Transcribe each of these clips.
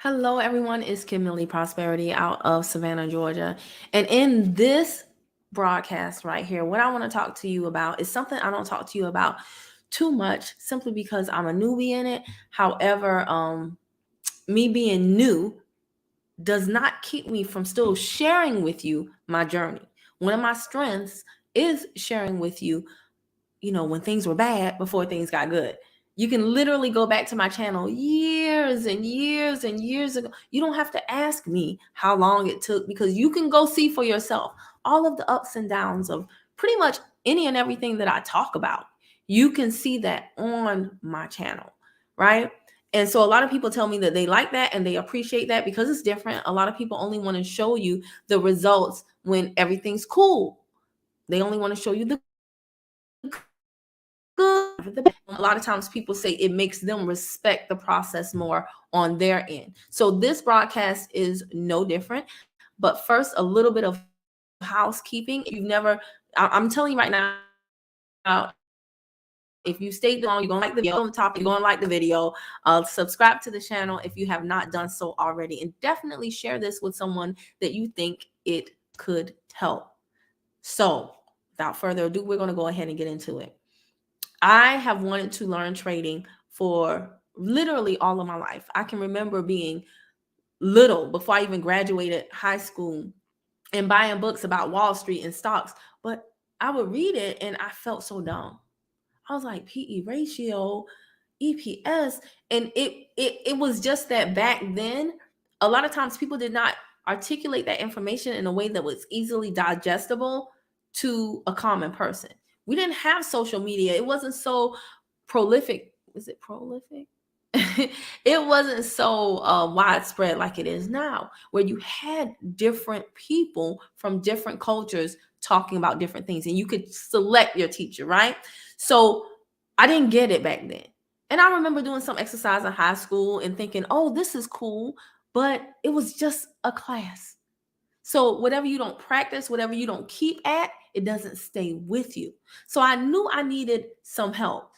Hello, everyone. It's Kimberly Prosperity out of Savannah, Georgia. And in this broadcast right here, what I want to talk to you about is something I don't talk to you about too much simply because I'm a newbie in it. However, me being new does not keep me from still sharing with you my journey. One of my strengths is sharing with you, when things were bad before things got good. You can literally go back to my channel years and years and years ago. You don't have to ask me how long it took because you can go see for yourself all of the ups and downs of pretty much any and everything that I talk about. You can see that on my channel, right? And so a lot of people tell me that they like that and they appreciate that because it's different. A lot of people only want to show you the results when everything's cool. They only want to show you the good. A lot of times people say it makes them respect the process more on their end. So this broadcast is no different. But first, a little bit of housekeeping. If you've never, I'm telling you right now, if you stayed long, you're going to like the video on the top, you're going to like the video. Subscribe to the channel if you have not done so already. And definitely share this with someone that you think it could help. So without further ado, we're going to go ahead and get into it. I have wanted to learn trading for literally all of my life. I can remember being little before I even graduated high school and buying books about Wall Street and stocks, but I would read it and I felt so dumb. I was like, PE ratio, EPS, and it was just that back then a lot of times people did not articulate that information in a way that was easily digestible to a common person. We didn't have social media. It wasn't so prolific. Is it prolific? It wasn't so widespread like it is now, where you had different people from different cultures talking about different things and you could select your teacher, right? So I didn't get it back then. And I remember doing some exercise in high school and thinking, oh, this is cool, but it was just a class. So whatever you don't practice, whatever you don't keep at, it doesn't stay with you. So I knew I needed some help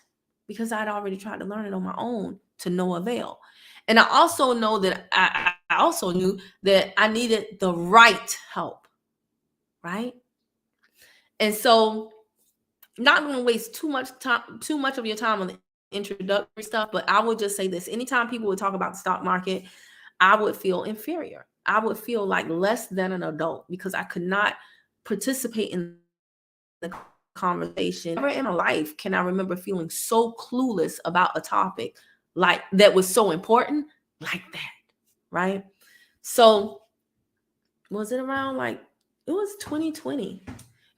because I'd already tried to learn it on my own to no avail. And I also know that I also knew that I needed the right help, right? And so not going to waste too much of your time on the introductory stuff, but I will just say this. Anytime people would talk about the stock market, I would feel inferior. I would feel like less than an adult because I could not participate in the conversation. Never in my life can I remember feeling so clueless about a topic like that was so important like that, right? So was it around it was 2020.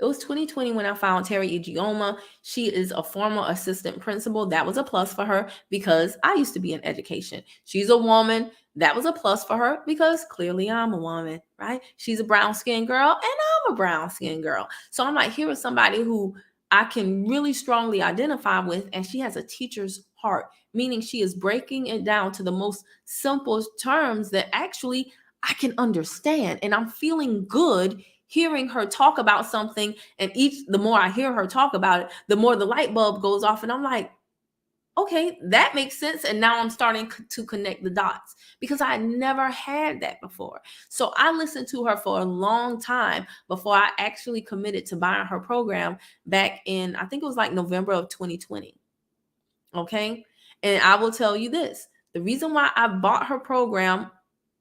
It was 2020 when I found Terry Ijeoma. She is a former assistant principal. That was a plus for her because I used to be in education. She's a woman. That was a plus for her because clearly I'm a woman, right? She's a brown-skinned girl and I'm a brown-skinned girl. So I'm like, here is somebody who I can really strongly identify with, and she has a teacher's heart, meaning she is breaking it down to the most simple terms that actually I can understand. And I'm feeling good hearing her talk about something, and the more I hear her talk about it, the more the light bulb goes off, and I'm like, okay, that makes sense. And now I'm starting to connect the dots because I never had that before. So I listened to her for a long time before I actually committed to buying her program back in, I think it was like November of 2020. Okay. And I will tell you this, the reason why I bought her program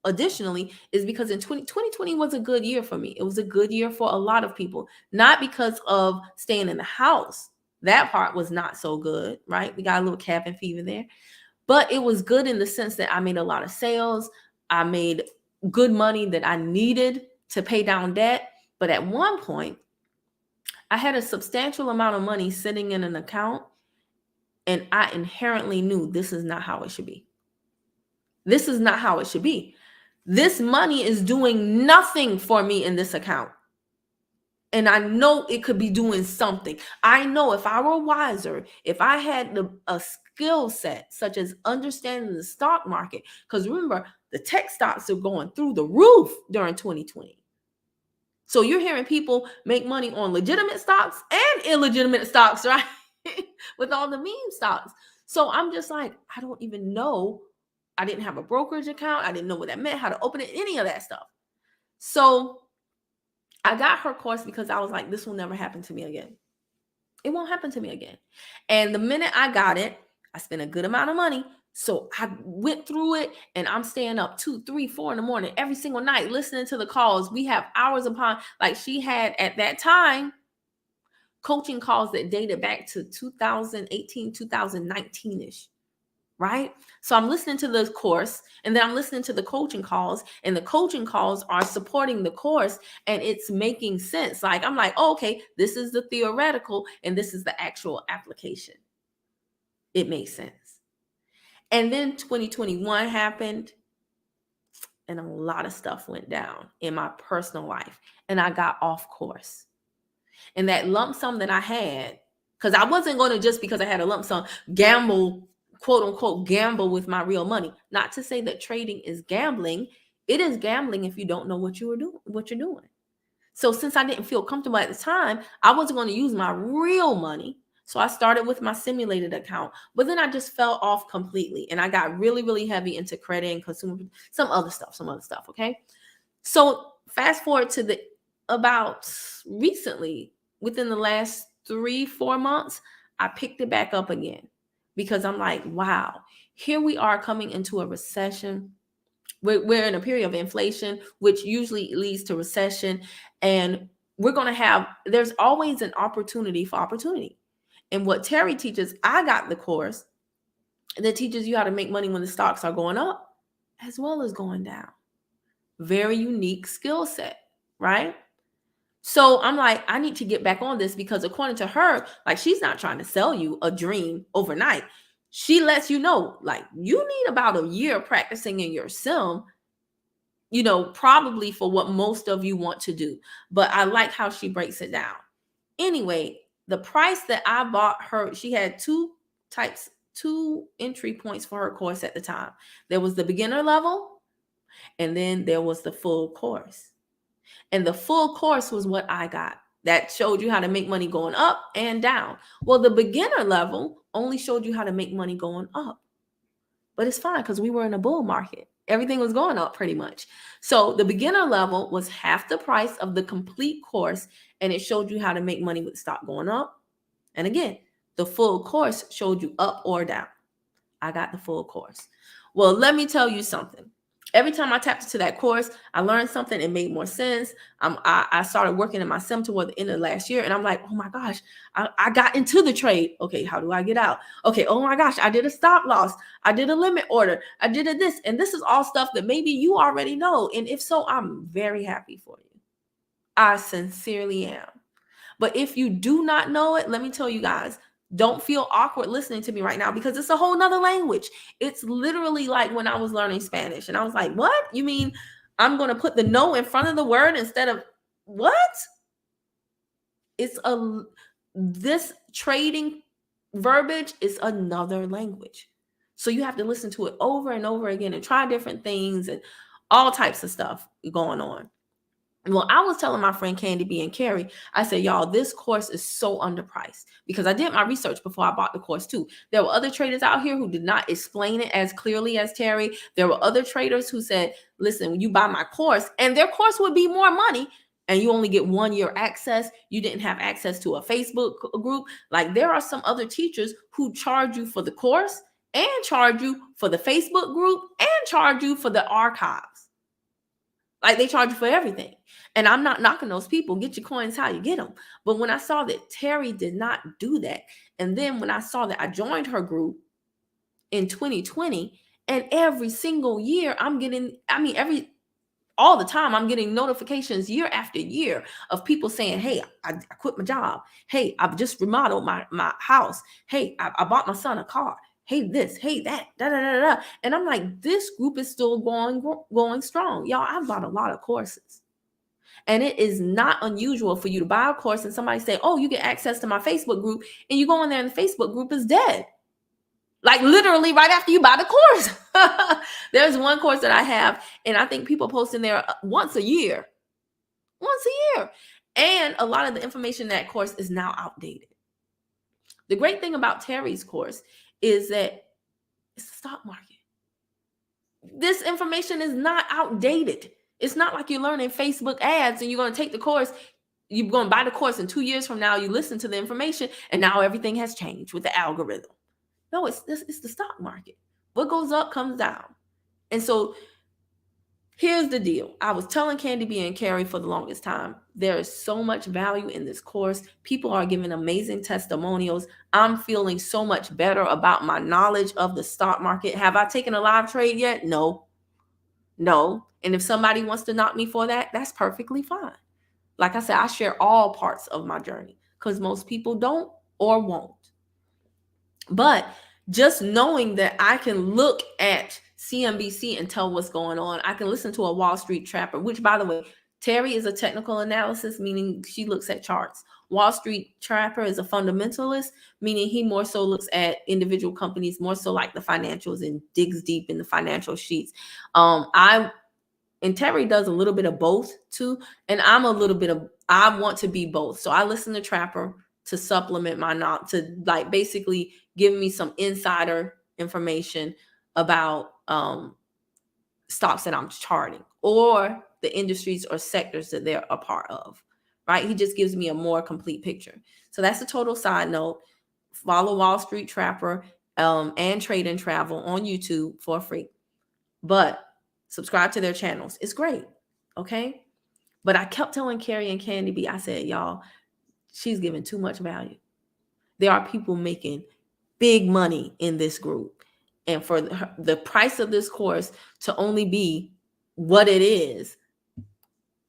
additionally is because in 2020 was a good year for me. It was a good year for a lot of people, not because of staying in the house. That part was not so good, right? We got a little cabin fever there, but it was good in the sense that I made a lot of sales. I made good money that I needed to pay down debt. But at one point, I had a substantial amount of money sitting in an account, and I inherently knew this is not how it should be. This is not how it should be. This money is doing nothing for me in this account. And I know it could be doing something. I know if I were wiser, if I had a skill set such as understanding the stock market, because remember, the tech stocks are going through the roof during 2020. So you're hearing people make money on legitimate stocks and illegitimate stocks, right? With all the meme stocks. So I'm just like, I don't even know I didn't have a brokerage account. I didn't know what that meant, how to open it, any of that stuff. So I got her course because I was like, this will never happen to me again. It won't happen to me again. And the minute I got it, I spent a good amount of money. So I went through it, and I'm staying up 2, 3, 4 in the morning every single night, listening to the calls. We have hours upon, like she had at that time, coaching calls that dated back to 2018, 2019-ish. Right? So I'm listening to the course, and then I'm listening to the coaching calls, and the coaching calls are supporting the course, and it's making sense. Like, I'm like, oh, okay, this is the theoretical and this is the actual application. It makes sense. And then 2021 happened, and a lot of stuff went down in my personal life, and I got off course. And that lump sum that I had, because I wasn't going to, just because I had a lump sum, gamble, quote unquote, gamble with my real money. Not to say that trading is gambling. It is gambling if you don't know what you're doing. So since I didn't feel comfortable at the time, I wasn't going to use my real money. So I started with my simulated account, but then I just fell off completely. And I got really, really heavy into credit and consumer, some other stuff. Okay. So fast forward to about recently, within the last 3-4 months, I picked it back up again, because I'm like, wow, here we are coming into a recession. We're in a period of inflation, which usually leads to recession. And there's always an opportunity for opportunity. And what Terry teaches, I got the course that teaches you how to make money when the stocks are going up as well as going down. Very unique skill set, right? So I'm like, I need to get back on this, because according to her, like, she's not trying to sell you a dream overnight. She lets you know, like, you need about a year practicing in your sim, probably for what most of you want to do. But I like how she breaks it down. Anyway, the price that I bought her, she had two entry points for her course at the time. There was the beginner level, and then there was the full course. And the full course was what I got. That showed you how to make money going up and down. Well, the beginner level only showed you how to make money going up. But it's fine, because we were in a bull market. Everything was going up pretty much. So the beginner level was half the price of the complete course, and it showed you how to make money with the stock going up. And again, the full course showed you up or down. I got the full course. Well, let me tell you something. Every time I tapped into that course, I learned something. It made more sense. I started working in my sim toward the end of last year, and I'm like, oh my gosh, I got into the trade. Okay, how do I get out? Okay, oh my gosh, I did a stop loss. I did a limit order. I did this. And this is all stuff that maybe you already know. And if so, I'm very happy for you. I sincerely am. But if you do not know it, let me tell you guys, don't feel awkward listening to me right now, because it's a whole nother language. It's literally like when I was learning Spanish, and I was like, what? You mean I'm going to put the no in front of the word instead of what? This trading verbiage is another language. So you have to listen to it over and over again and try different things and all types of stuff going on. Well, I was telling my friend Candy B and Carrie, I said, y'all, this course is so underpriced, because I did my research before I bought the course too. There were other traders out here who did not explain it as clearly as Terry. There were other traders who said, listen, when you buy my course, and their course would be more money, and you only get 1 year access. You didn't have access to a Facebook group. Like, there are some other teachers who charge you for the course and charge you for the Facebook group and charge you for the archives. Like, they charge you for everything. And I'm not knocking those people. Get your coins how you get them. But when I saw that Terry did not do that, and then when I saw that I joined her group in 2020, and every single year all the time, I'm getting notifications year after year of people saying, hey, I quit my job. Hey, I've just remodeled my house. Hey, I bought my son a car. Hey, this, hey, that, da, da, da, da. And I'm like, this group is still going strong. Y'all, I've bought a lot of courses. And it is not unusual for you to buy a course and somebody say, oh, you get access to my Facebook group, and you go in there and the Facebook group is dead. Like, literally right after you buy the course. There's one course that I have, and I think people post in there once a year. And a lot of the information in that course is now outdated. The great thing about Terry's course is that it's the stock market. This information is not outdated. It's not like you're learning Facebook ads and you're going to take the course. You're going to buy the course, and 2 years from now, you listen to the information and now everything has changed with the algorithm. No, it's the stock market. What goes up comes down. And so here's the deal. I was telling Candy B and Carrie for the longest time, there is so much value in this course. People are giving amazing testimonials. I'm feeling so much better about my knowledge of the stock market. Have I taken a live trade yet? No. And if somebody wants to knock me for that, that's perfectly fine. Like I said, I share all parts of my journey because most people don't or won't. But just knowing that I can look at CNBC and tell what's going on. I can listen to a Wall Street Trapper, which, by the way, Terry is a technical analysis, meaning she looks at charts. Wall Street Trapper is a fundamentalist, meaning he more so looks at individual companies, more so like the financials, and digs deep in the financial sheets. And Terry does a little bit of both too. And I'm a little bit of, I want to be both. So I listen to Trapper to supplement my knowledge, to like basically give me some insider information about stocks that I'm charting or the industries or sectors that they're a part of, right? He just gives me a more complete picture. So that's a total side note. Follow Wall Street Trapper and Trade and Travel on YouTube for free. But subscribe to their channels. It's great. Okay. But I kept telling Carrie and Candy B, I said, y'all, she's giving too much value. There are people making big money in this group. And for the price of this course to only be what it is,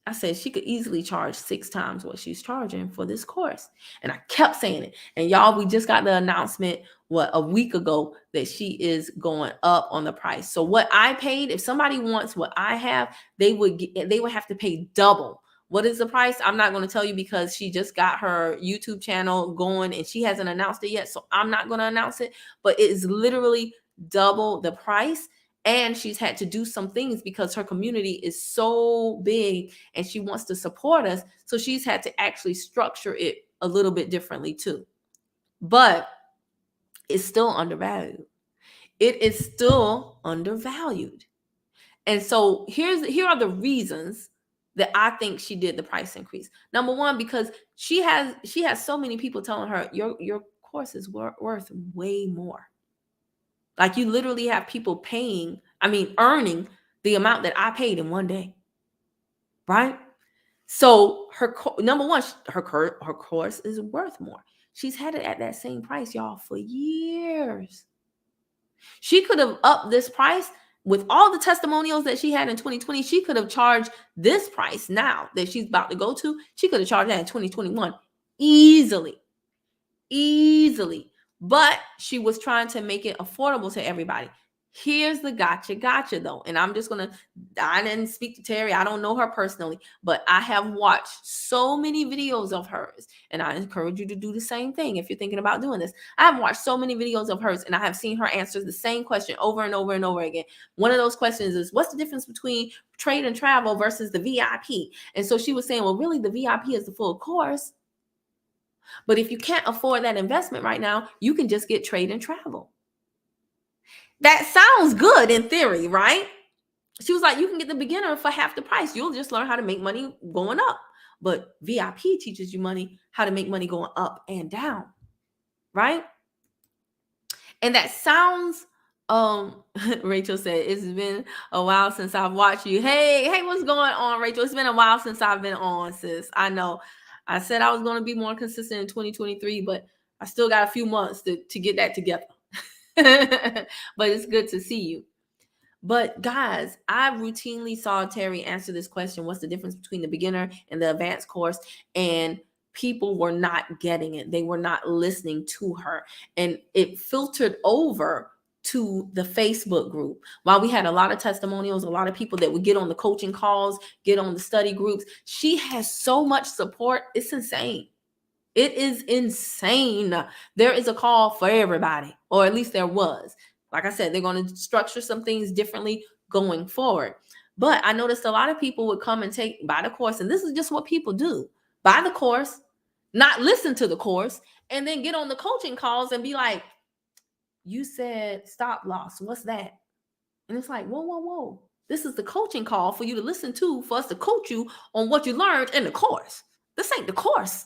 I said she could easily charge 6 times what she's charging for this course. And I kept saying it. And y'all, we just got the announcement, a week ago, that she is going up on the price. So what I paid, if somebody wants what I have, they would have to pay double. What is the price? I'm not going to tell you because she just got her YouTube channel going and she hasn't announced it yet. So I'm not going to announce it, but it is literally double the price. And she's had to do some things because her community is so big and she wants to support us. So she's had to actually structure it a little bit differently too. But it's still undervalued. It is still undervalued. And so here are the reasons that I think she did the price increase. Number one, because she has so many people telling her your course is worth way more. Like you literally have people earning the amount that I paid in one day, right? So number one, her course is worth more. She's had it at that same price, y'all, for years. She could have upped this price with all the testimonials that she had in 2020. She could have charged this price now that she's about to go to. She could have charged that in 2021 easily. But she was trying to make it affordable to everybody. Here's the gotcha though. And I didn't speak to Terry. I don't know her personally, but I have watched so many videos of hers. And I encourage you to do the same thing if you're thinking about doing this. I have watched so many videos of hers and I have seen her answer the same question over and over and over again. One of those questions is, what's the difference between Trade and Travel versus the VIP? And so she was saying, well, really the VIP is the full course. But if you can't afford that investment right now, you can just get Trade and Travel. That sounds good in theory, right? She was like, you can get the beginner for half the price. You'll just learn how to make money going up. But VIP teaches you how to make money going up and down, right? And that sounds, Rachel said, it's been a while since I've watched you. Hey, what's going on, Rachel? It's been a while since I've been on, sis. I know. I said I was going to be more consistent in 2023, but I still got a few months to get that together. But it's good to see you. But guys, I routinely saw Terry answer this question, what's the difference between the beginner and the advanced course? And people were not getting it. They were not listening to her. And it filtered over to the Facebook group. While we had a lot of testimonials, a lot of people that would get on the coaching calls, get on the study groups, she has so much support. It's insane. It is insane. There is a call for everybody, or at least there was. Like I said, they're going to structure some things differently going forward. But I noticed a lot of people would come and buy the course. And this is just what people do. Buy the course, not listen to the course, and then get on the coaching calls and be like, you said stop loss. What's that? And it's like, whoa, whoa, whoa. This is the coaching call for you to listen to, for us to coach you on what you learned in the course. This ain't the course.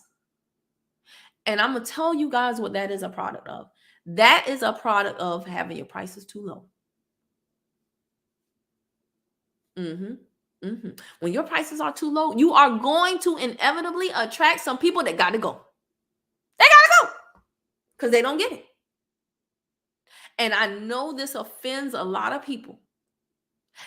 And I'm going to tell you guys what that is a product of. That is a product of having your prices too low. When your prices are too low, you are going to inevitably attract some people that got to go. They got to go because they don't get it. And I know this offends a lot of people.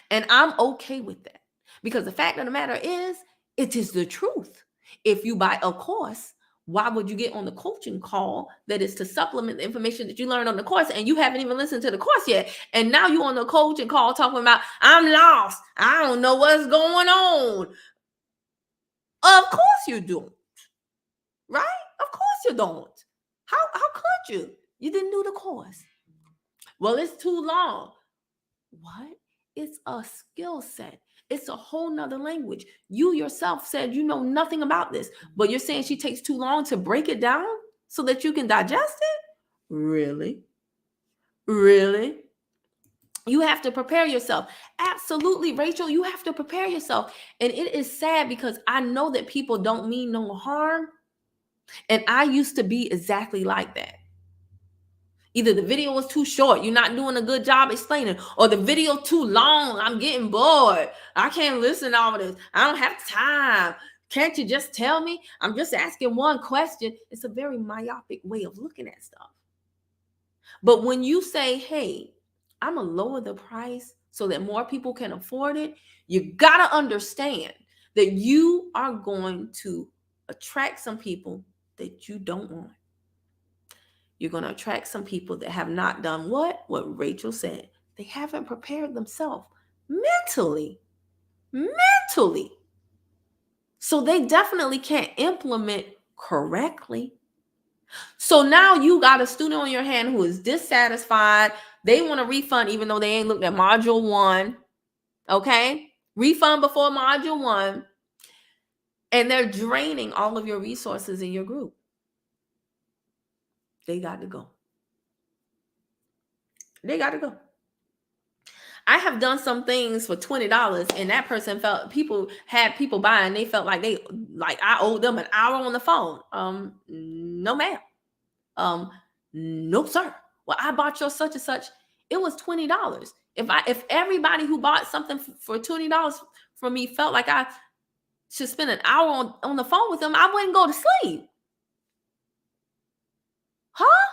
And I'm okay with that because the fact of the matter is, it is the truth. If you buy a course, why would you get on the coaching call that is to supplement the information that you learned on the course and you haven't even listened to the course yet? And now you're on the coaching call talking about, I'm lost. I don't know what's going on. Of course you don't. Right? Of course you don't. How could you? You didn't do the course. Well, it's too long. What? It's a skill set. It's a whole nother language. You yourself said you know nothing about this, but you're saying she takes too long to break it down so that you can digest it? Really? Really? You have to prepare yourself. Absolutely, Rachel, you have to prepare yourself. And it is sad because I know that people don't mean no harm. And I used to be exactly like that. Either the video was too short, you're not doing a good job explaining, or the video too long, I'm getting bored. I can't listen to all this. I don't have time. Can't you just tell me? I'm just asking one question. It's a very myopic way of looking at stuff. But when you say, hey, I'm going to lower the price so that more people can afford it, you got to understand that you are going to attract some people that you don't want. You're going to attract some people that have not done what Rachel said. They haven't prepared themselves mentally. So they definitely can't implement correctly. So now you got a student on your hand who is dissatisfied. They want a refund even though they ain't looked at module 1. Okay? Refund before module 1. And they're draining all of your resources in your group. They got to go. They got to go. I have done some things for $20 and that person felt people buying. They felt like I owed them an hour on the phone. No, ma'am. No, sir. Well, I bought your such and such. It was $20. If everybody who bought something for $20 from me felt like I should spend an hour on the phone with them, I wouldn't go to sleep. Huh?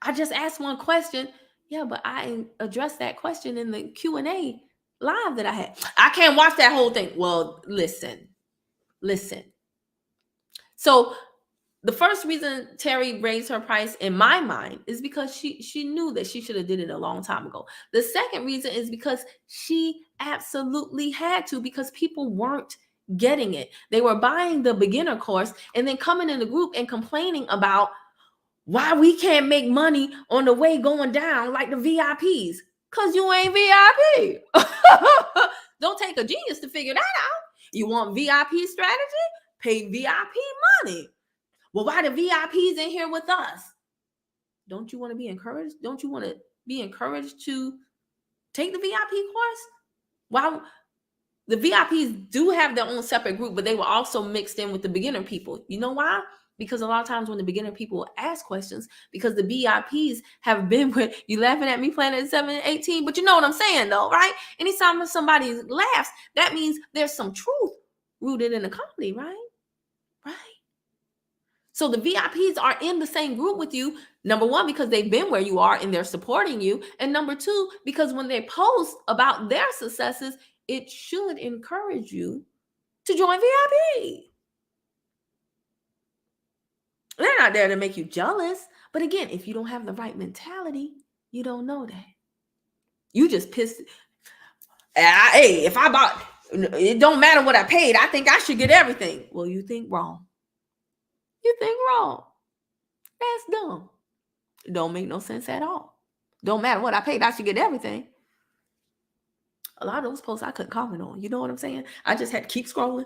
I just asked one question. Yeah, but I addressed that question in the Q&A live that I had. I can't watch that whole thing. Well, listen. So the first reason Terry raised her price in my mind is because she knew that she should have did it a long time ago. The second reason is because she absolutely had to, because people weren't getting it. They were buying the beginner course and then coming in the group and complaining about why we can't make money on the way going down like the VIPs. Because you ain't VIP. Don't take a genius to figure that out. You want VIP strategy? Pay VIP money. Well, why the VIPs in here with us? Don't you want to be encouraged? Don't you want to be encouraged to take the VIP course? Well, the VIPs do have their own separate group, but they were also mixed in with the beginner people. You know why? Because a lot of times when the beginner people ask questions, because the VIPs have been with you, laughing at me playing at 7-18, but you know what I'm saying though, right? Anytime somebody laughs, that means there's some truth rooted in the comedy, right? Right. So the VIPs are in the same group with you, number one, because they've been where you are and they're supporting you. And number two, because when they post about their successes, it should encourage you to join VIP. They're not there to make you jealous. But again, if you don't have the right mentality, you don't know that. You just pissed. Hey, if I bought, it don't matter what I paid. I think I should get everything. Well, you think wrong. You think wrong. That's dumb. It don't make no sense at all. Don't matter what I paid. I should get everything. A lot of those posts I couldn't comment on. You know what I'm saying? I just had to keep scrolling.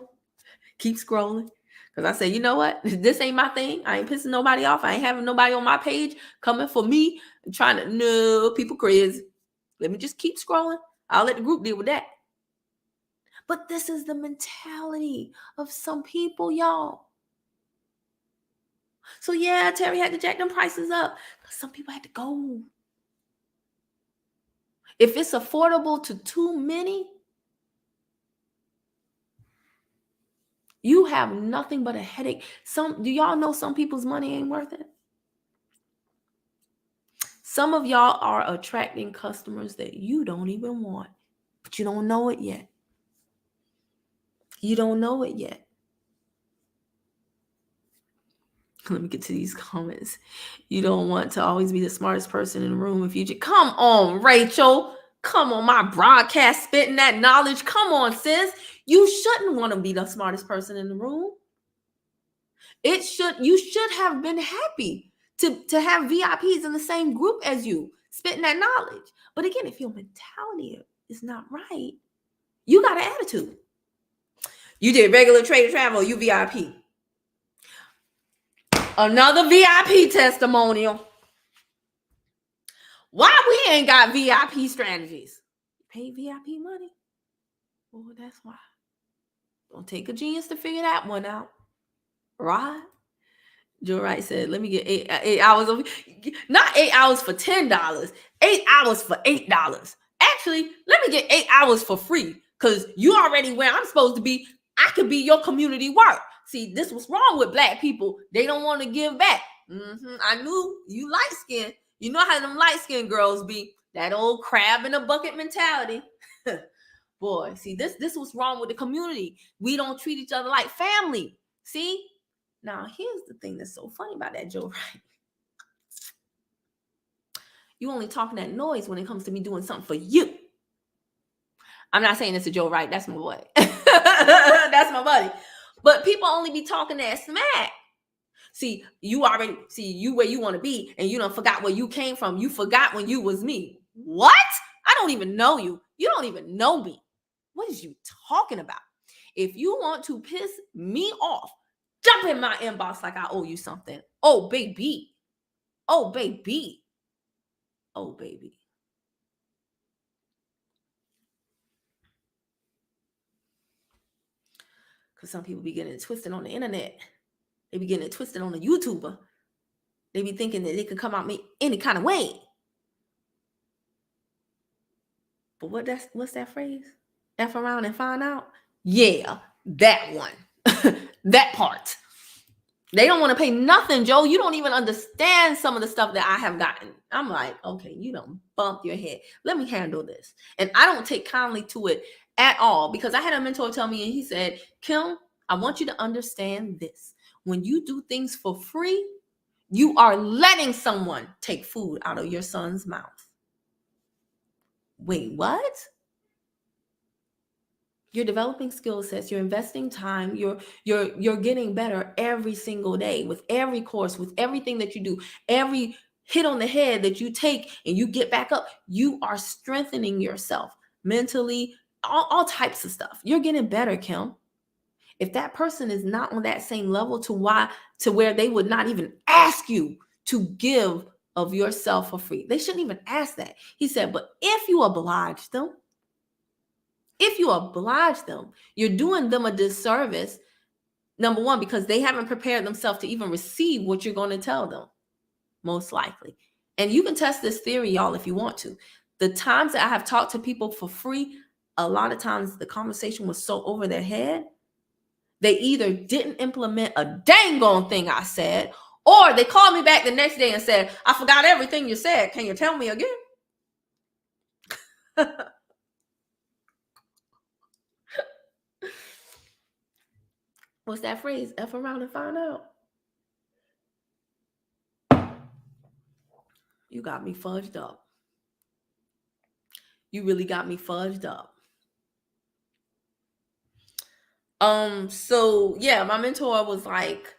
Because I said, you know what? This ain't my thing. I ain't pissing nobody off. I ain't having nobody on my page coming for me and trying to, no, people crazy. Let me just keep scrolling. I'll let the group deal with that. But this is the mentality of some people, y'all. So yeah, Terry had to jack them prices up. Some people had to go. If it's affordable to too many, you have nothing but a headache. Do y'all know some people's money ain't worth it? Some of y'all are attracting customers that you don't even want, but you don't know it yet. You don't know it yet. Let me get to these comments. You don't want to always be the smartest person in the room. If you just come on, Rachel. Come on, my broadcast spitting that knowledge. Come on, sis. You shouldn't want to be the smartest person in the room. You should have been happy to have VIPs in the same group as you, spitting that knowledge. But again, if your mentality is not right, you got an attitude. You did regular trade travel, you VIP. Another VIP testimonial. Why we ain't got VIP strategies? Pay VIP money. Well, that's why. Don't take a genius to figure that one out. Right? Joe Wright said, let me get 8 hours of, not 8 hours for $10, 8 hours for $8. Actually, let me get 8 hours for free, because you already where I'm supposed to be. I could be your community work. See, this was wrong with Black people. They don't want to give back. I knew you light skinned. You know how them light skinned girls be, that old crab in a bucket mentality. Boy, see, this was wrong with the community. We don't treat each other like family. See? Now, here's the thing that's so funny about that, Joe Wright. You only talking that noise when it comes to me doing something for you. I'm not saying it's a Joe Wright. That's my boy. That's my buddy. But people only be talking that smack. See, you already see you where you want to be, and you done forgot where you came from. You forgot when you was me. What? I don't even know you. You don't even know me. What is you talking about? If you want to piss me off, jump in my inbox like I owe you something. Oh, baby. Oh, baby. Oh, baby. Because some people be getting it twisted on the internet. They be getting it twisted on the YouTuber. They be thinking that they could come out me any kind of way. But what's that phrase? F around and find out? Yeah, that one. That part. They don't want to pay nothing, Joe. You don't even understand some of the stuff that I have gotten. I'm like, okay, you don't bump your head. Let me handle this. And I don't take kindly to it at all, because I had a mentor tell me, and he said, Kim, I want you to understand this. When you do things for free, you are letting someone take food out of your son's mouth. Wait, what? You're developing skill sets, you're investing time, you're getting better every single day with every course, with everything that you do, every hit on the head that you take and you get back up. You are strengthening yourself mentally, all types of stuff. You're getting better, Kim. If that person is not on that same level to where they would not even ask you to give of yourself for free, they shouldn't even ask that. He said, but if you oblige them, you're doing them a disservice. Number one, because they haven't prepared themselves to even receive what you're going to tell them, most likely. And you can test this theory, y'all, if you want to. The times that I have talked to people for free, a lot of times the conversation was so over their head, they either didn't implement a dang on thing I said, or they called me back the next day and said, I forgot everything you said. Can you tell me again? What's that phrase? F around and find out. You got me fudged up. You really got me fudged up. So yeah, my mentor was like,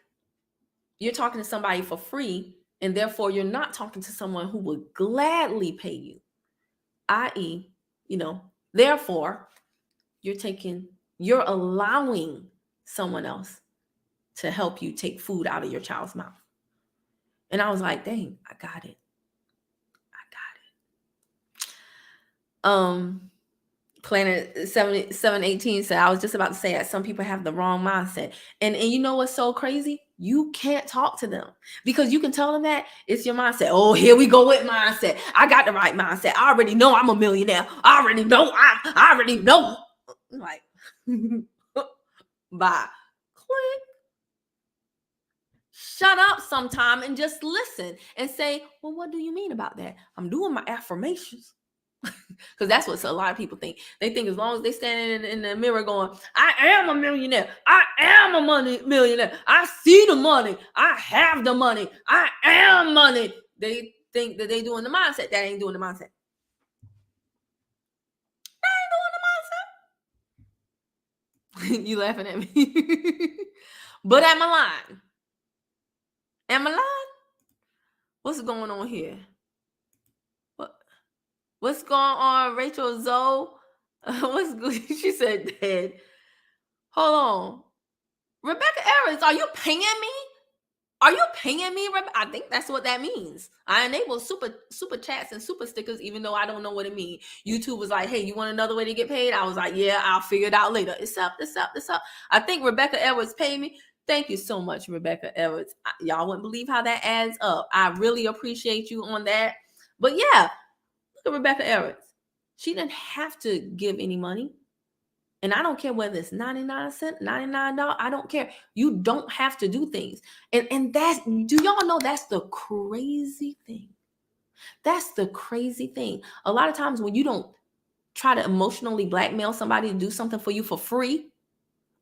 you're talking to somebody for free, and therefore you're not talking to someone who would gladly pay you. I.e., therefore you're allowing someone else to help you take food out of your child's mouth. And I was like, dang, I got it. Planet 718 said, I was just about to say that some people have the wrong mindset. And you know what's so crazy? You can't talk to them because you can tell them that it's your mindset. Oh, here we go with mindset. I got the right mindset. I already know I'm a millionaire. I already know. I already know. Like, bye. Click. Shut up sometime and just listen and say, well, what do you mean about that? I'm doing my affirmations. Because that's what a lot of people think. They think as long as they stand in the mirror going, I am a millionaire. I am a millionaire. I see the money. I have the money. I am money. They think that they doing the mindset. That ain't doing the mindset. That ain't doing the mindset. You laughing at me. But am I lying? Am I lying? What's going on here? What's going on, Rachel Zoe? What's good? She said, Dad. Hold on. Rebecca Harris, are you paying me? Are you paying me? I think that's what that means. I enable super chats and super stickers, even though I don't know what it means. YouTube was like, hey, you want another way to get paid? I was like, yeah, I'll figure it out later. It's up. I think Rebecca Edwards paid me. Thank you so much, Rebecca Edwards. Y'all wouldn't believe how that adds up. I really appreciate you on that. But yeah, look at Rebecca Edwards. She didn't have to give any money. And I don't care whether it's 99 cents, $99. I don't care. You don't have to do things. And that's, do y'all know that's the crazy thing? That's the crazy thing. A lot of times when you don't try to emotionally blackmail somebody to do something for you for free,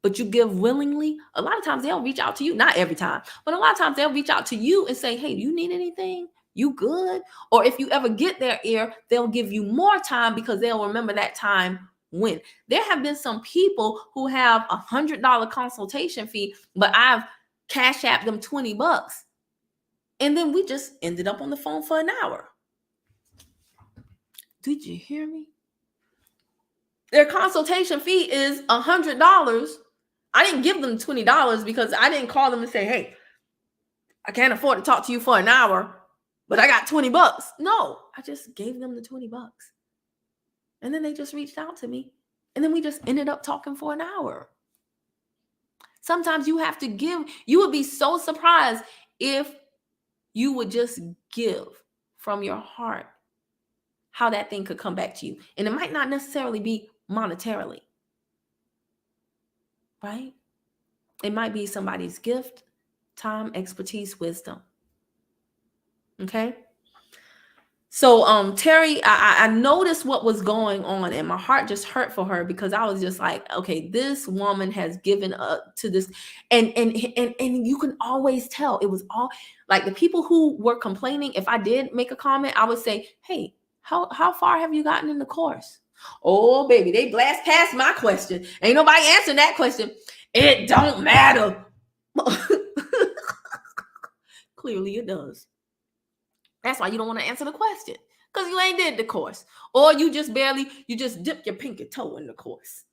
but you give willingly, a lot of times they'll reach out to you. Not every time, but a lot of times they'll reach out to you and say, hey, do you need anything? You good? Or if you ever get their ear, they'll give you more time because they'll remember that time when. There have been some people who have $100 consultation fee, but I've cash apped them $20. And then we just ended up on the phone for an hour. Did you hear me? Their consultation fee is $100. I didn't give them $20 because I didn't call them and say, hey, I can't afford to talk to you for an hour, but I got $20. No, I just gave them the $20. And then they just reached out to me. And then we just ended up talking for an hour. Sometimes you have to give. You would be so surprised if you would just give from your heart, how that thing could come back to you. And it might not necessarily be monetarily, right? It might be somebody's gift, time, expertise, wisdom. Okay? So Terry, I noticed what was going on and my heart just hurt for her because I was just like, okay, this woman has given up to this. And you can always tell it was all like the people who were complaining. If I did make a comment, I would say, hey, how far have you gotten in the course? Oh, baby, they blast past my question. Ain't nobody answering that question. It don't matter. Clearly it does. That's why you don't want to answer the question because you ain't did the course or you just dipped your pinky toe in the course.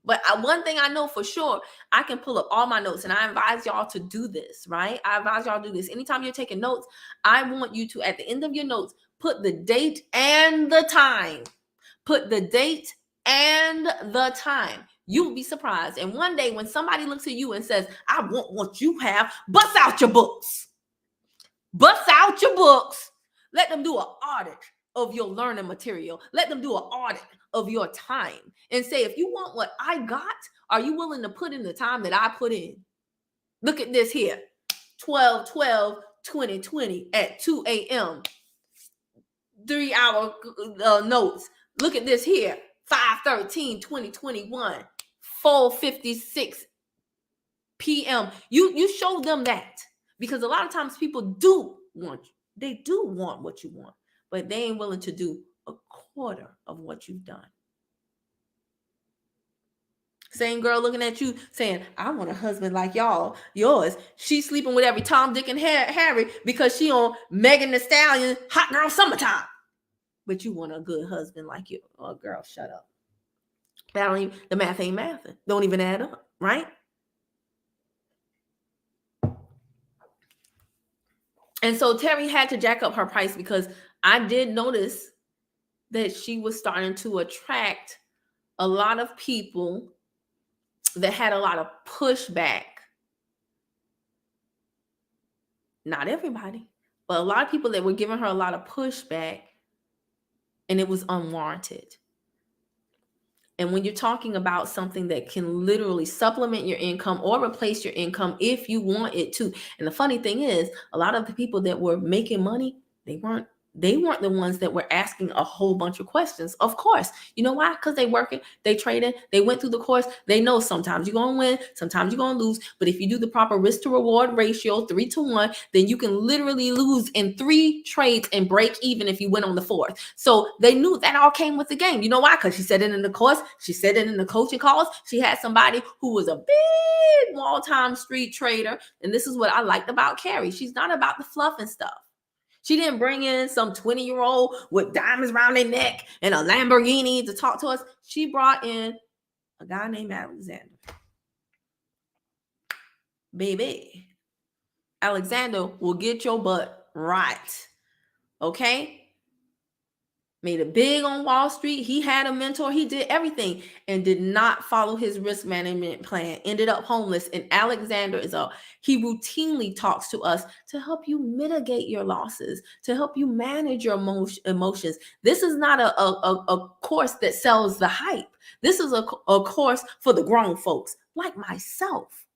But one thing I know for sure, I can pull up all my notes and I advise y'all to do this, right? I advise y'all to do this. Anytime you're taking notes, I want you to, at the end of your notes, put the date and the time. Put the date and the time. You'll be surprised. And one day when somebody looks at you and says, I want what you have, bust out your books. Bust out your books. Let them do an audit of your learning material. Let them do an audit of your time and say, if you want what I got, are you willing to put in the time that I put in? Look at this here. 12/12/2020 at 2 a.m. 3-hour notes. Look at this here. 5/13/2021. 4:56 p.m. You show them that because a lot of times people do want what you want, but they ain't willing to do a quarter of what you've done. Same girl looking at you saying, I want a husband like yours. She's sleeping with every Tom, Dick, and Harry because she on Megan Thee Stallion Hot Girl Summertime. But you want a good husband like you. Oh, girl, shut up. The math ain't mathing. Don't even add up, right? And so Terry had to jack up her price because I did notice that she was starting to attract a lot of people that had a lot of pushback. Not everybody, but a lot of people that were giving her a lot of pushback, and it was unwarranted. And when you're talking about something that can literally supplement your income or replace your income if you want it to. And the funny thing is, a lot of the people that were making money, they weren't the ones that were asking a whole bunch of questions. Of course. You know why? Because they working, they trading, they went through the course. They know sometimes you're going to win, sometimes you're going to lose. But if you do the proper risk to reward ratio, 3-to-1, then you can literally lose in 3 trades and break even if you win on the 4th. So they knew that all came with the game. You know why? Because she said it in the course. She said it in the coaching calls. She had somebody who was a big wall-time street trader. And this is what I liked about Carrie. She's not about the fluff and stuff. She didn't bring in some 20-year-old with diamonds around their neck and a Lamborghini to talk to us. She brought in a guy named Alexander. Baby, Alexander will get your butt right. Okay? Made it big on Wall Street. He had a mentor. He did everything and did not follow his risk management plan. Ended up homeless. And Alexander he routinely talks to us to help you mitigate your losses, to help you manage your emotions. This is not a course that sells the hype. This is a course for the grown folks like myself.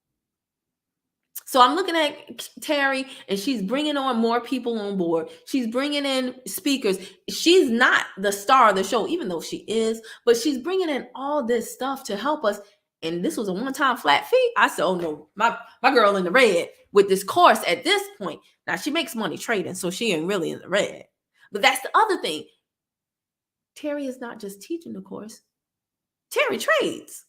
So I'm looking at Terry, and she's bringing on more people on board. She's bringing in speakers. She's not the star of the show, even though she is, but she's bringing in all this stuff to help us. And this was a one-time flat fee. I said, oh no, my girl in the red with this course at this point. Now she makes money trading, so she ain't really in the red. But that's the other thing. Terry is not just teaching the course. Terry trades.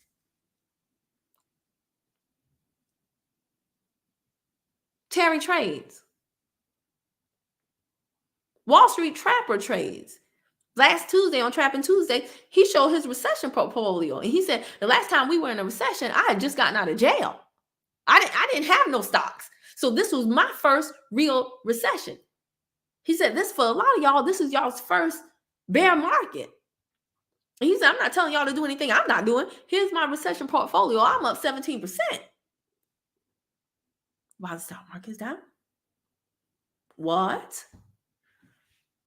Terry trades. Wall Street Trapper trades. Last Tuesday on Trapping Tuesday, he showed his recession portfolio. And he said, the last time we were in a recession, I had just gotten out of jail. I didn't have no stocks. So this was my first real recession. He said, this for a lot of y'all, this is y'all's first bear market. And he said, I'm not telling y'all to do anything I'm not doing. Here's my recession portfolio. I'm up 17%. While the stock market's down. What?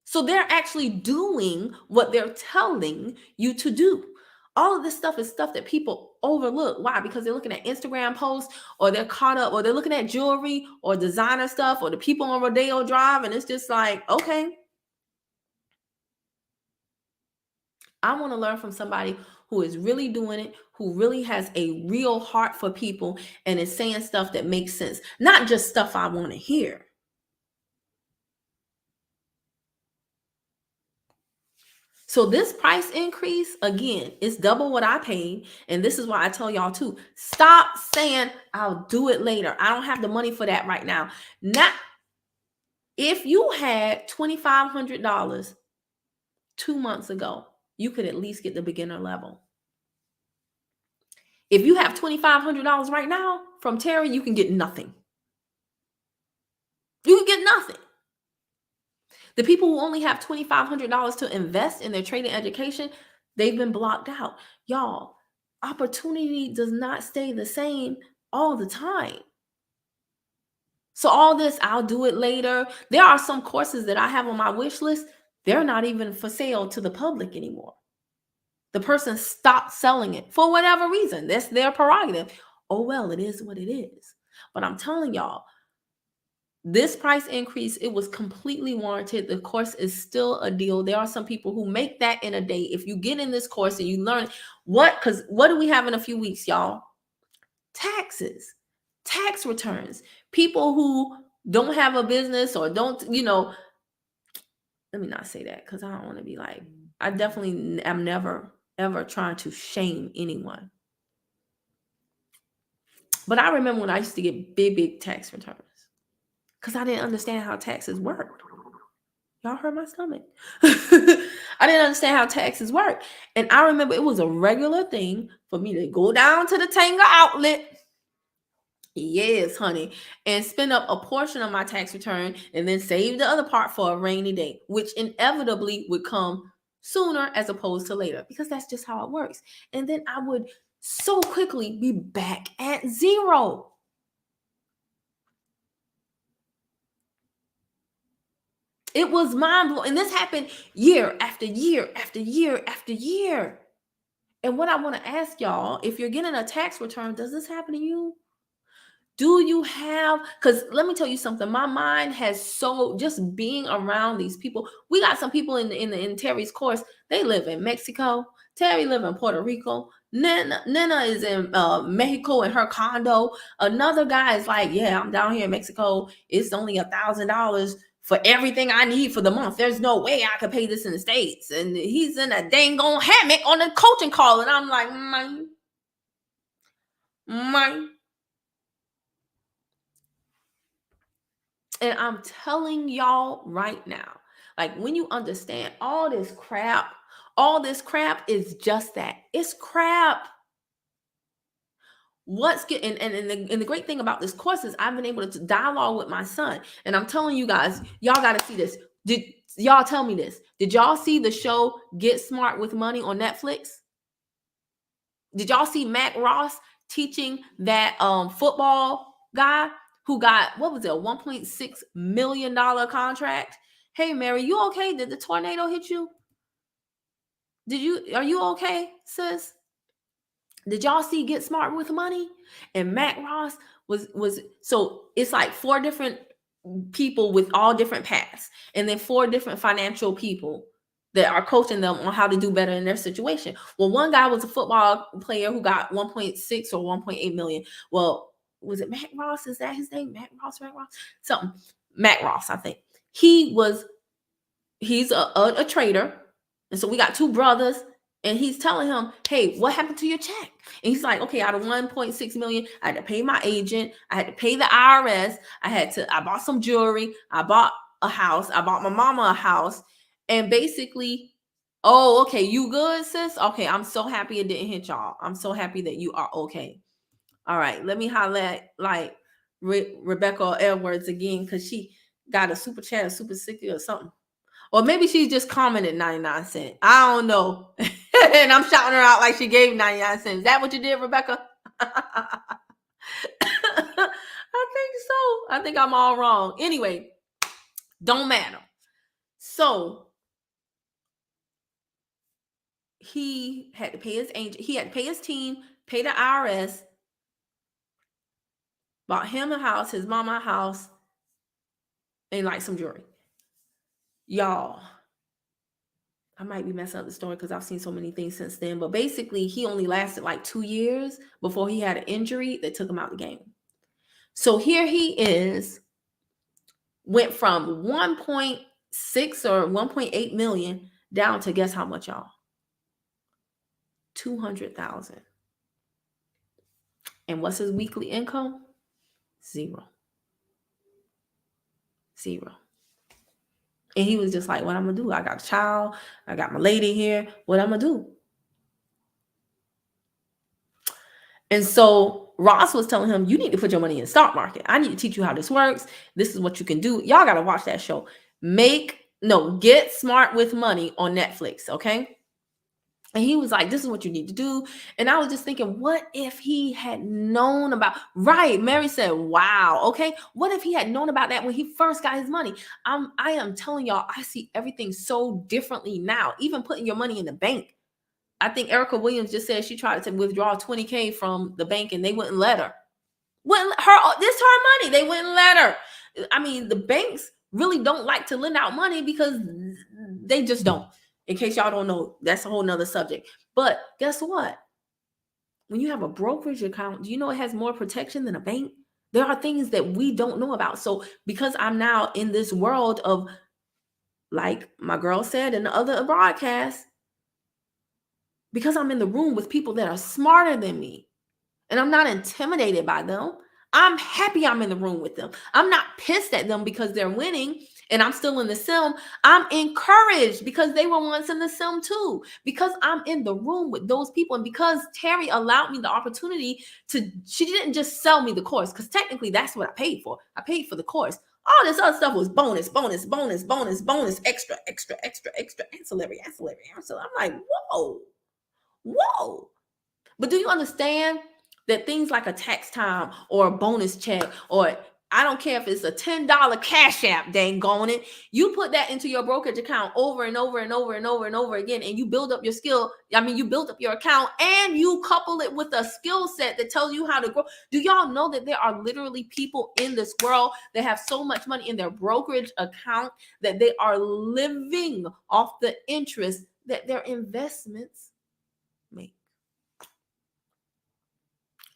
So they're actually doing what they're telling you to do. All of this stuff is stuff that people overlook. Why? Because they're looking at Instagram posts, or they're caught up, or they're looking at jewelry or designer stuff, or the people on Rodeo Drive. And it's just like, okay. I want to learn from somebody who is really doing it, who really has a real heart for people and is saying stuff that makes sense. Not just stuff I want to hear. So this price increase, again, it's double what I paid. And this is why I tell y'all too, stop saying I'll do it later. I don't have the money for that right now. Not if you had $2,500 2 months ago, you could at least get the beginner level. If you have $2,500 right now from Terry, you can get nothing. You can get nothing. The people who only have $2,500 to invest in their trading education, they've been blocked out. Y'all, opportunity does not stay the same all the time. So all this, I'll do it later. There are some courses that I have on my wish list. They're not even for sale to the public anymore. The person stopped selling it for whatever reason. That's their prerogative. Oh, well, it is what it is. But I'm telling y'all, this price increase, it was completely warranted. The course is still a deal. There are some people who make that in a day. If you get in this course and you learn because what do we have in a few weeks, y'all? Taxes, tax returns. People who don't have a business or don't, let me not say that because I don't want to be like, I definitely am never, ever trying to shame anyone. But I remember when I used to get big tax returns. Because I didn't understand how taxes worked. Y'all heard my stomach. I didn't understand how taxes work. And I remember it was a regular thing for me to go down to the Tanger outlet. Yes, honey. And spend up a portion of my tax return and then save the other part for a rainy day, which inevitably would come sooner as opposed to later, because that's just how it works. And then I would so quickly be back at zero. It was mind blowing. And this happened year after year after year after year. And what I want to ask y'all, if you're getting a tax return, does this happen to you? Do you have, because let me tell you something, my mind has so, just being around these people, we got some people in Terry's course, they live in Mexico, Terry live in Puerto Rico, Nina is in Mexico in her condo, another guy is like, yeah, I'm down here in Mexico, it's only $1,000 for everything I need for the month, there's no way I could pay this in the States, and he's in a dang on hammock on a coaching call, and I'm like, mine. And I'm telling y'all right now, like when you understand all this crap is just that. It's crap. What's good, and the great thing about this course is I've been able to dialogue with my son. And I'm telling you guys, y'all got to see this. Did y'all tell me this? Did y'all see the show Get Smart with Money on Netflix? Did y'all see Mac Ross teaching that football guy who got, what was it, a $1.6 million contract? Hey, Mary, you okay? Did the tornado hit you? Are you okay, sis? Did y'all see Get Smart with Money? And Mac Ross was so it's like 4 different people with all different paths, and then 4 different financial people that are coaching them on how to do better in their situation. Well, one guy was a football player who got 1.6 or 1.8 million. Well, was it Mac Ross? Is that his name? Mac Ross? Something. Mac Ross, I think. He's a trader. And so we got 2 brothers, and he's telling him, hey, what happened to your check? And he's like, okay, out of 1.6 million, I had to pay my agent. I had to pay the IRS. I bought some jewelry. I bought a house. I bought my mama a house. And basically, oh, okay, you good, sis? Okay, I'm so happy it didn't hit y'all. I'm so happy that you are okay. All right, let me highlight like Rebecca Edwards again, because she got a super chat, a super sicky or something. Or maybe she just commented 99 cents. I don't know. And I'm shouting her out like she gave 99 cents. Is that what you did, Rebecca? I think so. I think I'm all wrong. Anyway, don't matter. So he had to pay his agent. He had to pay his team, pay the IRS, bought him a house, his mama a house, and like some jewelry. Y'all, I might be messing up the story because I've seen so many things since then. But basically, he only lasted like 2 years before he had an injury that took him out the game. So here he is, went from 1.6 or 1.8 million down to, guess how much, y'all? 200,000. And what's his weekly income? Zero. And he was just like, what I'm gonna do? I got a child, I got my lady here, what I'm gonna do? And so Ross was telling him, you need to put your money in the stock market. I need to teach you how this works. This is what you can do. Y'all gotta watch that show. Get Smart with Money on Netflix, okay? And he was like, this is what you need to do. And I was just thinking, what if he had known about, right? Mary said, wow. Okay. What if he had known about that when he first got his money? I am telling y'all, I see everything so differently now, even putting your money in the bank. I think Erica Williams just said she tried to withdraw $20K from the bank and they wouldn't let her. This is her money. They wouldn't let her. I mean, the banks really don't like to lend out money because they just don't. In case y'all don't know, that's a whole nother subject. But guess what? When you have a brokerage account, do you know it has more protection than a bank? There are things that we don't know about. So because I'm now in this world of, like my girl said in the other broadcast, because I'm in the room with people that are smarter than me and I'm not intimidated by them, I'm happy I'm in the room with them. I'm not pissed at them because they're winning and I'm still in the sim. I'm encouraged because they were once in the sim too, because I'm in the room with those people. And because Terry allowed me the opportunity she didn't just sell me the course, because technically that's what I paid for. I paid for the course. All this other stuff was bonus, bonus, bonus, bonus, bonus, extra, extra, extra, extra, ancillary, ancillary, ancillary. I'm like, whoa, whoa. But do you understand that things like a tax time or a bonus check, or I don't care if it's a $10 cash app, dang on it, you put that into your brokerage account over and over and over and over and over again, and you build up your skill. I mean, you build up your account and you couple it with a skill set that tells you how to grow. Do y'all know that there are literally people in this world that have so much money in their brokerage account that they are living off the interest that their investments make?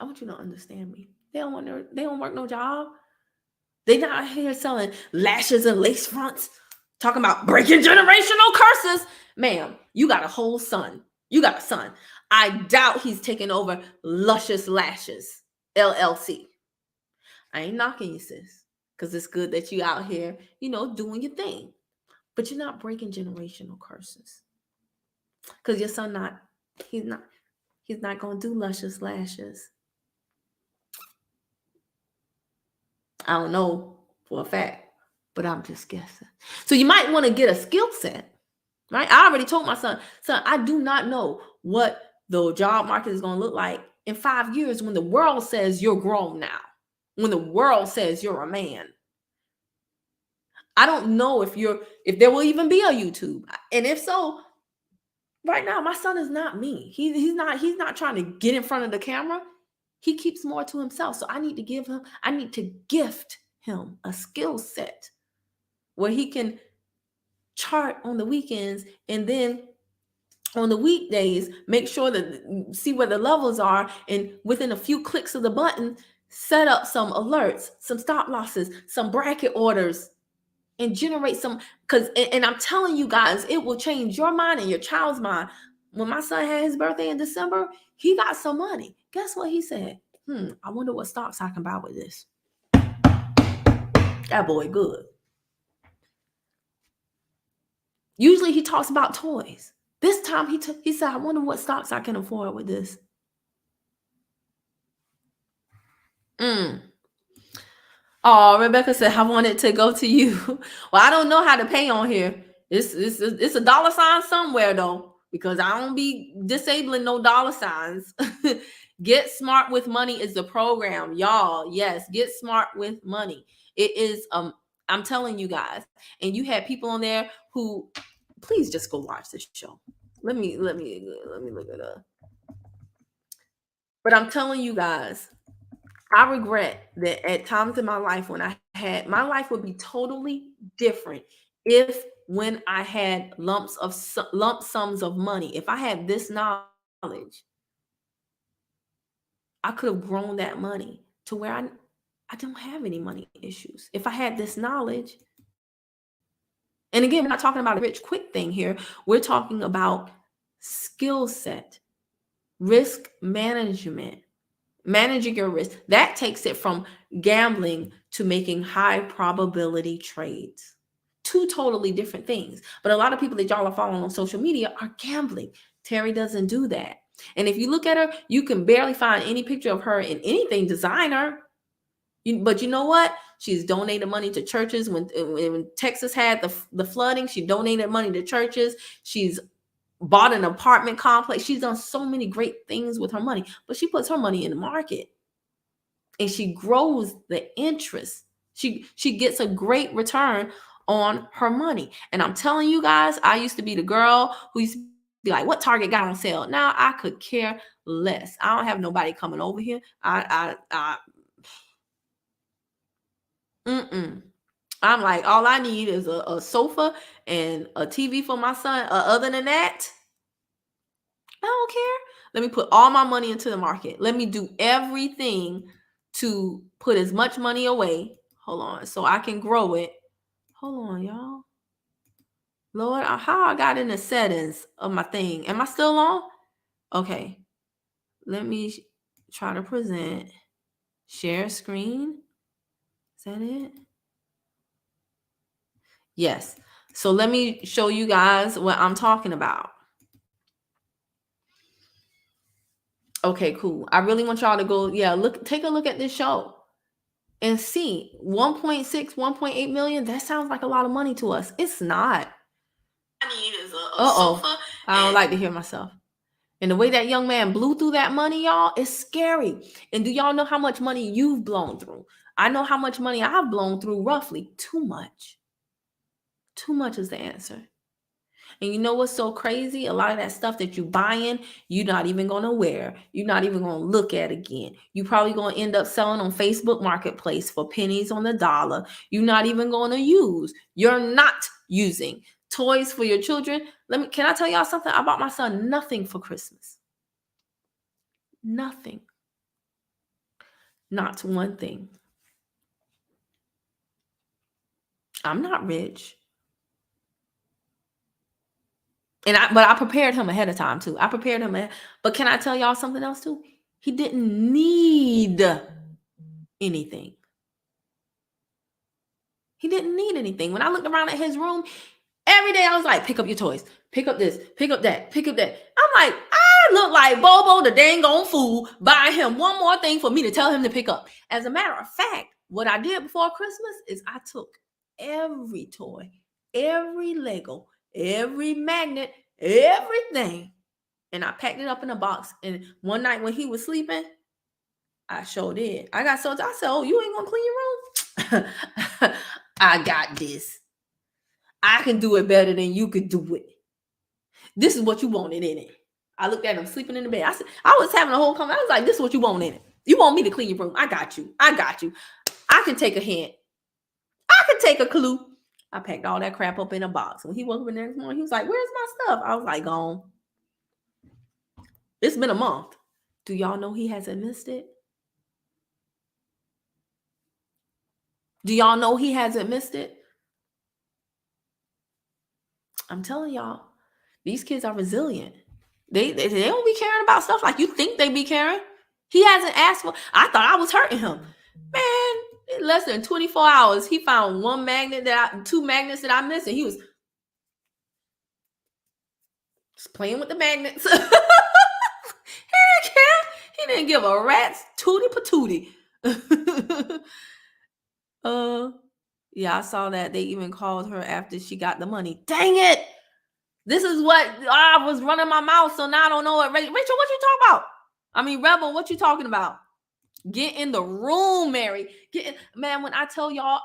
I want you to understand me. They don't work no job. They not here selling lashes and lace fronts, talking about breaking generational curses. Ma'am, you got a whole son. You got a son. I doubt he's taking over Luscious Lashes, LLC. I ain't knocking you, sis, because it's good that you out here, doing your thing. But you're not breaking generational curses. Because your son he's not going to do Luscious Lashes. I don't know for a fact, but I'm just guessing. So you might want to get a skill set, right? I already told my son, I do not know what the job market is going to look like in 5 years when the world says you're grown now, when the world says you're a man. I don't know if there will even be a YouTube. And if so, right now, my son is not me. He's not trying to get in front of the camera. He keeps more to himself. So I need to gift him a skill set where he can chart on the weekends, and then on the weekdays, make sure that see where the levels are, and within a few clicks of the button, set up some alerts, some stop losses, some bracket orders, and generate some, and I'm telling you guys, it will change your mind and your child's mind. When my son had his birthday in December, he got some money. Guess what he said? I wonder what stocks I can buy with this. That boy good. Usually he talks about toys. This time he said, I wonder what stocks I can afford with this. Oh, Rebecca said, I wanted to go to you. Well, I don't know how to pay on here. It's a dollar sign somewhere though, because I don't be disabling no dollar signs. Get Smart with Money is the program, y'all. Yes, Get Smart with Money. It is I'm telling you guys, and you had people on there who, please just go watch this show. Let me look it up. But I'm telling you guys, I regret that at times in my life when my life would be totally different if when I had lump sums of money. If I had this knowledge, I could have grown that money to where I don't have any money issues. If I had this knowledge. And again, we're not talking about a rich quick thing here. We're talking about skill set, risk management, managing your risk. That takes it from gambling to making high probability trades. Two totally different things. But a lot of people that y'all are following on social media are gambling. Terry doesn't do that. And if you look at her, you can barely find any picture of her in anything designer. But you know what? She's donated money to churches. When Texas had the flooding, she donated money to churches. She's bought an apartment complex. She's done so many great things with her money, but she puts her money in the market and she grows the interest. She gets a great return on her money. And I'm telling you guys, I used to be the girl who used to be like, what Target got on sale? Now I could care less. I don't have nobody coming over here. I'm like, all I need is a sofa and a TV for my son. Other than that, I don't care. Let me put all my money into the market. Let me do everything to put as much money away. Hold on, so I can grow it. Hold on, y'all. Lord, how I got in the settings of my thing. Am I still on? Okay. Let me try to present. Share screen. Is that it? Yes. So let me show you guys what I'm talking about. Okay, cool. I really want y'all to go, take a look at this show. and see 1.6, 1.8 million. That sounds like a lot of money to us. It's not. I need is a sofa. I don't like to hear myself. And the way that young man blew through that money, y'all, is scary. And do y'all know how much money you've blown through? I know how much money I've blown through, roughly. Too much. Too much is the answer. And you know what's so crazy? A lot of that stuff that you buying, you're not even going to wear. You're not even going to look at again. You're probably going to end up selling on Facebook Marketplace for pennies on the dollar. You're not even going to use. You're not using. Toys for your children. Can I tell y'all something? I bought my son nothing for Christmas. Nothing. Not one thing. I'm not rich. But I prepared him ahead of time too. I prepared him. But can I tell y'all something else too? He didn't need anything. He didn't need anything. When I looked around at his room, every day I was like, pick up your toys, pick up this, pick up that, pick up that. I'm like, I look like Bobo the dang on fool buying him one more thing for me to tell him to pick up. As a matter of fact, what I did before Christmas is I took every toy, every Lego, every magnet, everything, and I packed it up in a box. And one night when he was sleeping, I sure did. I got so I said, "Oh, you ain't gonna clean your room? I got this. I can do it better than you could do it. This is what you wanted in it." I looked at him sleeping in the bed. I said, I was having a whole conversation. I was like, "This is what you want in it. You want me to clean your room? I got you. I got you. I can take a hint. I can take a clue." I packed all that crap up in a box. When he woke up the next morning, he was like, "Where's my stuff?" I was like, "Gone." It's been a month. Do y'all know he hasn't missed it? Do y'all know he hasn't missed it? I'm telling y'all, these kids are resilient. They don't be caring about stuff like you think they be caring. He hasn't asked for. I thought I was hurting him. Man, in less than 24 hours, he found two magnets that I missed, and he was just playing with the magnets. He didn't care. He didn't give a rat's tootie patootie. Yeah, I saw that they even called her after she got the money. Dang it! This is what I was running my mouth, so now I don't know what. Rachel, what you talking about? I mean, Rebel, what you talking about? Get in the room, Mary. Man, when I tell y'all,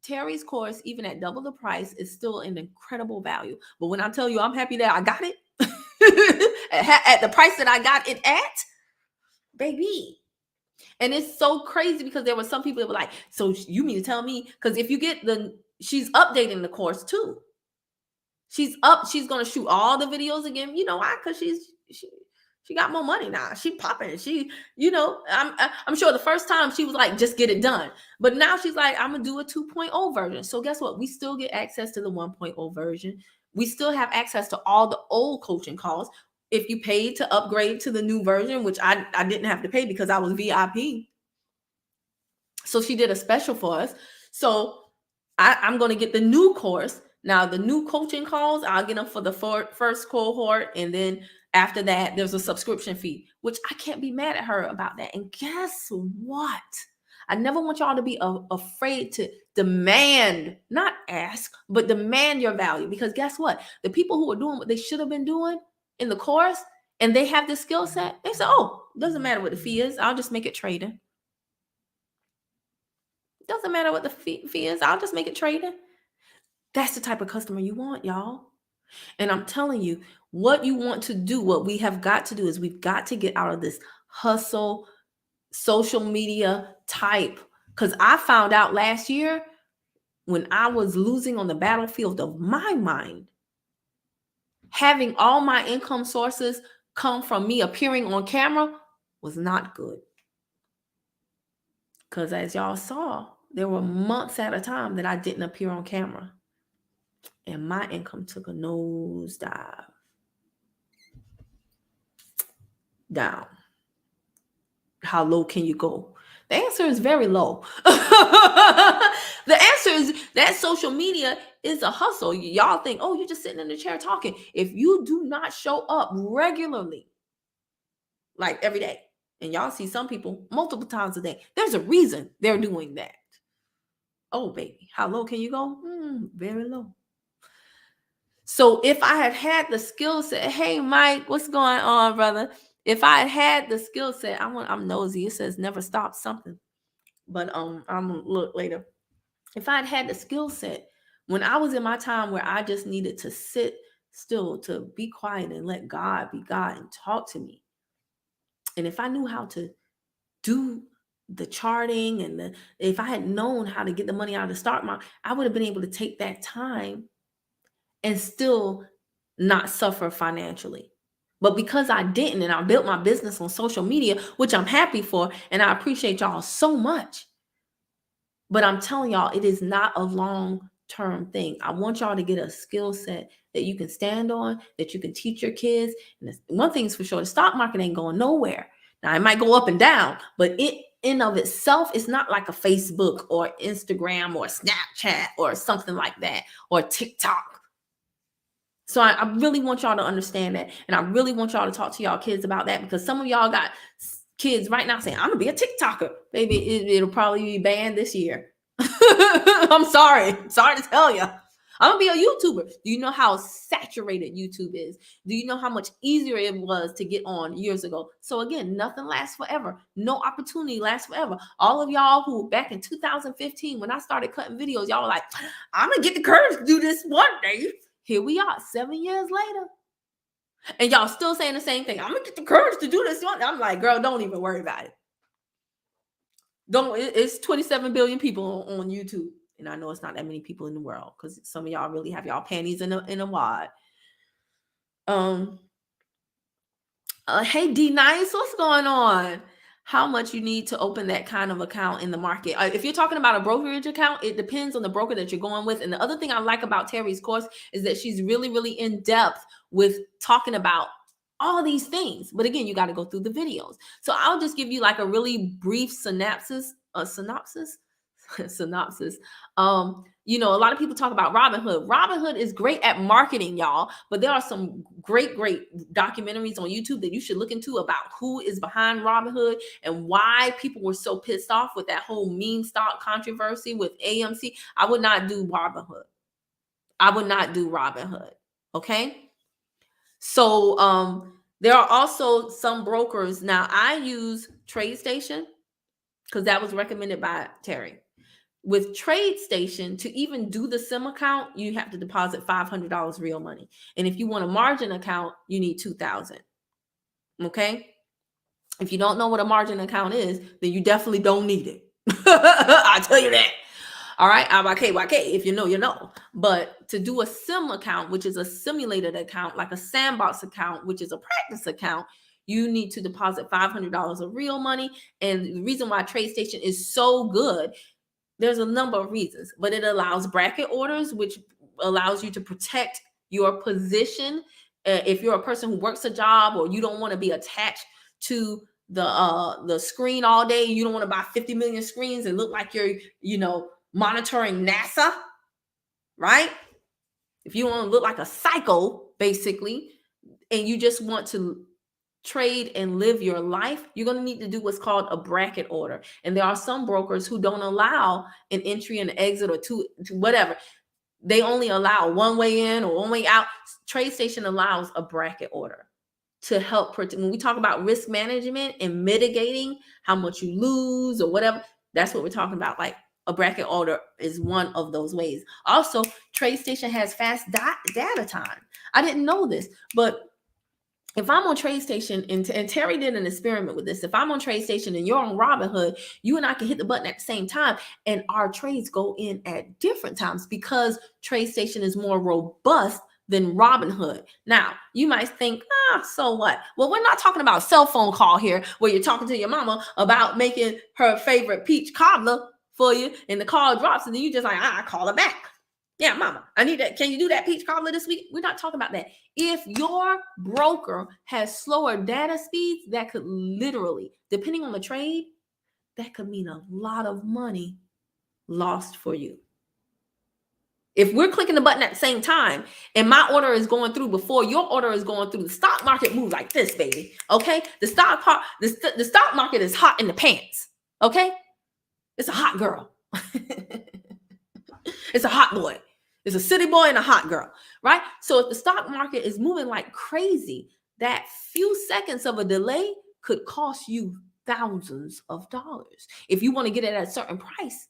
Terry's course, even at double the price, is still an incredible value. But when I tell you I'm happy that I got it at the price that I got it at, baby. And it's so crazy because there were some people that were like, "So you mean to tell me?" Because if you get she's updating the course too. She's going to shoot all the videos again. You know why? Because she got more money now. She popping. I'm sure the first time she was like, "Just get it done." But now she's like, "I'm going to do a 2.0 version." So guess what? We still get access to the 1.0 version. We still have access to all the old coaching calls. If you paid to upgrade to the new version, which I didn't have to pay because I was VIP. So she did a special for us. So I'm going to get the new course. Now, the new coaching calls, I'll get them for the first cohort. And then after that, there's a subscription fee, which I can't be mad at her about that. And guess what? I never want y'all to be afraid to demand, not ask, but demand your value. Because guess what? The people who are doing what they should have been doing in the course, and they have this skill set, they say, "Oh, doesn't matter what the fee is. I'll just make it trading. Doesn't matter what the fee is. I'll just make it trading." That's the type of customer you want, y'all. And I'm telling you, what you want to do, what we have got to do is we've got to get out of this hustle, social media type. Because I found out last year when I was losing on the battlefield of my mind, having all my income sources come from me appearing on camera was not good. Because as y'all saw, there were months at a time that I didn't appear on camera. And my income took a nosedive down. How low can you go? The answer is very low. The answer is that social media is a hustle. Y'all think, "Oh, you're just sitting in the chair talking." If you do not show up regularly, like every day, And y'all see some people multiple times a day. There's a reason they're doing that. Oh, baby, how low can you go? Very low. So if I had had the skill set, hey, Mike, what's going on, brother? If I had had the skill set, I'm nosy. It says never stop something. But I'm gonna look later. If I had had the skill set when I was in my time where I just needed to sit still, to be quiet and let God be God and talk to me. And if I knew how to do the charting and if I had known how to get the money out of the stock market, I would have been able to take that time and still not suffer financially. But because I didn't, and I built my business on social media, which I'm happy for, and I appreciate y'all so much. But I'm telling y'all, it is not a long-term thing. I want y'all to get a skill set that you can stand on, that you can teach your kids. And one thing's for sure, the stock market ain't going nowhere. Now, it might go up and down, but it in of itself, it's not like a Facebook or Instagram or Snapchat or something like that, or TikTok. So I really want y'all to understand that. And I really want y'all to talk to y'all kids about that, because some of y'all got kids right now saying, I'm gonna be a TikToker. Baby, it'll probably be banned this year. I'm sorry to tell you. I'm gonna be a YouTuber. Do you know how saturated YouTube is? Do you know how much easier it was to get on years ago? So again, nothing lasts forever. No opportunity lasts forever. All of y'all who back in 2015, when I started cutting videos, y'all were like, I'm gonna get the courage to do this one day. Here we are 7 years later. And y'all still saying the same thing. I'm gonna get the courage to do this one. I'm like, girl, don't even worry about it. It's 27 billion people on YouTube. And I know it's not that many people in the world, because some of y'all really have y'all panties in a wad. Hey, D Nice, what's going on? How much you need to open that kind of account in the market? If you're talking about a brokerage account, it depends on the broker that you're going with. And the other thing I like about Terry's course is that she's really, really in depth with talking about all these things. But again, you got to go through the videos. So I'll just give you like a really brief synopsis. You know, a lot of people talk about Robinhood. Robinhood is great at marketing, y'all, but there are some great documentaries on YouTube that you should look into about who is behind Robinhood and why people were so pissed off with that whole meme stock controversy with AMC. I would not do Robinhood. Okay. So there are also some brokers. Now I use TradeStation because that was recommended by Terry. With TradeStation, to even do the SIM account, you have to deposit $500 real money. And if you want a margin account, you need $2,000. Okay? If you don't know what a margin account is, then you definitely don't need it. I'll tell you that. All right? YK. If you know, you know. But to do a SIM account, which is a simulated account, like a sandbox account, which is a practice account, you need to deposit $500 of real money. And the reason why TradeStation is so good, there's a number of reasons, but it allows bracket orders, which allows you to protect your position. If you're a person who works a job or you don't want to be attached to the screen all day, you don't want to buy 50 million screens and look like you're, monitoring NASA, right? If you want to look like a psycho, basically, and you just want to trade and live your life, you're going to need to do what's called a bracket order. And there are some brokers who don't allow an entry and exit or two whatever. They only allow one way in or one way out. TradeStation allows a bracket order to help protect. When we talk about risk management and mitigating how much you lose or whatever, that's what we're talking about. Like a bracket order is one of those ways. Also, TradeStation has fast data time. I didn't know this, but if I'm on TradeStation, and Terry did an experiment with this, if I'm on TradeStation and you're on Robinhood, you and I can hit the button at the same time, and our trades go in at different times because TradeStation is more robust than Robinhood. Now, you might think, so what? Well, we're not talking about cell phone call here where you're talking to your mama about making her favorite peach cobbler for you, and the call drops, and then you just like, I call her back. Yeah, mama, I need that. Can you do that peach cobbler this week? We're not talking about that. If your broker has slower data speeds, that could literally, depending on the trade, that could mean a lot of money lost for you. If we're clicking the button at the same time and my order is going through before your order is going through, the stock market moves like this, baby. Okay? The stock market is hot in the pants. Okay? It's a hot girl. It's a hot boy. It's a city boy and a hot girl, right? So if the stock market is moving like crazy, that few seconds of a delay could cost you thousands of dollars. If you want to get it at a certain price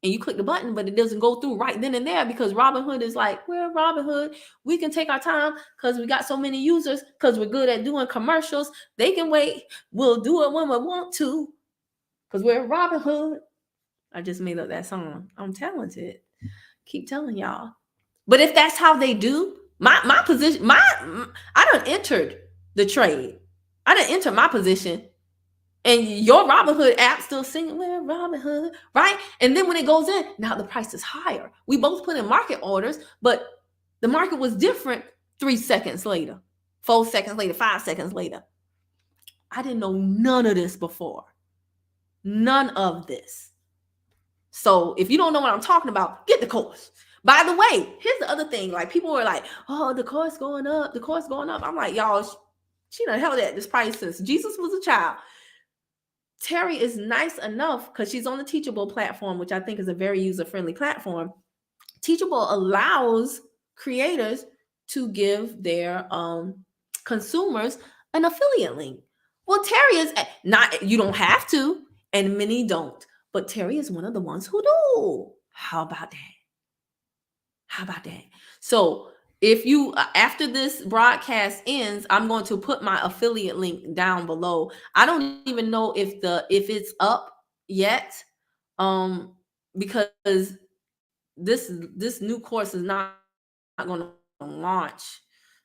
and you click the button, but it doesn't go through right then and there because Robinhood is like, we're Robinhood. We can take our time because we got so many users, because we're good at doing commercials. They can wait. We'll do it when we want to because we're Robinhood. I just made up that song. I'm talented. Keep telling y'all. But if that's how they do, my position, I done entered the trade. I done entered my position. And your Robinhood app still singing, we're Robinhood, right? And then when it goes in, now the price is higher. We both put in market orders, but the market was different 3 seconds later, 4 seconds later, 5 seconds later. I didn't know none of this before. None of this. So if you don't know what I'm talking about, get the course. By the way, here's the other thing. Like, people were like, oh, the course going up, the course going up. I'm like, y'all, she done held at this price since Jesus was a child. Terry is nice enough because she's on the Teachable platform, which I think is a very user-friendly platform. Teachable allows creators to give their consumers an affiliate link. Well, Terry is not, you don't have to, and many don't, but Terry is one of the ones who do. How about that? How about that? So if you, after this broadcast ends, I'm going to put my affiliate link down below. I don't even know if it's up yet, because this new course is not going to launch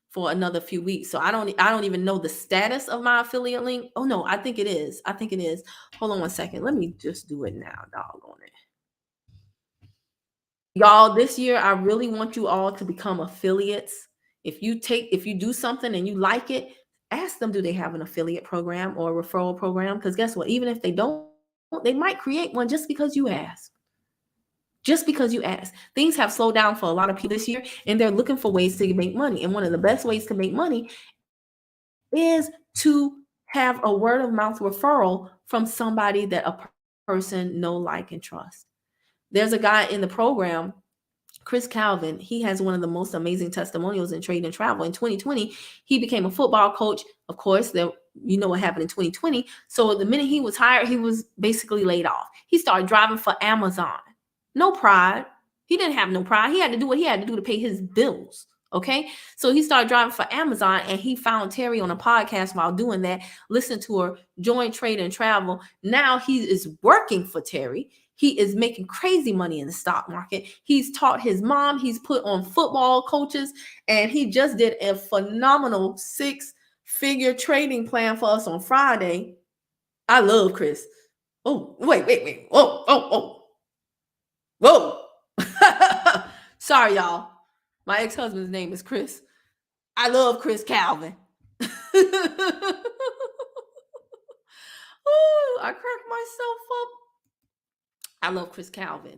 for another few weeks. So I don't even know the status of my affiliate link. Oh no, I think it is. Hold on one second. Let me just do it now. Doggone it. Y'all, this year, I really want you all to become affiliates. If you do something and you like it, ask them, do they have an affiliate program or a referral program? Because guess what? Even if they don't, they might create one just because you ask. Just because you ask. Things have slowed down for a lot of people this year, and they're looking for ways to make money. And one of the best ways to make money is to have a word of mouth referral from somebody that a person know, like, and trust. There's a guy in the program, Chris Calvin. He has one of the most amazing testimonials in trade and travel. In 2020, he became a football coach. Of course, you know what happened in 2020. So the minute he was hired, he was basically laid off. He started driving for Amazon. No pride. He didn't have no pride. He had to do what he had to do to pay his bills. Okay. So he started driving for Amazon, and he found Terry on a podcast while doing that, listened to her, joined trade and travel. Now he is working for Terry. He is making crazy money in the stock market. He's taught his mom. He's put on football coaches, and he just did a phenomenal 6-figure trading plan for us on Friday. I love Chris. Oh, wait. Whoa. Sorry, y'all. My ex-husband's name is Chris. I love Chris Calvin. Ooh, I cracked myself up. I love Chris Calvin.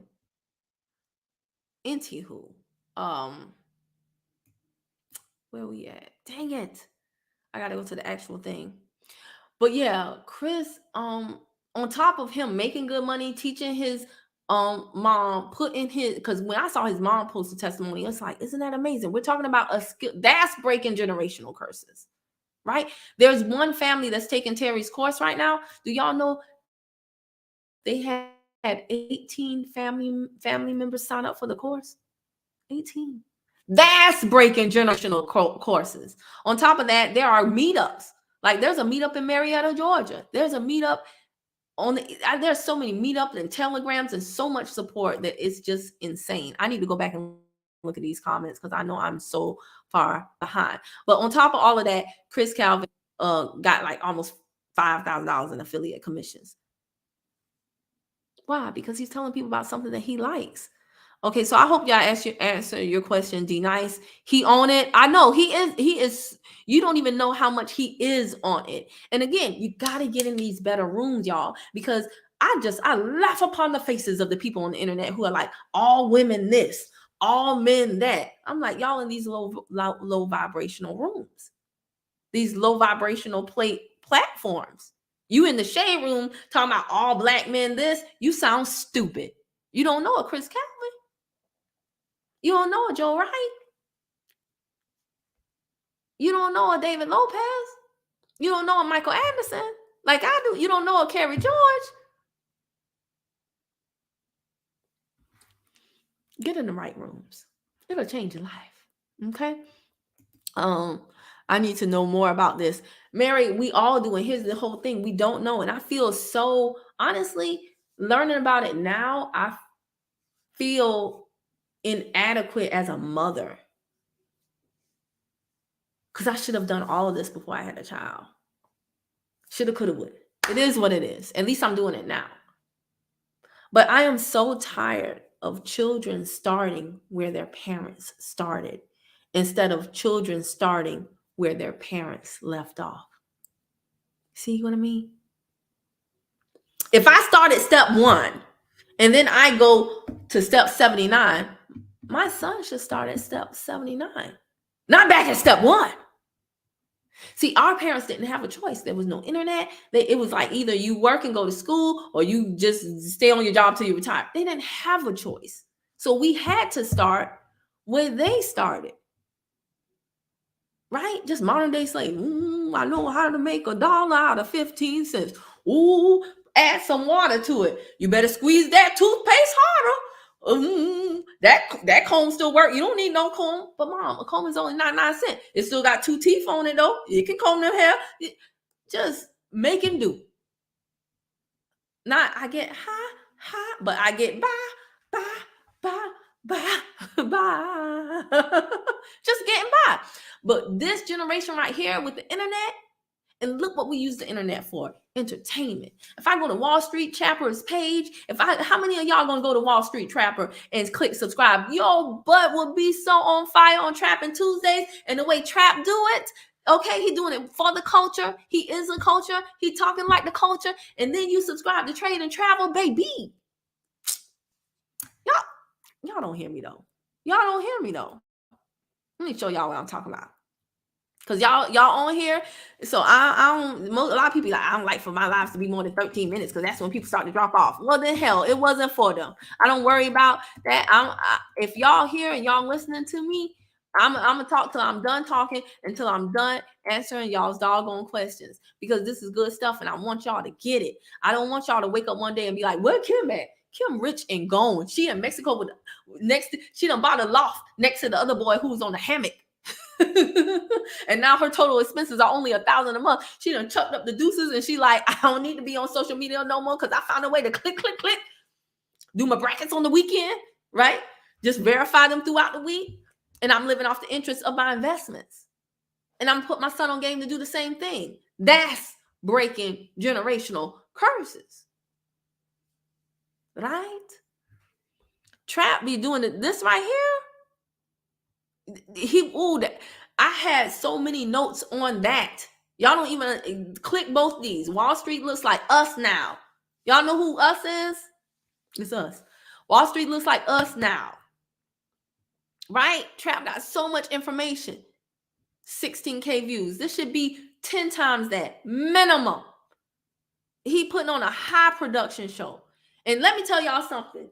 Anywho, where we at? Dang it. I gotta go to the actual thing. But yeah, Chris, on top of him making good money, teaching his mom, putting his, because when I saw his mom post a testimony, it's like, isn't that amazing? We're talking about a skill that's breaking generational curses, right? There's one family that's taking Terry's course right now. Do y'all know they had 18 family members sign up for the course? 18. That's breaking generational courses. On top of that, there are meetups. Like, there's a meetup in Marietta, Georgia. There's a meetup there's so many meetups and telegrams and so much support that it's just insane. I need to go back and look at these comments because I know I'm so far behind. But on top of all of that, Chris Calvin got like almost $5,000 in affiliate commissions. Why? Because he's telling people about something that he likes. Okay, so I hope y'all answer your question, D Nice. He on it. I know he is. You don't even know how much he is on it. And again, you gotta get in these better rooms, y'all, because I laugh upon the faces of the people on the internet who are like, all women this, all men that. I'm like, y'all in these low vibrational rooms, these low vibrational platforms. You in the shade room talking about all black men this, you sound stupid. You don't know a Chris Calvin. You don't know a Joe Wright. You don't know a David Lopez. You don't know a Michael Anderson like I do. You don't know a Kerry George. Get in the right rooms. It'll change your life. Okay. I need to know more about this. Mary, we all do. And here's the whole thing. We don't know. And I feel so, honestly, learning about it now, I feel inadequate as a mother. Because I should have done all of this before I had a child. Shoulda, coulda, woulda. It is what it is. At least I'm doing it now. But I am so tired of children starting where their parents started instead of children starting where their parents left off. See what I mean? If I start at step 1 and then I go to step 79, my son should start at step 79, not back at step 1. See, our parents didn't have a choice. There was no internet. It was like either you work and go to school or you just stay on your job till you retire. They didn't have a choice. So we had to start where they started. Right? Just modern day slave. I know how to make $1 out of 15 cents. Ooh, add some water to it. You better squeeze that toothpaste harder. That comb still work. You don't need no comb. But mom, a comb is only 99 cents. It still got 2 teeth on it though. You can comb them hair. Just make and do. Not I get high, but I get bye. Just getting by. But this generation right here with the internet, and look what we use the internet for. Entertainment. If I go to Wall Street Trapper's page, how many of y'all gonna go to Wall Street Trapper and click subscribe? Your butt will be so on fire on Trapping Tuesdays. And the way Trap do it, okay, he doing it for the culture. He is a culture. He talking like the culture. And then you subscribe to Trade and Travel, baby. Y'all don't hear me though. Let me show y'all what I'm talking about. Because y'all on here. So I don't, a lot of people like, I don't like for my lives to be more than 13 minutes because that's when people start to drop off. Well, then hell, it wasn't for them. I don't worry about that. If y'all here and y'all listening to me, I'm going to talk till I'm done talking, until I'm done answering y'all's doggone questions, because this is good stuff and I want y'all to get it. I don't want y'all to wake up one day and be like, where Kim at? Kim rich and gone. She in Mexico with she done bought a loft next to the other boy who's on the hammock. And now her total expenses are only $1,000 a month. She done chucked up the deuces and she like, I don't need to be on social media no more because I found a way to click, do my brackets on the weekend, right? Just verify them throughout the week. And I'm living off the interest of my investments. And I'm putting my son on game to do the same thing. That's breaking generational curses. Right? Trap be doing this right here. I had so many notes on that. Y'all don't even click both these. Wall Street looks like us now. Y'all know who us is? It's us. Wall Street looks like us now. Right? Trap got so much information. 16K views. This should be 10 times that minimum. He putting on a high production show. And let me tell y'all something.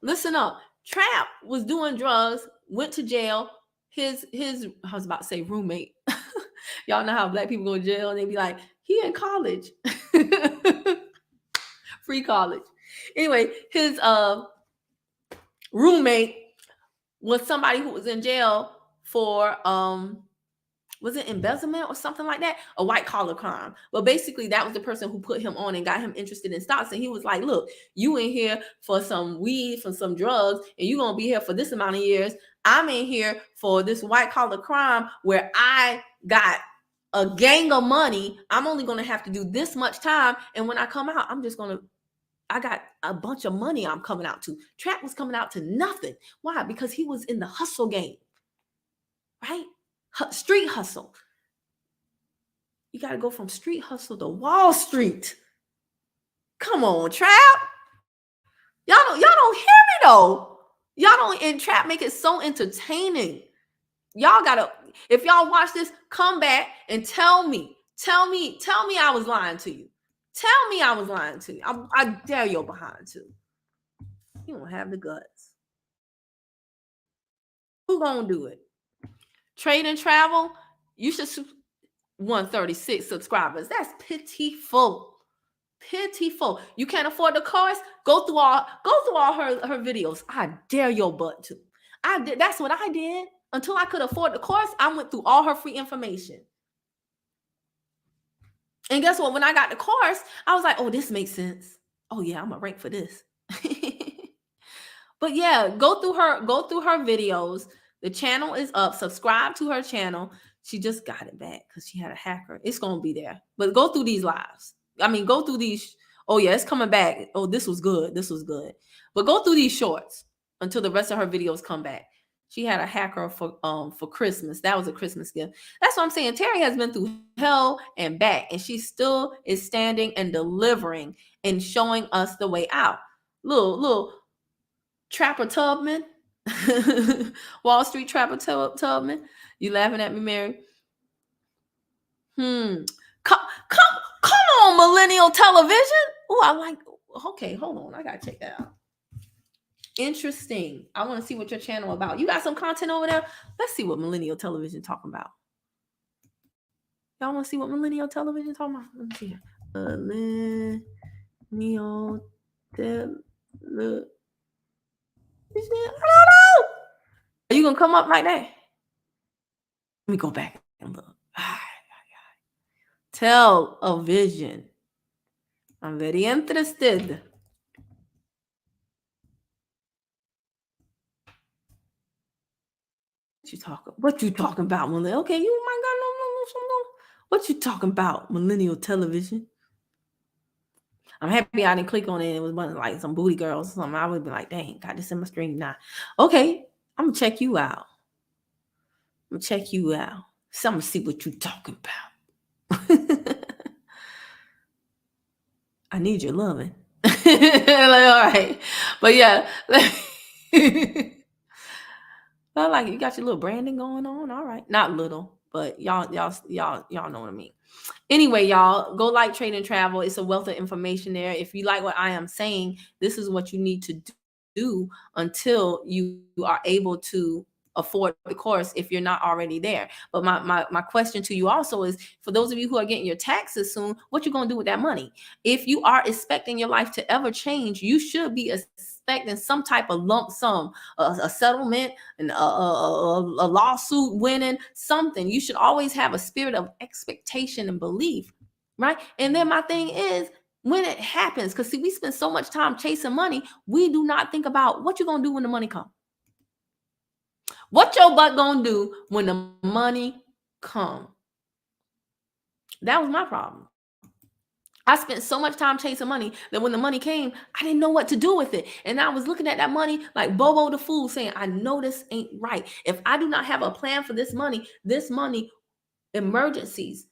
Listen up. Trap was doing drugs, went to jail. His I was about to say roommate. Y'all know how black people go to jail and they be like, he in college. Free college. Anyway, his roommate was somebody who was in jail for was it embezzlement or something like that? A white collar crime. But basically that was the person who put him on and got him interested in stocks. And he was like, look, you in here for some weed, for some drugs, and you're going to be here for this amount of years. I'm in here for this white collar crime where I got a gang of money. I'm only going to have to do this much time. And when I come out, I got a bunch of money I'm coming out to. Trap was coming out to nothing. Why? Because he was in the hustle game, right? Street hustle. You got to go from street hustle to Wall Street. Come on, Trap. Y'all don't hear me though. Y'all don't entrap, make it so entertaining. Y'all gotta, if y'all watch this, come back and tell me I was lying to you. Tell me I was lying to you. I dare your behind to. You don't have the guts. Who gonna do it? Trade and travel, you should 136 subscribers. That's pitiful. Pitiful. You can't afford the course? Go through all her videos. I dare your butt to. I did. That's what I did. Until I could afford the course, I went through all her free information. And guess what? When I got the course, I was like, oh, this makes sense. Oh yeah, I'm gonna rank for this. But yeah, go through her videos. The channel is up. Subscribe to her channel. She just got it back because she had a hacker. It's gonna be there. But go through these lives. I mean, go through these. Oh yeah, it's coming back. Oh, this was good. This was good. But go through these shorts until the rest of her videos come back. She had a hacker for Christmas. That was a Christmas gift. That's what I'm saying. Terry has been through hell and back, and she still is standing and delivering and showing us the way out. Little Trapper Tubman, Wall Street Trapper Tubman. You laughing at me, Mary? Come on, millennial television. Oh, I like. Okay, hold on. I gotta check that out. Interesting. I want to see what your channel about. You got some content over there? Let's see what millennial television talking about. Y'all want to see what millennial television talking about? Let me see here. Millennial television. I don't know. Are you gonna come up like that? Let me go back and look. Television. I'm very interested. What you talking about, millennial? Okay, you might got no. What you talking about, millennial television? I'm happy I didn't click on it. It was like some booty girls or something. I would be like, dang, got this in my stream now. Okay, I'm gonna check you out. So I'm gonna see what you talking about. I need your loving. Like, all right, but yeah. I like it. You got your little branding going on. All right, not little, but y'all know what I mean. Anyway, y'all, go like Trade and Travel. It's a wealth of information there. If you like what I am saying, this is what you need to do until you are able to afford the course if you're not already there. But my question to you also is, for those of you who are getting your taxes soon, what you gonna do with that money? If you are expecting your life to ever change, you should be expecting some type of lump sum, a settlement, and a lawsuit winning, something. You should always have a spirit of expectation and belief, right? And then my thing is, when it happens, because see, we spend so much time chasing money, we do not think about what you're gonna do when the money comes. What your butt gonna do when the money come? That was my problem. I spent so much time chasing money that when the money came, I didn't know what to do with it. And I was looking at that money like Bobo the fool saying, I know this ain't right. If I do not have a plan for this money, emergencies,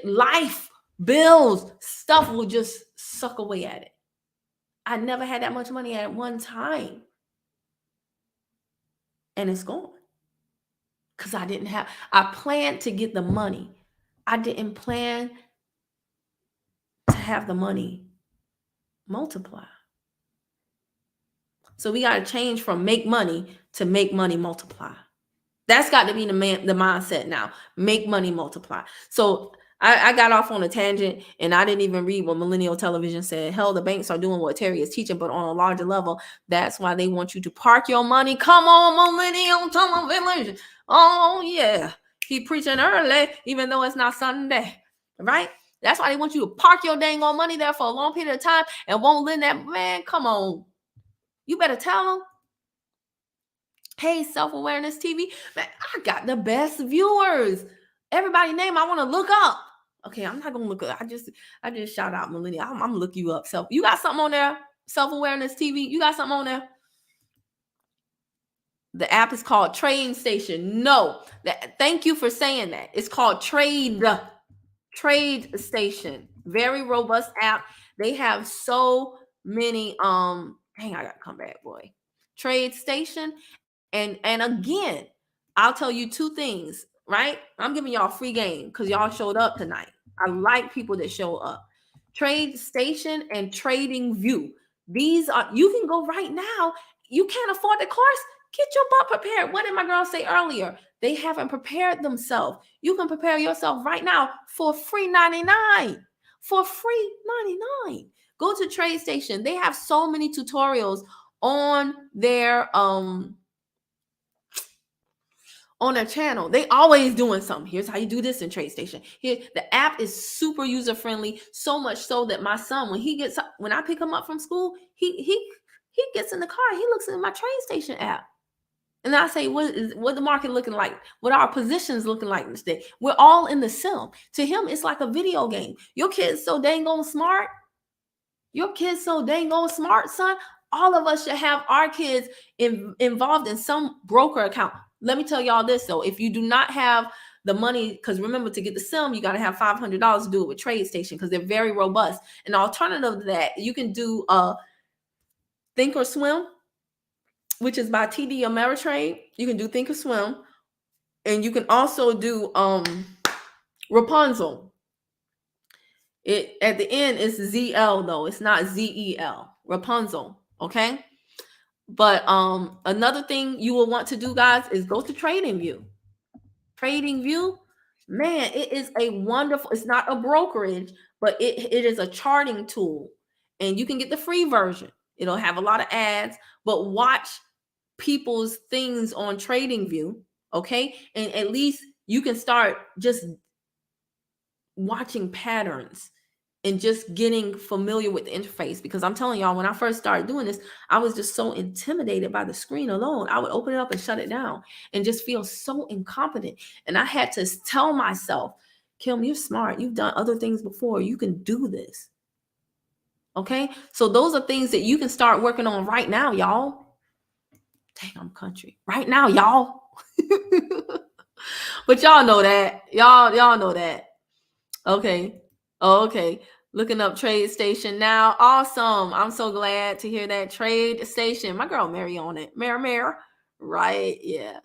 life, bills, stuff will just suck away at it. I never had that much money at one time. And it's gone. Because I planned to get the money. I didn't plan to have the money multiply. So we got to change from make money to make money multiply. That's got to be the mindset now. Make money multiply. So I got off on a tangent and I didn't even read what millennial television said. Hell, the banks are doing what Terry is teaching, but on a larger level. That's why they want you to park your money. Come on, millennial television. Oh, yeah. He preaching early, even though it's not Sunday, right? That's why they want you to park your dang on money there for a long period of time and won't lend that. Man, come on. You better tell them. Hey, Self-Awareness TV, man, I got the best viewers. Everybody name I want to look up. Okay, I'm not gonna look up. I just shout out millennial. I'm gonna look you up. You got something on there? Self-Awareness TV. You got something on there? The app is called Trading Station. No, thank you for saying that. It's called Trade Station. Very robust app. They have so many. Dang, I gotta come back, boy. TradeStation. And again, I'll tell you two things, right? I'm giving y'all free game because y'all showed up tonight. I like people that show up. TradeStation and TradingView. These are, you can go right now. You can't afford the course. Get your butt prepared. What did my girl say earlier? They haven't prepared themselves. You can prepare yourself right now for free 99. For free 99. Go to TradeStation. They have so many tutorials on their channel. They always doing something. Here's how you do this in TradeStation. Here, the app is super user friendly, so much so that my son, when I pick him up from school, he gets in the car, he looks at my TradeStation app. And I say, what the market looking like? What our positions looking like this day? We're all in the sim. To him, it's like a video game. Your kid's so dang on smart. Your kid's so dang on smart, son. All of us should have our kids involved in some broker account. Let me tell y'all this, though. If you do not have the money, because remember, to get the sim, you got to have $500 to do it with TradeStation because they're very robust. An alternative to that, you can do Thinkorswim, which is by TD Ameritrade. You can do Thinkorswim, and you can also do Rapunzel. It at the end is ZL though. It's not ZEL. Rapunzel. Okay. But another thing you will want to do, guys, is go to TradingView. TradingView, man, it is a wonderful, it's not a brokerage, but it is a charting tool. And you can get the free version. It'll have a lot of ads, but watch people's things on TradingView, okay? And at least you can start just watching patterns and just getting familiar with the interface. Because I'm telling y'all, when I first started doing this, I was just so intimidated by the screen alone. I would open it up and shut it down and just feel so incompetent. And I had to tell myself, Kim, you're smart. You've done other things before. You can do this. Okay? So those are things that you can start working on right now, y'all. Dang, I'm country. Right now, y'all. But y'all know that. Y'all know that. Okay. Oh, okay. Looking up TradeStation now. Awesome. I'm so glad to hear that. TradeStation. My girl Mary on it. Mary. Right. Yeah.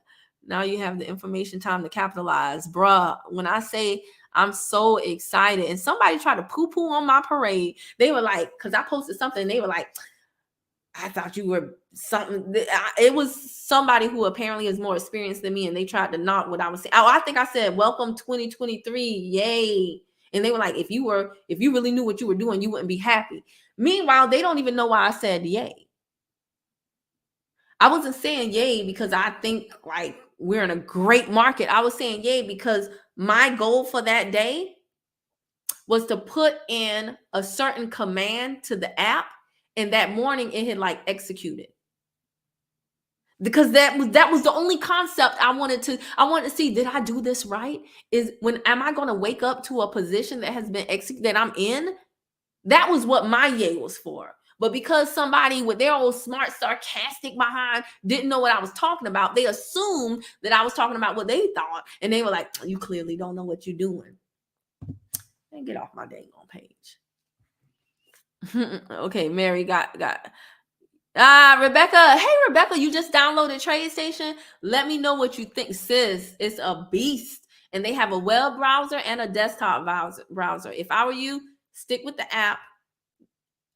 Now you have the information time to capitalize. Bruh, when I say I'm so excited, and somebody tried to poo-poo on my parade, they were like, because I posted something, they were like, I thought you were something. It was somebody who apparently is more experienced than me, and they tried to knock what I was saying. Oh, I think I said, welcome 2023. Yay. And they were like, if you really knew what you were doing, you wouldn't be happy. Meanwhile, they don't even know why I said yay. I wasn't saying yay because I think like we're in a great market. I was saying yay because my goal for that day was to put in a certain command to the app, and that morning it had like executed. Because that was the only concept I wanted to see. Did I do this right? Am I going to wake up to a position that has been executed, that I'm in? That was what my yay was for. But because somebody with their old smart, sarcastic behind didn't know what I was talking about, they assumed that I was talking about what they thought. And they were like, you clearly don't know what you're doing. And get off my dang on page. Okay, Mary got Rebecca. Hey, Rebecca, you just downloaded TradeStation. Let me know what you think, sis. It's a beast. And they have a web browser and a desktop browser. If I were you, stick with the app.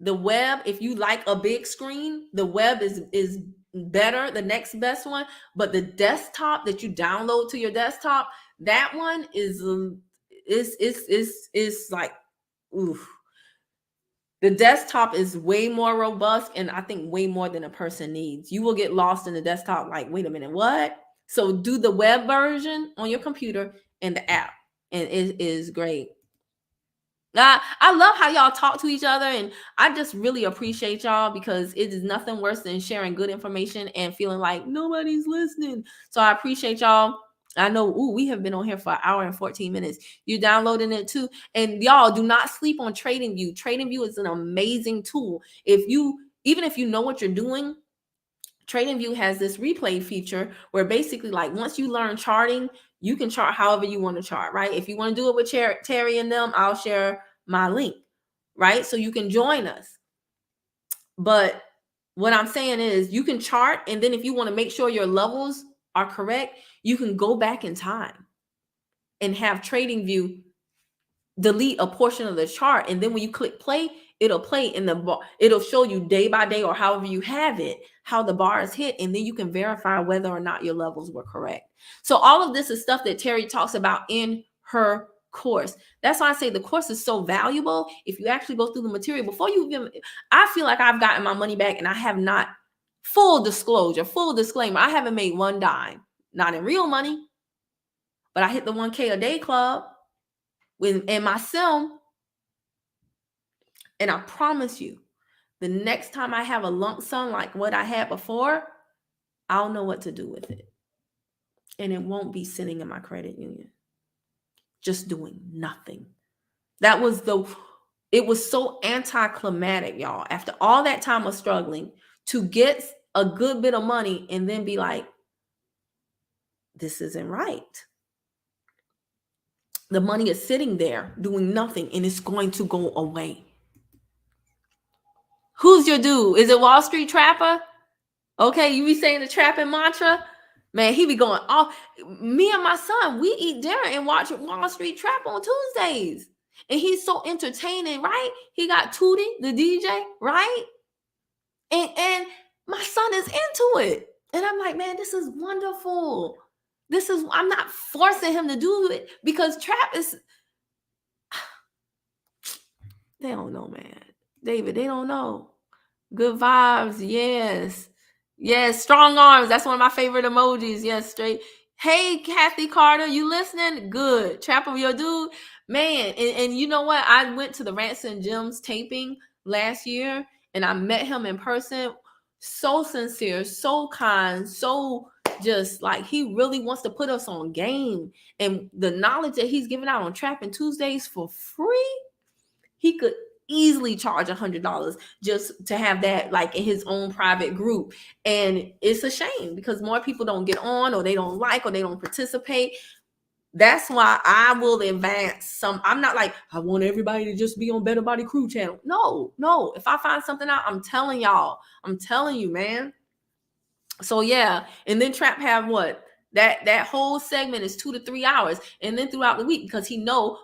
The web, if you like a big screen, the web is better, the next best one. But the desktop that you download to your desktop, that one is like, oof. The desktop is way more robust, and I think way more than a person needs. You will get lost in the desktop like, wait a minute, what? So do the web version on your computer and the app, and it is great. I love how y'all talk to each other, and I just really appreciate y'all because it is nothing worse than sharing good information and feeling like nobody's listening. So I appreciate y'all. I know, we have been on here for an hour and 14 minutes. You're downloading it too. And y'all, do not sleep on TradingView. TradingView is an amazing tool. Even if you know what you're doing, TradingView has this replay feature where basically, like, once you learn charting, you can chart however you want to chart, right? If you want to do it with Terry and them, I'll share my link, right? So you can join us. But What I'm saying is you can chart, and then if you want to make sure your levels are correct, you can go back in time and have TradingView delete a portion of the chart, and then when you click play, it'll play in the bar. It'll show you day by day, or however you have it, how the bar is hit, and then you can verify whether or not your levels were correct. So all of this is stuff that Terry talks about in her course. That's why I say the course is so valuable. If you actually go through the material before you even, I feel like I've gotten my money back, and I have not, full disclosure, full disclaimer, I haven't made one dime, not in real money, but I hit the 1K a day club in my sim. And I promise you, the next time I have a lump sum like what I had before, I'll know what to do with it. And it won't be sitting in my credit union, just doing nothing. It was so anticlimactic, y'all. After all that time of struggling to get a good bit of money and then be like, this isn't right. The money is sitting there doing nothing, and it's going to go away. Who's your dude? Is it Wall Street Trapper? Okay, you be saying the trapping mantra? Man, he be going off. Me and my son, we eat dinner and watch Wall Street Trap on Tuesdays. And he's so entertaining, right? He got Tootie, the DJ, right? And my son is into it. And I'm like, man, this is wonderful. I'm not forcing him to do it, because trap is, they don't know, man. David, they don't know. Good vibes, yes. Yes, strong arms. That's one of my favorite emojis. Yes, straight. Hey, Kathy Carter, you listening? Good. Trapper, your dude. Man, and you know what? I went to the Ransom Gems taping last year, and I met him in person. So sincere, so kind, so just like he really wants to put us on game. And the knowledge that he's giving out on Trapping Tuesdays for free, he could easily charge $100 just to have that like in his own private group. And it's a shame because more people don't get on, or they don't like, or they don't participate. That's why I will advance some. I'm not like, I want everybody to just be on Better Body Crew channel. No. If I find something out, I'm telling y'all. I'm telling you, man. So yeah. And then Trap have what? That whole segment is 2 to 3 hours. And then throughout the week, because he know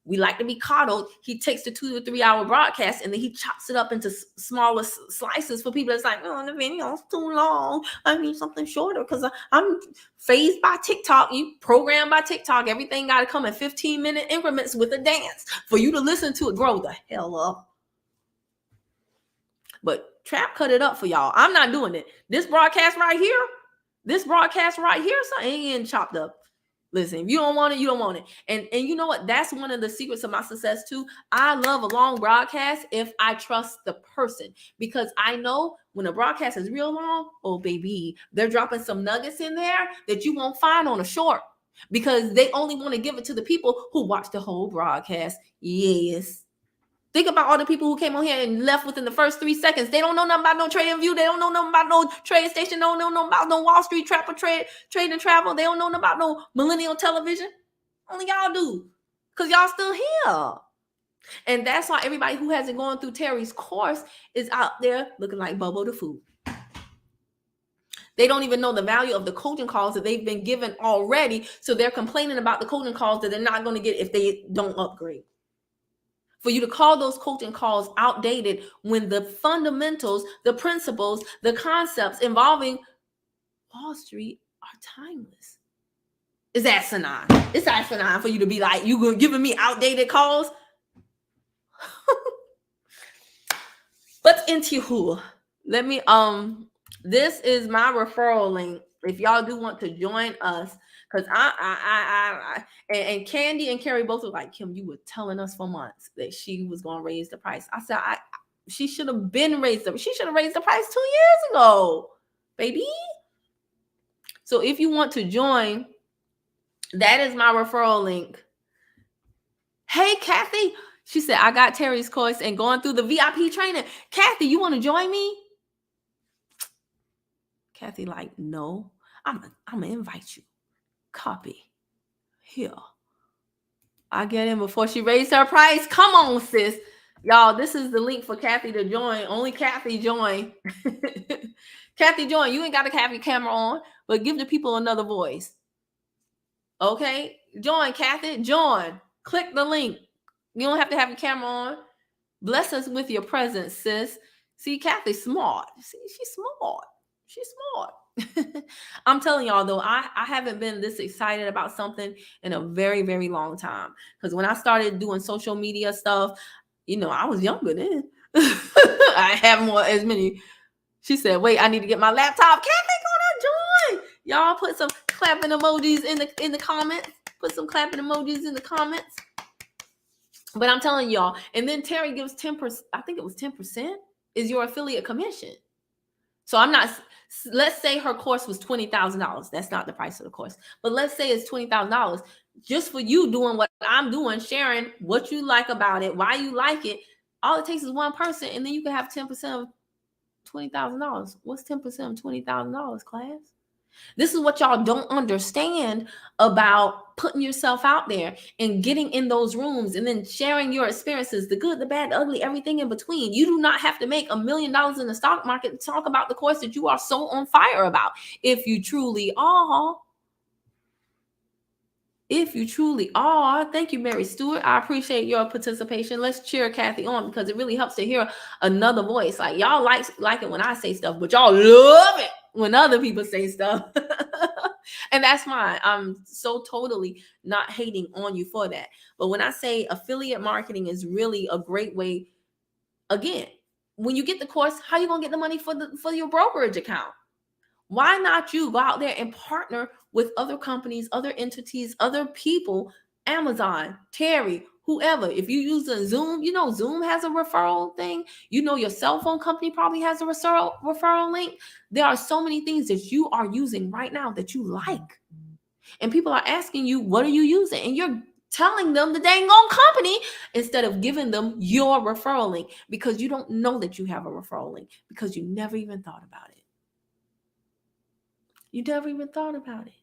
we like to be coddled, he takes the 2 to 3 hour broadcast and then he chops it up into smaller slices for people that's like, oh, the video's too long. I need something shorter because I'm phased by TikTok. You programmed by TikTok. Everything got to come in 15-minute increments with a dance for you to listen to it. Grow the hell up. But Trap cut it up for y'all. I'm not doing it. This broadcast right here, son, ain't getting chopped up. Listen, if you don't want it, you don't want it. And you know what? That's one of the secrets of my success too. I love a long broadcast if I trust the person, because I know when a broadcast is real long, oh baby, they're dropping some nuggets in there that you won't find on a short, because they only want to give it to the people who watch the whole broadcast. Yes. Think about all the people who came on here and left within the first 3 seconds. They don't know nothing about no TradingView. They don't know nothing about no trade station. They don't know nothing about no Wall Street Trapper trade and travel. They don't know nothing about no millennial television. Only y'all do, because y'all still here. And that's why everybody who hasn't gone through Terry's course is out there looking like Bobo the Fool. They don't even know the value of the coaching calls that they've been given already. So they're complaining about the coaching calls that they're not going to get if they don't upgrade. For you to call those coaching calls outdated when the fundamentals, the principles, the concepts involving Wall Street are timeless. It's asinine. It's asinine for you to be like, you giving me outdated calls? Let's into who. Let me, this is my referral link. If y'all do want to join us, because and Candy and Carrie both were like, Kim, you were telling us for months that she was going to raise the price. I said, she should have been raised up. She should have raised the price 2 years ago, baby. So if you want to join, that is my referral link. Hey, Kathy. She said, I got Terry's course and going through the VIP training. Kathy, you want to join me? Kathy like, no, I'm going to invite you. Copy. Here. I get in before she raised her price. Come on, sis. Y'all, this is the link for Kathy to join. Only Kathy join. Kathy join. You ain't got to have your camera on, but give the people another voice. Okay? Join, Kathy. Join. Click the link. You don't have to have your camera on. Bless us with your presence, sis. See, Kathy's smart. See, she's smart. She's smart. I'm telling y'all, though, I haven't been this excited about something in a very, very long time. Because when I started doing social media stuff, you know, I was younger then. I have more as many. She said, wait, I need to get my laptop. Kathy gonna join. Y'all put some clapping emojis in the comments. Put some clapping emojis in the comments. But I'm telling y'all, and then Terry gives 10%, I think it was 10% is your affiliate commission. So I'm not, let's say her course was $20,000. That's not the price of the course, but let's say it's $20,000 just for you doing what I'm doing, sharing what you like about it, why you like it. All it takes is one person, and then you can have 10% of $20,000. What's 10% of $20,000, class? This is what y'all don't understand about putting yourself out there and getting in those rooms and then sharing your experiences, the good, the bad, the ugly, everything in between. You do not have to make $1 million in the stock market to talk about the course that you are so on fire about. If you truly are. If you truly are. Thank you, Mary Stewart. I appreciate your participation. Let's cheer Kathy on because it really helps to hear another voice. Like y'all like it when I say stuff, but y'all love it when other people say stuff. And that's fine. I'm so totally not hating on you for that. But when I say affiliate marketing is really a great way, again, when you get the course, how are you gonna get the money for your brokerage account? Why not you go out there and partner with other companies, other entities, other people, Amazon, Terry, whoever. If you use a Zoom, you know Zoom has a referral thing. You know your cell phone company probably has a referral link. There are so many things that you are using right now that you like. And people are asking you, what are you using? And you're telling them the dang on company instead of giving them your referral link because you don't know that you have a referral link because you never even thought about it. You never even thought about it.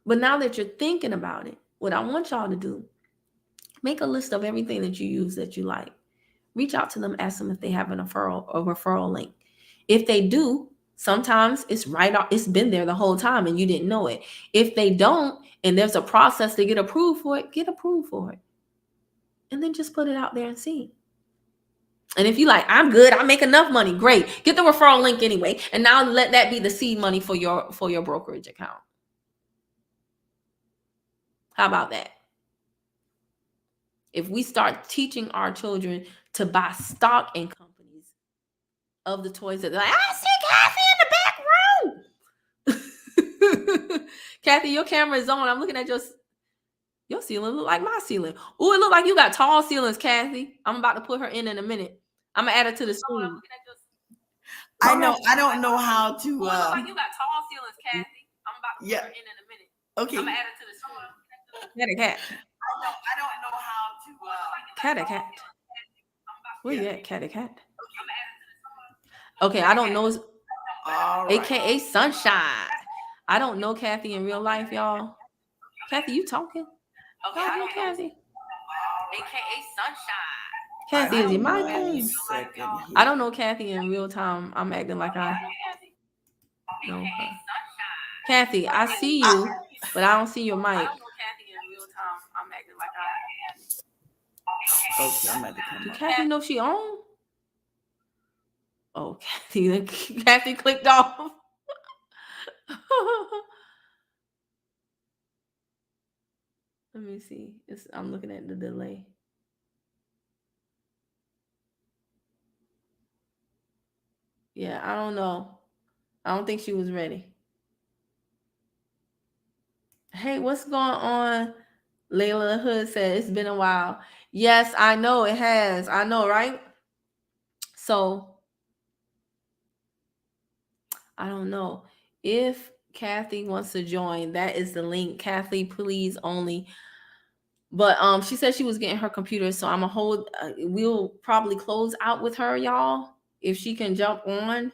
But now that you're thinking about it, what I want y'all to do, make a list of everything that you use that you like. Reach out to them, ask them if they have a referral link. If they do, sometimes it's it's been there the whole time and you didn't know it. If they don't, and there's a process to get approved for it, get approved for it. And then just put it out there and see. And if you like, I'm good, I make enough money, great. Get the referral link anyway. And now let that be the seed money for your brokerage account. How about that? If we start teaching our children to buy stock in companies of the toys that they're like, I see Kathy in the back room. Kathy, your camera is on. I'm looking at your ceiling. Look like my ceiling. Oh, it look like you got tall ceilings, Kathy. I'm about to put her in a minute. I'm gonna add her to the screen. I don't know how to. Look like you got tall ceilings, Kathy. I'm about to put her in a minute. Okay. I'm gonna add her to the screen. Cat. I don't know how to. Cat. Where you at, cat? Okay, I don't know. All right. AKA Sunshine. I don't know Kathy in real life, y'all. Kathy, you talking? Okay, I know Kathy. AKA Sunshine. Kathy, is your mic on? I don't know Kathy in real time. I'm acting like I know her. Kathy, I see you, but I don't see your mic. I don't know Kathy in real time. I'm acting like I. Okay, I'm at the camera. Do Kathy know she on? Oh, Kathy clicked off. Let me see. I'm looking at the delay. Yeah, I don't know. I don't think she was ready. Hey, what's going on? Layla Hood said it's been a while. Yes, I know it has. I know, right? So I don't know if Kathy wants to join. That is the link. Kathy, please only. But she said she was getting her computer, so I'm gonna hold. We'll probably close out with her, y'all, if she can jump on.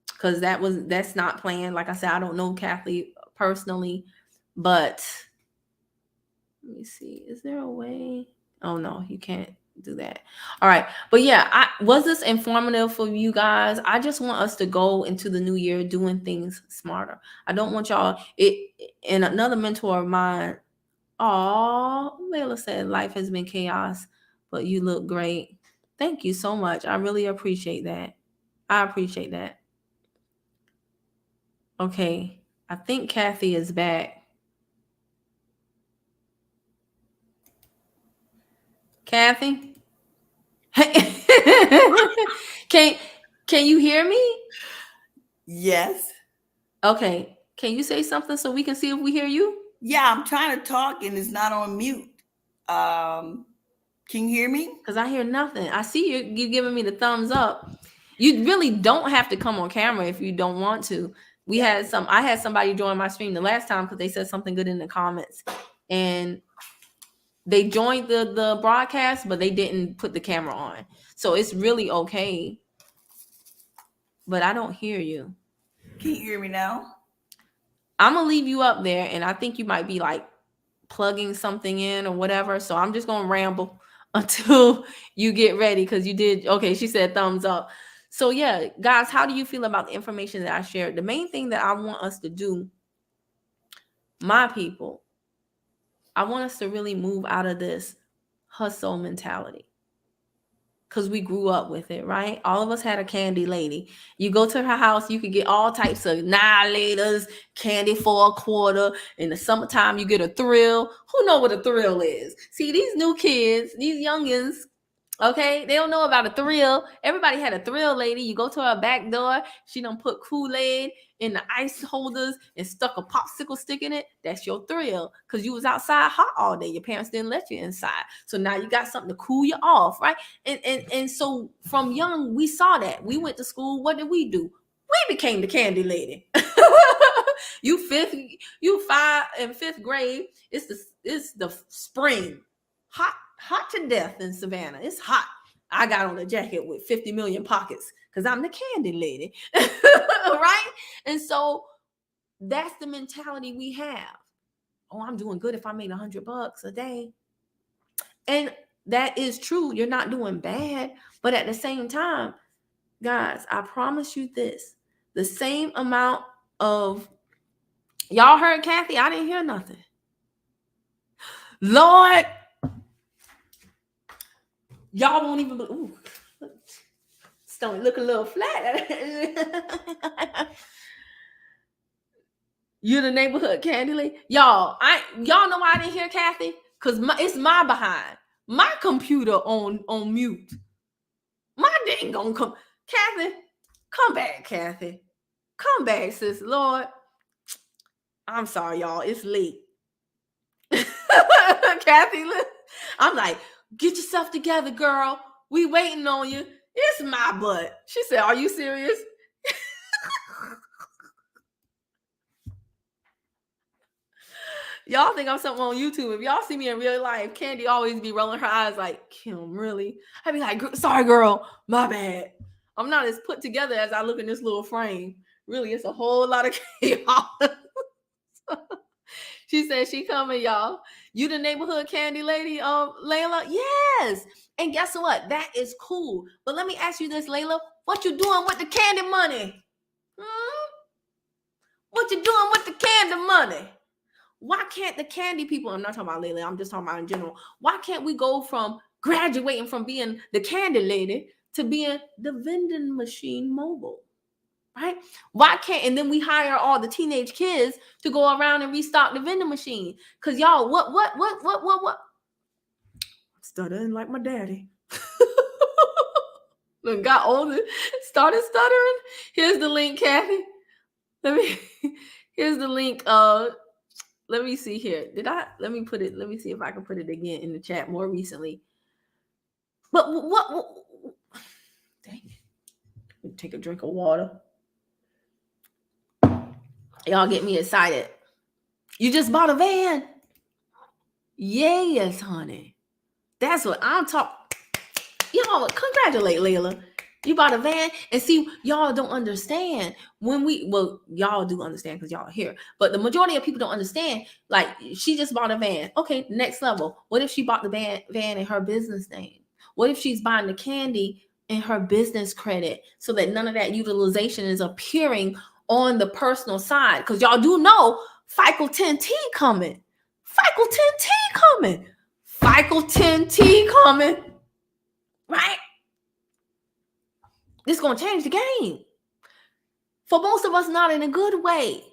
Because that's not planned. Like I said, I don't know Kathy personally, but let me see. Is there a way? Oh no, you can't do that. All right. But yeah, was this informative for you guys? I just want us to go into the new year doing things smarter. I don't want y'all and another mentor of mine, Layla said life has been chaos, but you look great. Thank you so much. I really appreciate that. I appreciate that. Okay. I think Kathy is back. Kathy? Can you hear me? Yes. Okay. Can you say something so we can see if we hear you? Yeah, I'm trying to talk and it's not on mute. Can you hear me? Because I hear nothing. I see you giving me the thumbs up. You really don't have to come on camera if you don't want to. I had somebody join my stream the last time because they said something good in the comments. And they joined the broadcast, but they didn't put the camera on. So it's really okay. But I don't hear you. Can you hear me now? I'm going to leave you up there, and I think you might be like plugging something in or whatever. So I'm just going to ramble until you get ready because you did. Okay, she said thumbs up. So yeah, guys, how do you feel about the information that I shared? The main thing that I want us to do, my people, I want us to really move out of this hustle mentality. Because we grew up with it, right? All of us had a candy lady. You go to her house, you could get all types of annihilators, candy for $0.25. In the summertime, you get a thrill. Who know what a thrill is? See, these new kids, these youngins, okay, they don't know about a thrill. Everybody had a thrill lady. You go to her back door, she done put Kool-Aid in the ice holders and stuck a popsicle stick in it. That's your thrill because you was outside hot all day. Your parents didn't let you inside. So now you got something to cool you off, right? And so from young, we saw that. We went to school. What did we do? We became the candy lady. You 5 in 5th grade. It's the spring. Hot to death in Savannah. It's hot. I got on a jacket with 50 million pockets because I'm the candy lady. Right? And so that's the mentality we have. Oh, I'm doing good if I made $100 a day. And that is true. You're not doing bad. But at the same time, guys, I promise you this. The same amount of y'all heard Kathy? I didn't hear nothing. Lord, y'all won't even believe. Stomach look a little flat. You're the neighborhood candy lady. Y'all know why I didn't hear Kathy? Because it's my behind. My computer on mute. My dang gonna come. Kathy, come back, Kathy. Come back, sis. Lord. I'm sorry, y'all. It's late. Kathy, I'm like, get yourself together, girl. We waiting on you. It's my butt. She said, are you serious? Y'all think I'm something on YouTube. If y'all see me in real life, Candy always be rolling her eyes like, Kim, really? I be like, sorry, girl. My bad. I'm not as put together as I look in this little frame. Really, it's a whole lot of chaos. She said she coming, y'all. You the neighborhood candy lady, Layla? Yes. And guess what? That is cool. But let me ask you this, Layla. What you doing with the candy money? What you doing with the candy money? Why can't the candy people, I'm not talking about Layla, I'm just talking about in general. Why can't we go from graduating from being the candy lady to being the vending machine mobile? Right? Why can't, and then we hire all the teenage kids to go around and restock the vending machine? Because y'all, what? Stuttering like my daddy. Look, got older, started stuttering. Here's the link, Kathy. Here's the link. Let me see here. Let me see if I can put it again in the chat more recently. But what dang it. Take a drink of water. Y'all get me excited. You just bought a van. Yes, honey. That's what I'm talking. Y'all congratulate Layla. You bought a van, and see, y'all don't understand y'all do understand because y'all are here, but the majority of people don't understand. Like, she just bought a van. Okay, next level. What if she bought the van in her business name? What if she's buying the candy in her business credit so that none of that utilization is appearing on the personal side? Because y'all do know FICO 10T coming. FICO 10T coming. FICO 10T coming. Right? It's going to change the game. For most of us, not in a good way.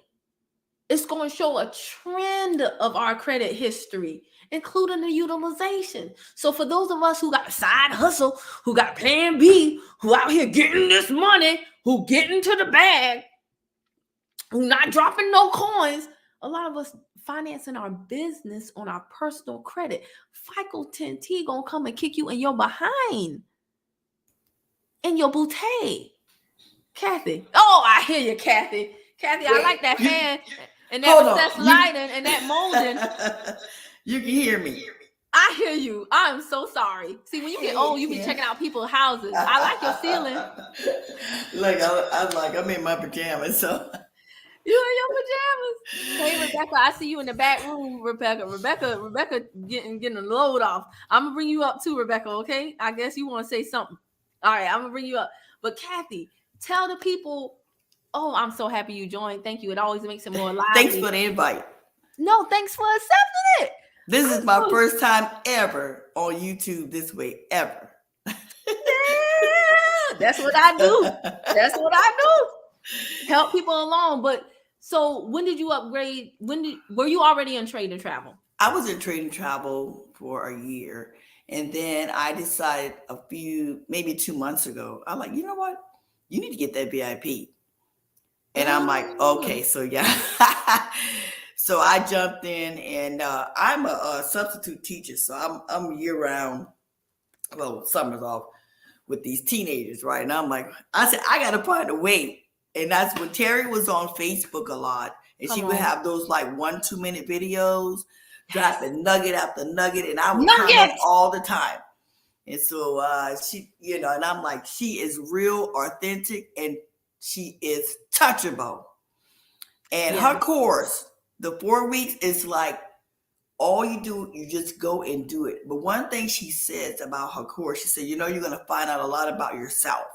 It's going to show a trend of our credit history, including the utilization. So for those of us who got side hustle, who got plan B, who out here getting this money, who getting to the bag, who not dropping no coins, a lot of us financing our business on our personal credit. FICO 10T going to come and kick you in your behind, in your bootay. Kathy. Oh, I hear you, Kathy. Kathy, I like that fan and that recessed lighting and that molding. You can hear me. I hear you. I'm so sorry. See, when you get old, you be checking out people's houses. I like your ceiling. Look, I'm in my pajamas, so. You in your pajamas. Hey, Rebecca, I see you in the back room, Rebecca. Rebecca getting a load off. I'm gonna bring you up too, Rebecca, okay? I guess you want to say something. All right, I'm gonna bring you up. But Kathy, tell the people. Oh, I'm so happy you joined. Thank you. It always makes it more lively. Thanks for the invite. No, thanks for accepting it. This is my first time ever on YouTube this way, ever. Yeah, that's what I do. That's what I do. Help people along. But so when did you upgrade? Were you already in trade and travel? I was in trade and travel for a year. And then I decided maybe 2 months ago, I'm like, you know what? You need to get that VIP. And I'm like, okay, so yeah. So I jumped in, and I'm a substitute teacher. So I'm year round. Well, summer's off with these teenagers, right? And I said, I got to find a way. And that's when Terry was on Facebook a lot. And she would have those like 1-2 minute videos, dropping nugget after nugget. And I would comment all the time. And so she, and I'm like, she is real, authentic, and she is touchable. And her course, the 4 weeks, is like all you do, you just go and do it. But one thing she says about her course, she said, you're going to find out a lot about yourself.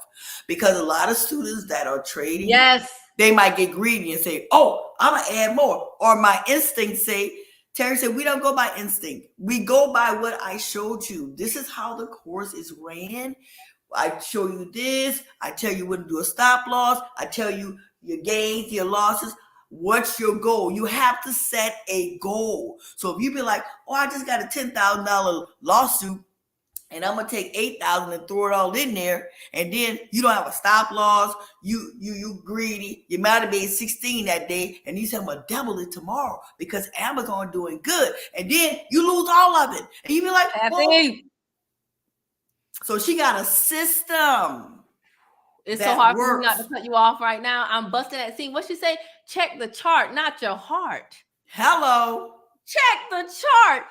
Because a lot of students that are trading, they might get greedy and say, oh, I'm going to add more. Or my instincts say, Terry said, we don't go by instinct. We go by what I showed you. This is how the course is ran. I show you this. I tell you when to do a stop loss. I tell you your gains, your losses. What's your goal? You have to set a goal. So if you be like, oh, I just got a $10,000 lawsuit, and I'm gonna take $8,000 and throw it all in there, and then you don't have a stop loss. You greedy. You might have made 16 that day, and you say I'm gonna double it tomorrow because Amazon doing good, and then you lose all of it, and you be like, well, so she got a system. It's so hard for me not to cut you off right now. I'm busting that scene. What she say? Check the chart, not your heart. Hello. Check the chart,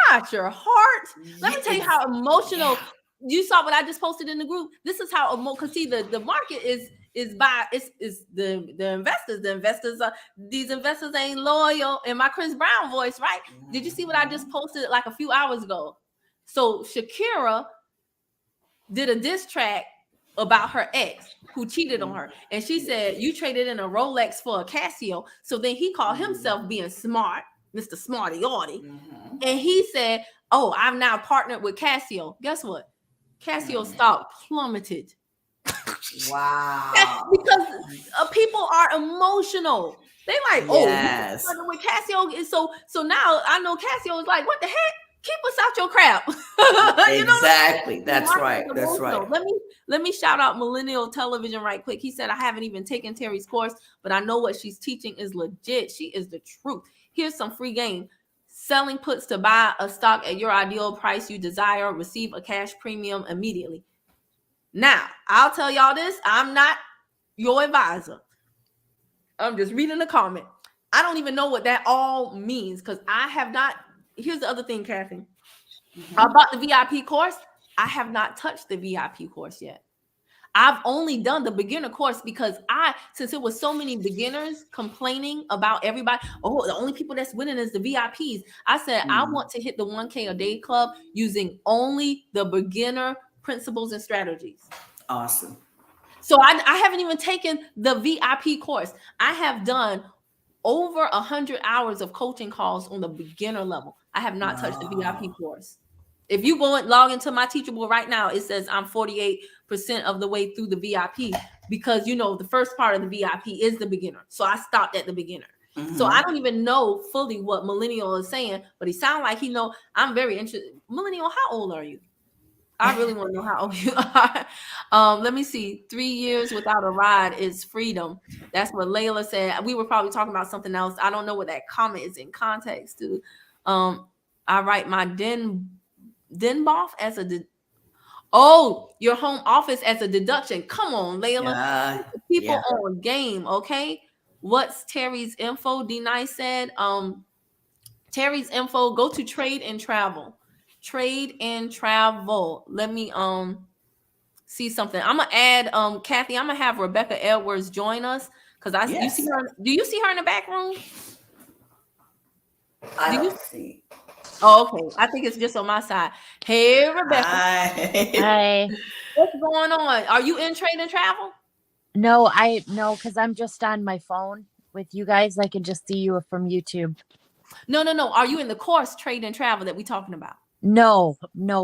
not your heart. Let me tell you how emotional. You saw what I just posted in the group. This is how emotional. Cause see, the market is the investors. The investors are, these investors ain't loyal. In my Chris Brown voice, right? Did you see what I just posted like a few hours ago? So Shakira did a diss track about her ex who cheated on her. And she said, you traded in a Rolex for a Casio. So then he called himself being smart, Mr. Smarty Audit. And he said, oh, I've now partnered with Casio. Guess what? Casio stock plummeted. Wow. That's because people are emotional. They like, oh, with Casio. So now I know Casio is like, what the heck? Keep us out your crap. Exactly. That's right. That's right. Let me shout out Millennial Television right quick. He said, I haven't even taken Terry's course, but I know what she's teaching is legit. She is the truth. Here's some free game. Selling puts to buy a stock at your ideal price you desire. Receive a cash premium immediately. Now, I'll tell y'all this. I'm not your advisor. I'm just reading the comment. I don't even know what that all means because I have not. Here's the other thing, Kathy. About the VIP course, I have not touched the VIP course yet. I've only done the beginner course because since it was so many beginners complaining about everybody, oh, the only people that's winning is the VIPs. I said, I want to hit the 1K a day club using only the beginner principles and strategies. Awesome. So I haven't even taken the VIP course. I have done over 100 hours of coaching calls on the beginner level. I have not touched the VIP course. If you go and log into my Teachable right now, it says I'm 48% of the way through the VIP because, you know, the first part of the VIP is the beginner. So I stopped at the beginner. So I don't even know fully what Millennial is saying, but he sounds like he know. I'm very interested. Millennial, how old are you? I really want to know how old you are. Let me see. 3 years without a ride is freedom. That's what Layla said. We were probably talking about something else. I don't know what that comment is in context to. I write my Denboff as a your home office as a deduction. Come on, Layla. People on game, okay? What's Terry's info? D Nice said. Terry's info, go to Trade and Travel. Trade and Travel. Let me see something. I'm gonna add Kathy. I'm gonna have Rebecca Edwards join us because you see her. Do you see her in the back room? I don't see. Oh, okay. I think it's just on my side. Hey, Rebecca. Hi. What's going on? Are you in Trade and Travel? No, because I'm just on my phone with you guys. I can just see you from YouTube. No. Are you in the course Trade and Travel that we're talking about? No,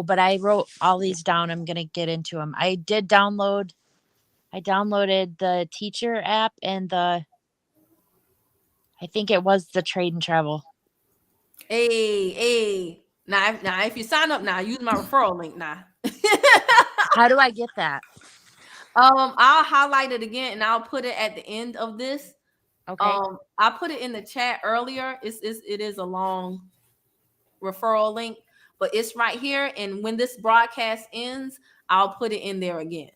but I wrote all these down. I'm gonna get into them. I downloaded the teacher app and I think it was the Trade and Travel. Hey. Now if you sign up now, use my referral link now. How do I get that? I'll highlight it again and I'll put it at the end of this. Okay. I put it in the chat earlier. It is a long referral link, but it's right here. And when this broadcast ends, I'll put it in there again.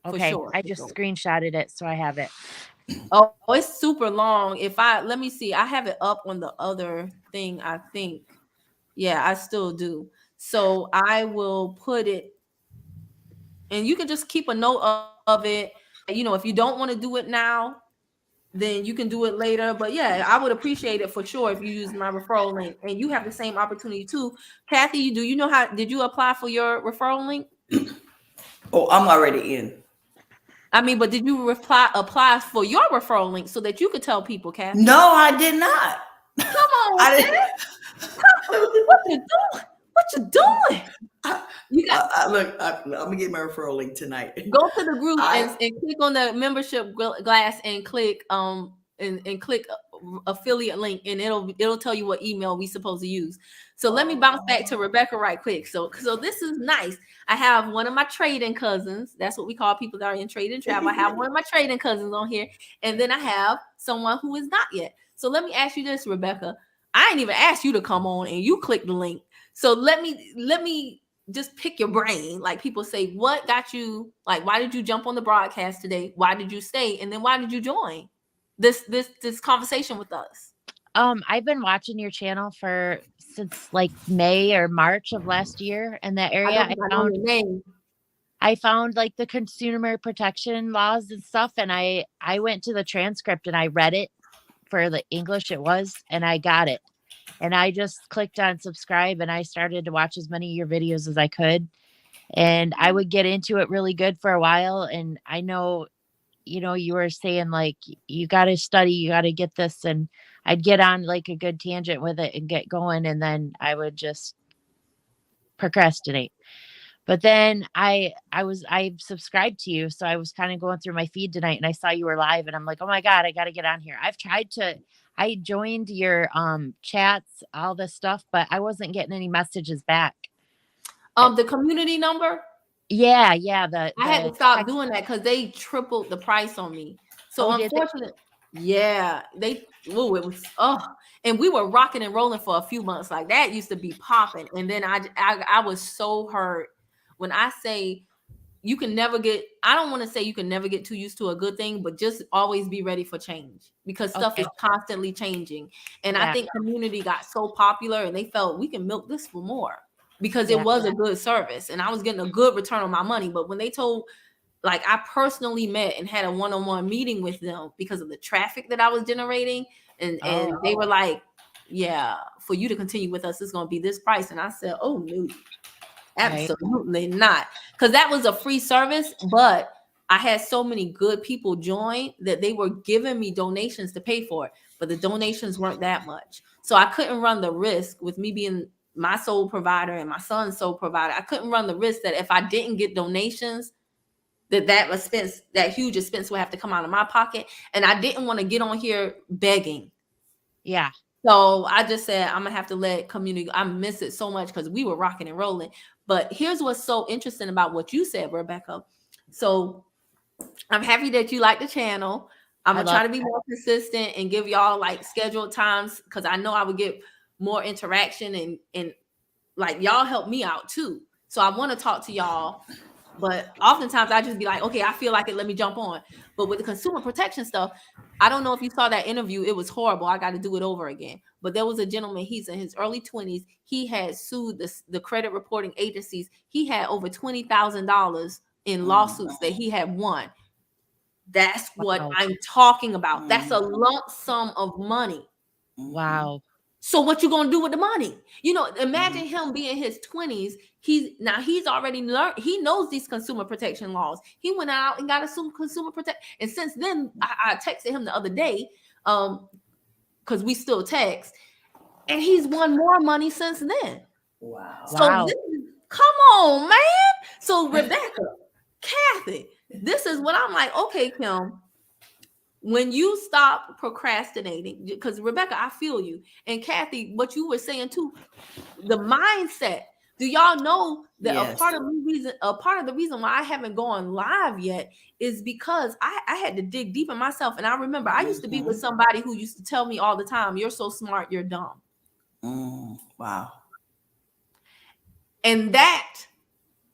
Okay. For sure. I just screenshotted it, so I have it. Oh, it's super long. Let me see. I have it up on the other thing, I think. Yeah, I still do. So I will put it, and you can just keep a note of it. You know, if you don't want to do it now, then you can do it later. But yeah, I would appreciate it for sure if you use my referral link, and you have the same opportunity too. Kathy, do you know how? Did you apply for your referral link? Oh, I'm already in. I mean, but did you apply for your referral link so that you could tell people, Kathy? No, I did not. Come on, what you doing? What you doing? Look, I'm gonna get my referral link tonight. Go to the group and click on the membership glass and click and click affiliate link, and it'll tell you what email we supposed to use. So let me bounce back to Rebecca right quick. So this is nice. I have one of my trading cousins. That's what we call people that are in trade and travel. I have one of my trading cousins on here, and then I have someone who is not yet. So let me ask you this, Rebecca. I ain't even asked you to come on, and you click the link. So let me just pick your brain. Like people say, what got you? Like, why did you jump on the broadcast today? Why did you stay? And then why did you join this conversation with us? I've been watching your channel since like May or March of last year in that area. I found like the consumer protection laws and stuff, and I went to the transcript and I read it for the English it was, and I got it. And I just clicked on subscribe and I started to watch as many of your videos as I could. And I would get into it really good for a while. And I know, you were saying like, you got to study, you got to get this. And I'd get on like a good tangent with it and get going. And then I would just procrastinate. But then I subscribed to you. So I was kind of going through my feed tonight and I saw you were live and I'm like, oh my God, I got to get on here. I joined your chats, all this stuff, but I wasn't getting any messages back. The community number? Yeah. I had to stop doing that because they tripled the price on me. So unfortunately, yeah, it was and we were rocking and rolling for a few months. Like that used to be popping. And then I was so hurt when I say you can never get, I don't want to say you can never get too used to a good thing, but just always be ready for change because stuff is constantly changing. And I think community got so popular and they felt we can milk this for more because it was a good service and I was getting a good return on my money. But when they told like I personally met and had a one-on-one meeting with them because of the traffic that I was generating. And they were like, yeah, for you to continue with us, it's going to be this price. And I said, oh, no, absolutely not. Because that was a free service, but I had so many good people join that they were giving me donations to pay for it, but the donations weren't that much. So I couldn't run the risk with me being my sole provider and my son's sole provider. I couldn't run the risk that if I didn't get donations, that expense, that huge expense would have to come out of my pocket. And I didn't want to get on here begging. Yeah. So I just said, I'm going to have to let community, I miss it so much because we were rocking and rolling. But here's what's so interesting about what you said, Rebecca. So I'm happy that you like the channel. I'm going to try to be more consistent and give y'all like scheduled times, because I know I would get more interaction and like y'all help me out too. So I want to talk to y'all. But oftentimes I just be like, okay, I feel like it, let me jump on. But with the consumer protection stuff, I don't know if you saw that interview. It was horrible. I got to do it over again. But there was a gentleman, he's in his early 20s. He had sued the credit reporting agencies. He had over $20,000 in lawsuits that he had won. That's what I'm talking about. That's a lump sum of money. Wow. So what you gonna do with the money? You know, imagine him being in his 20s. He's already learned. He knows these consumer protection laws. He went out and got a consumer protect. And since then, I texted him the other day, because we still text, and he's won more money since then. Wow. So come on, man. So Rebecca, Kathy, this is what I'm like. Okay, Kim. When you stop procrastinating, because Rebecca, I feel you. And Kathy, what you were saying too, the mindset. Do y'all know that a part of the reason why I haven't gone live yet is because I had to dig deep in myself. And I remember I used to be with somebody who used to tell me all the time, you're so smart, you're dumb. Wow. And that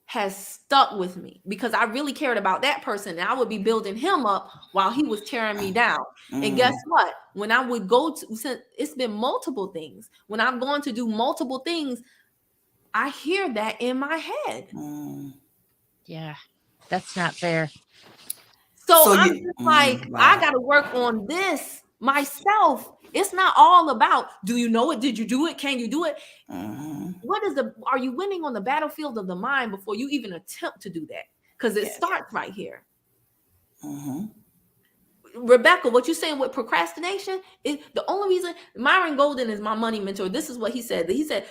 has stuck with me because I really cared about that person, and I would be building him up while he was tearing me down. And guess what? When I would go to, since it's been multiple things, when I'm going to do multiple things, I hear that in my head. Yeah, that's not fair. So I'm just like, I got to work on this myself. It's not all about, do you know it? Did you do it? Can you do it? What is are you winning on the battlefield of the mind before you even attempt to do that? Because it starts right here. Rebecca, what you're saying with procrastination is the only reason. Myron Golden is my money mentor. This is what he said. He said,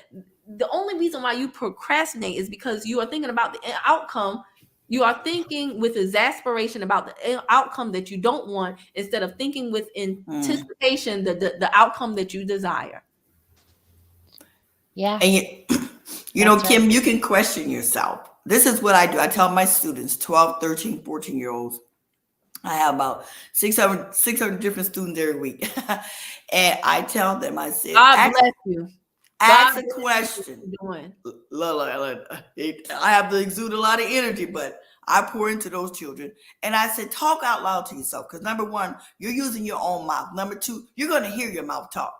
the only reason why you procrastinate is because you are thinking about the outcome. You are thinking with exasperation about the outcome that you don't want, instead of thinking with anticipation the outcome that you desire. Yeah. And you know, Kim, you can question yourself. This is what I do. I tell my students, 12, 13, 14-year-olds. I have about 600 different students every week. And I tell them, I said, God bless you. Ask a question. I have to exude a lot of energy, but I pour into those children. And I said, talk out loud to yourself. Because number one, you're using your own mouth. Number two, you're going to hear your mouth talk.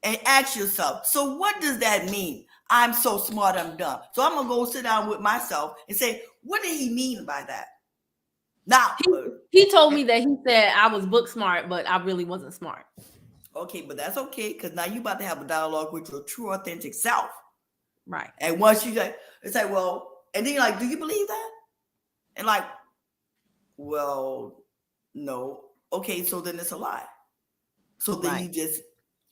And ask yourself, so what does that mean? I'm so smart, I'm dumb. So I'm going to go sit down with myself and say, what did he mean by that? Now, he told me that he said I was book smart, but I really wasn't smart. Okay, but that's okay, because now you're about to have a dialogue with your true, authentic self. Right. And once you like, it's like, well, and then you're like, do you believe that? And like, well, no. Okay, so then it's a lie. So then you just,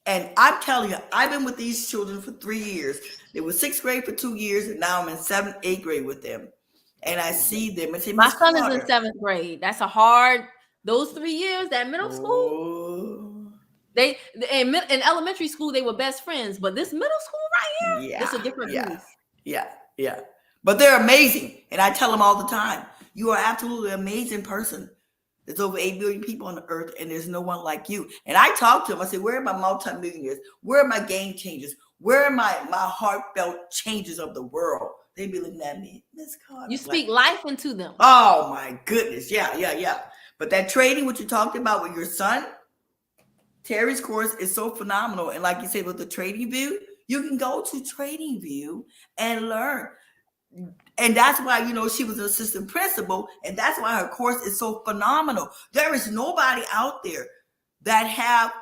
and I'm telling you, I've been with these children for 3 years. They were 6th grade for 2 years, and now I'm in 7th, 8th grade with them. And I see them and say, my son is in 7th grade. That's a hard, those 3 years, that middle school. They in elementary school they were best friends, but this middle school right here, it's a different piece. Yeah. But they're amazing, and I tell them all the time, you are absolutely an amazing person. There's over 8 billion people on the earth, and there's no one like you. And I talk to them. I say, where are my multimillionaires? Where are my game changers? Where are my heartfelt changes of the world? They be looking at me, Miss Carter. You speak life into them. Oh my goodness, yeah. But that trading, what you talked about with your son, Terry's course is so phenomenal. And like you said with the Trading View, you can go to Trading View and learn. And that's why, she was an assistant principal, and that's why her course is so phenomenal. There is nobody out there that have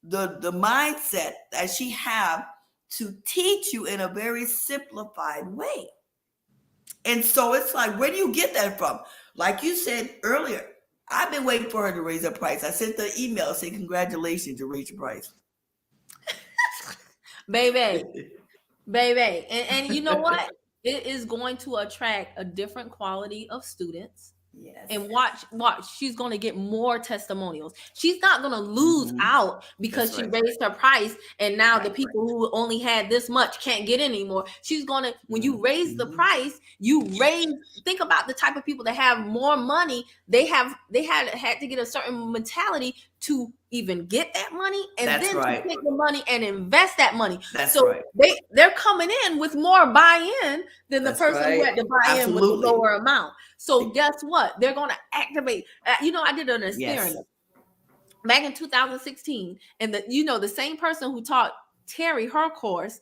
the mindset that she have to teach you in a very simplified way. And so it's like, where do you get that from? Like you said earlier, I've been waiting for her to raise her price. I sent the email saying, congratulations, you raised your price. Baby. And you know what? It is going to attract a different quality of students. Yes. And watch, she's going to get more testimonials. She's not going to lose out because she raised her price and now the people who only had this much can't get anymore. She's going to, when you raise the price, think about the type of people that have more money. They had to get a certain mentality to even get that money, and then to take the money and invest that money. They're coming in with more buy-in than the person who had to buy in with a lower amount. So guess what? They're going to activate. I did an experiment back in 2016, and the same person who taught Terry her course,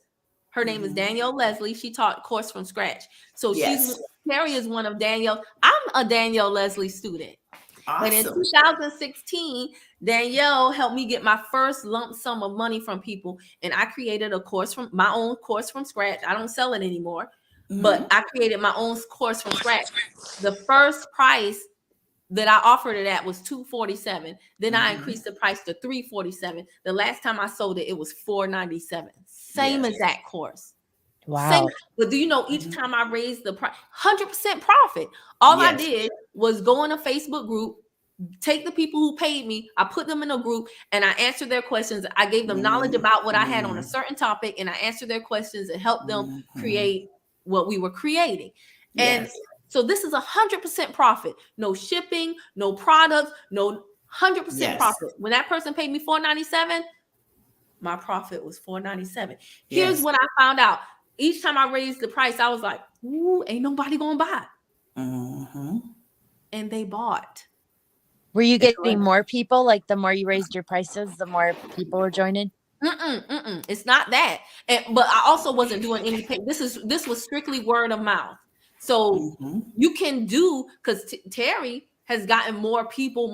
her name is Danielle Leslie. She taught course from scratch. So Terry is one of Danielle. I'm a Danielle Leslie student. Awesome. And in 2016, Danielle helped me get my first lump sum of money from people, and I created a course from my own course from scratch. I don't sell it anymore, but I created my own course from scratch. The first price that I offered it at was $247. Then I increased the price to $347. The last time I sold it, it was $497. Same exact course. Wow. But do you know, each time I raised the price, 100% profit. All I did was go in a Facebook group, take the people who paid me, I put them in a group, and I answered their questions. I gave them knowledge about what I had on a certain topic, and I answered their questions and helped them create what we were creating. And so this is 100% profit. No shipping, no products, no 100% profit. When that person paid me $497, my profit was $497. Here's what I found out. Each time I raised the price, I was like, ooh, ain't nobody gonna buy. And they bought. Were you getting more people? Like the more you raised your prices, the more people were joining? It's not that. But I also wasn't doing any pay. This was strictly word of mouth. So you can do, because Terry has gotten more people.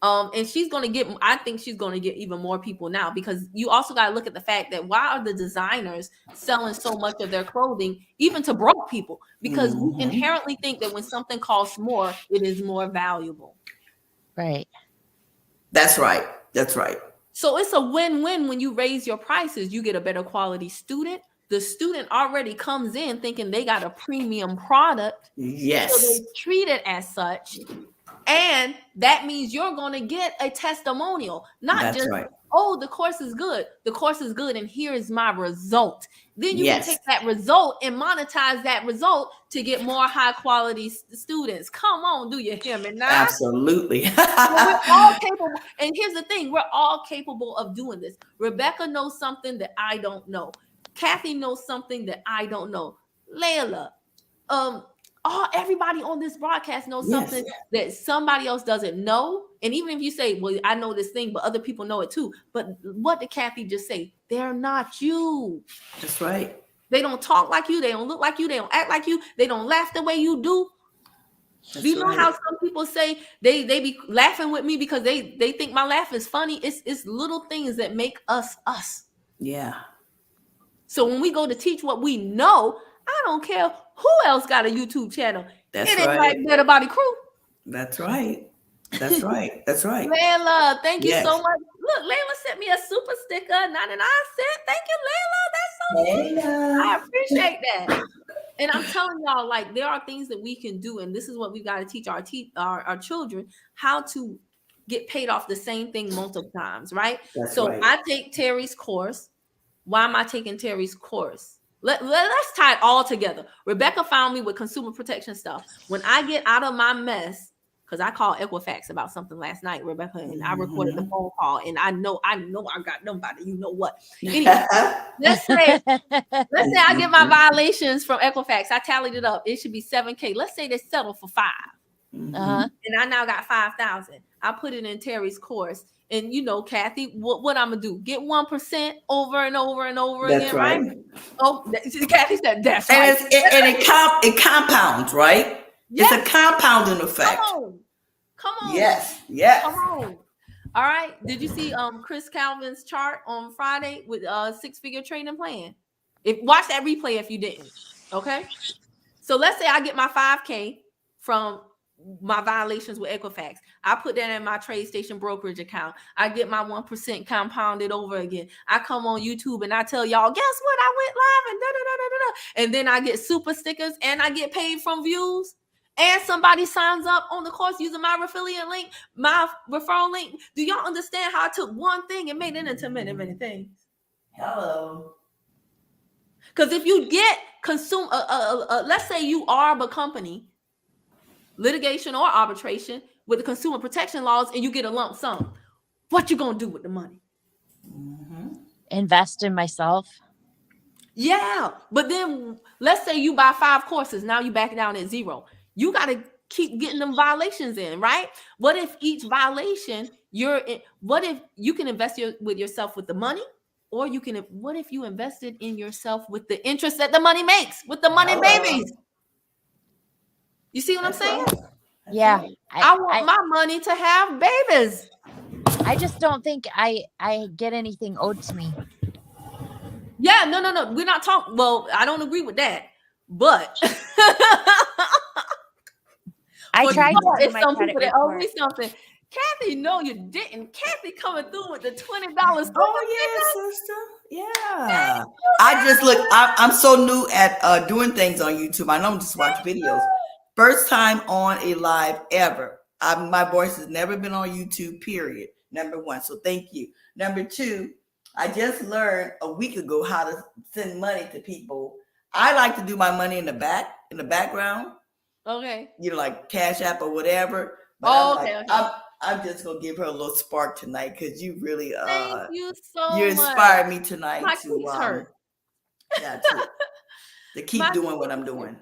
And she's going to get, I think she's going to get even more people now, because you also got to look at the fact that why are the designers selling so much of their clothing, even to broke people? Because we inherently think that when something costs more, it is more valuable. Right. That's right. So it's a win-win when you raise your prices. You get a better quality student. The student already comes in thinking they got a premium product. Yes. So they treat it as such. And that means you're going to get a testimonial, not oh, the course is good. The course is good, and here is my result. Then you can take that result and monetize that result to get more high quality students. Come on, do you hear me now? Absolutely. We're all capable. And here's the thing, we're all capable of doing this. Rebecca knows something that I don't know. Kathy knows something that I don't know. Layla, everybody on this broadcast knows something that somebody else doesn't know. And even if you say, well, I know this thing, but other people know it too. But what did Kathy just say? They're not you. That's right. They don't talk like you. They don't look like you. They don't act like you. They don't laugh the way you do. Do you know how some people say they be laughing with me because they think my laugh is funny? It's little things that make us us. Yeah. So when we go to teach what we know, I don't care who else got a YouTube channel. It ain't like Better Body Crew. That's right. Layla, thank you so much. Look, Layla sent me a super sticker, 99 cents. Thank you, Layla. That's so sweet. I appreciate that. And I'm telling y'all, like, there are things that we can do, and this is what we've got to teach our children, how to get paid off the same thing multiple times, right? I take Terry's course. Why am I taking Terry's course? Let's tie it all together. Rebecca found me with consumer protection stuff. When I get out of my mess, because I called Equifax about something last night, Rebecca, and I recorded the phone call, and I know I got nobody, you know what. Anyway, let's say I get my violations from Equifax. I tallied it up. It should be $7,000. Let's say they settle for $5,000. And I now got $5,000. I put it in Terry's course, And Kathy, what I'm gonna do? Get 1% over and over and over That's again, right? Oh, Kathy said that's and right. It compounds, right? Yes. It's a compounding effect. Come on. Yes. Come on. All right. Did you see Chris Calvin's chart on Friday with six-figure trading plan? Watch that replay if you didn't. Okay. So let's say I get my 5K from my violations with Equifax. I put that in my TradeStation brokerage account. I get my 1% compounded over again. I come on YouTube and I tell y'all, guess what? I went live and and then I get super stickers and I get paid from views. And somebody signs up on the course using my affiliate link, my referral link. Do y'all understand how I took one thing and made it into many, many things? Hello. Because if you get let's say you are a company, litigation or arbitration with the consumer protection laws, and you get a lump sum, what you gonna do with the money? Invest in myself. Yeah, but then let's say you buy 5 courses, now you back down at 0. You got to keep getting them violations in, right? What if each violation what if you can invest with yourself with the money, or what if you invested in yourself with the interest that the money makes, with the money babies? You see what I'm saying? Yeah. I want my money to have babies. I just don't think I get anything owed to me. Yeah, no. We're not talking. Well, I don't agree with that, but I tried to do my credit report. Owe me something. Kathy, no, you didn't. Kathy coming through with the $20. Oh, yeah, sister. Yeah. I just look. I'm so new at doing things on YouTube. I don't just watch videos. First time on a live ever. My voice has never been on YouTube, period. Number 1. So thank you. Number 2, I just learned a week ago how to send money to people. I like to do my money in the background. Okay. Like Cash App or whatever. But okay. I'm just gonna give her a little spark tonight because you really thank you so much. You inspired me tonight My to hurt. Yeah, to keep doing what I'm doing.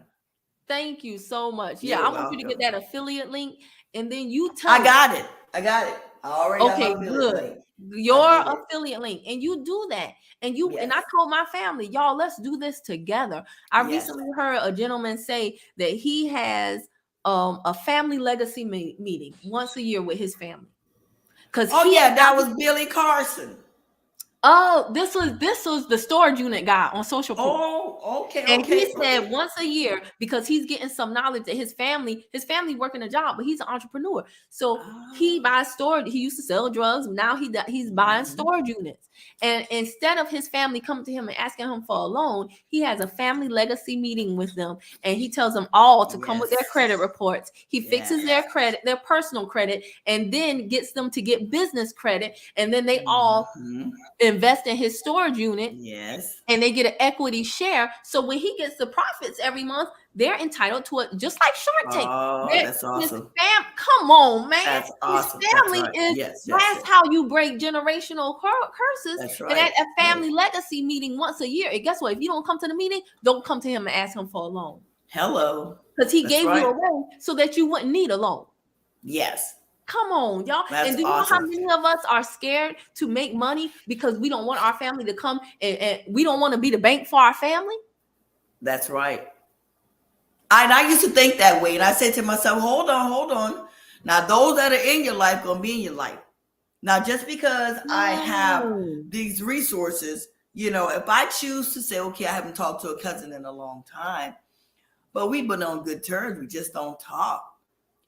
Thank you so much. Yeah, I want you to get that affiliate link, and then you tell. I got it. I already got my affiliate link. Your affiliate link, and you do that, and and I told my family, y'all, let's do this together. I recently heard a gentleman say that he has a family legacy meeting once a year with his family. That was Billy Carson. Oh, this was the storage unit guy on Social Proof. Oh, okay. And he said once a year, because he's getting some knowledge that his family working a job, but he's an entrepreneur. So he buys storage. He used to sell drugs. Now he's buying storage units. And instead of his family coming to him and asking him for a loan, he has a family legacy meeting with them. And he tells them all to come with their credit reports. He fixes their credit, their personal credit, and then gets them to get business credit. And then they all invest in his storage unit. Yes. And they get an equity share. So when he gets the profits every month, they're entitled to it, just like Shark Tank. Oh, that's awesome. Come on, man. That's awesome. His family that's how you break generational curses. That's right. And at a family legacy meeting once a year. And guess what? If you don't come to the meeting, don't come to him and ask him for a loan. Hello. Because he gave you a loan so that you wouldn't need a loan. Yes. Come on, y'all. And do you know how many of us are scared to make money because we don't want our family to come and we don't want to be the bank for our family? That's right. And I used to think that way. And I said to myself, hold on. Now, those that are in your life going to be in your life. Now, just because I have these resources, if I choose to say, okay, I haven't talked to a cousin in a long time, but we've been on good terms. We just don't talk.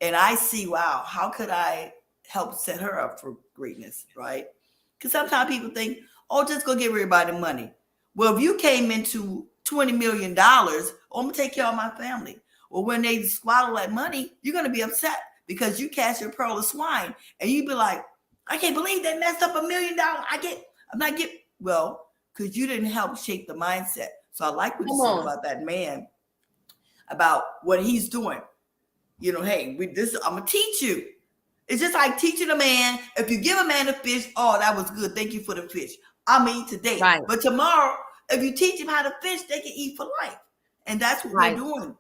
And I see, wow, how could I help set her up for greatness, right? Because sometimes people think, oh, just go give everybody money. Well, if you came into $20 million, I'm going to take care of my family. Well, when they swallow that money, you're going to be upset because you cast your pearl of swine. And you be like, I can't believe they messed up $1 million. Well, because you didn't help shape the mindset. So I like what you said about that man, about what he's doing. Hey, I'm going to teach you. It's just like teaching a man. If you give a man a fish, oh, that was good. Thank you for the fish. I'm going to eat today. Right. But tomorrow, if you teach him how to fish, they can eat for life. And that's what we're doing,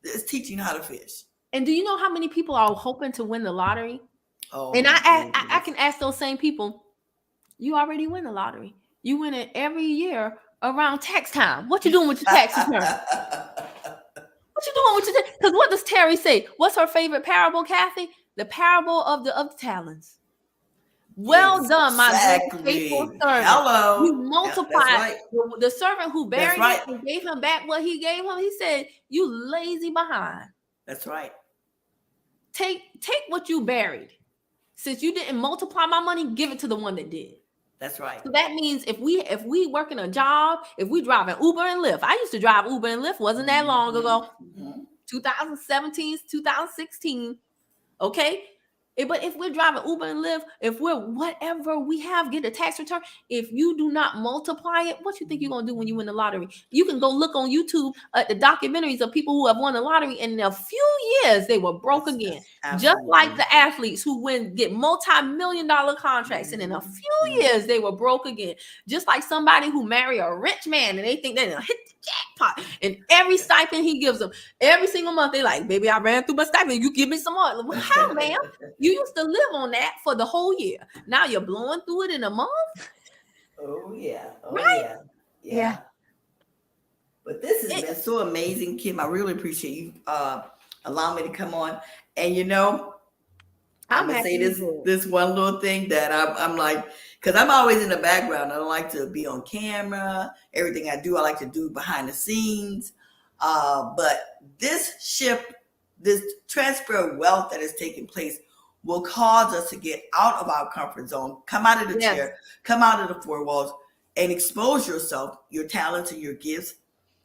is teaching how to fish. And do you know how many people are hoping to win the lottery? Oh, And I can ask those same people, you already win the lottery. You win it every year around tax time. What you doing with your tax return? What you doing with your tax? Because what does Terry say? What's her favorite parable, Kathy? The parable of the talents. Well done, my good faithful servant. Hello. You multiplied right. the servant who buried right. it and gave him back what he gave him. He said, you lazy behind. That's right. Take what you buried. Since you didn't multiply my money, give it to the one that did. That's right. So that means if we working a job, if we driving Uber and Lyft, I used to drive Uber and Lyft, wasn't that long ago. 2017, 2016. Okay. But if we're driving Uber and Lyft, if we're whatever we have, get a tax return. If you do not multiply it, what you think you're gonna do when you win the lottery? You can go look on YouTube at the documentaries of people who have won the lottery, and in a few years they were broke again. Just like the athletes who get multi-million-dollar contracts, and in a few years they were broke again. Just like somebody who marry a rich man and they think they're gonna hit the jackpot, and every stipend he gives them every single month, they like, baby, I ran through my stipend. You give me some more. Well, how, ma'am? You used to live on that for the whole year. Now you're blowing through it in a month. Oh yeah. Oh right? Yeah. But this has been so amazing, Kim. I really appreciate you allowing me to come on. And I'm gonna say this one little thing that I'm like, because I'm always in the background. I don't like to be on camera. Everything I do, I like to do behind the scenes. But this shift, this transfer of wealth that is taking place will cause us to get out of our comfort zone, come out of the chair, come out of the four walls, and expose yourself, your talents and your gifts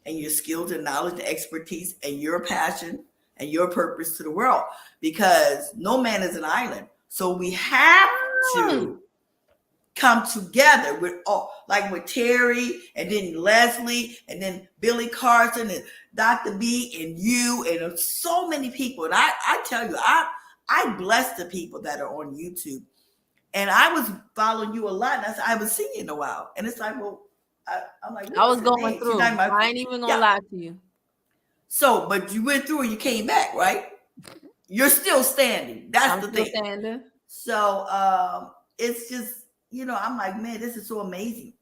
and your skills and knowledge and expertise and your passion and your purpose to the world, because no man is an island. So we have to come together with like with Terry and then Leslie and then Billy Carson and Dr. B and you and so many people. And I tell you, I bless the people that are on YouTube. And I was following you a lot, and I haven't seen you in a while. And it's like, well, I'm like, I was going through. I ain't even gonna lie to you. So, but you went through and you came back, right? You're still standing. That's the thing. Standing. So it's just, I'm like, man, this is so amazing.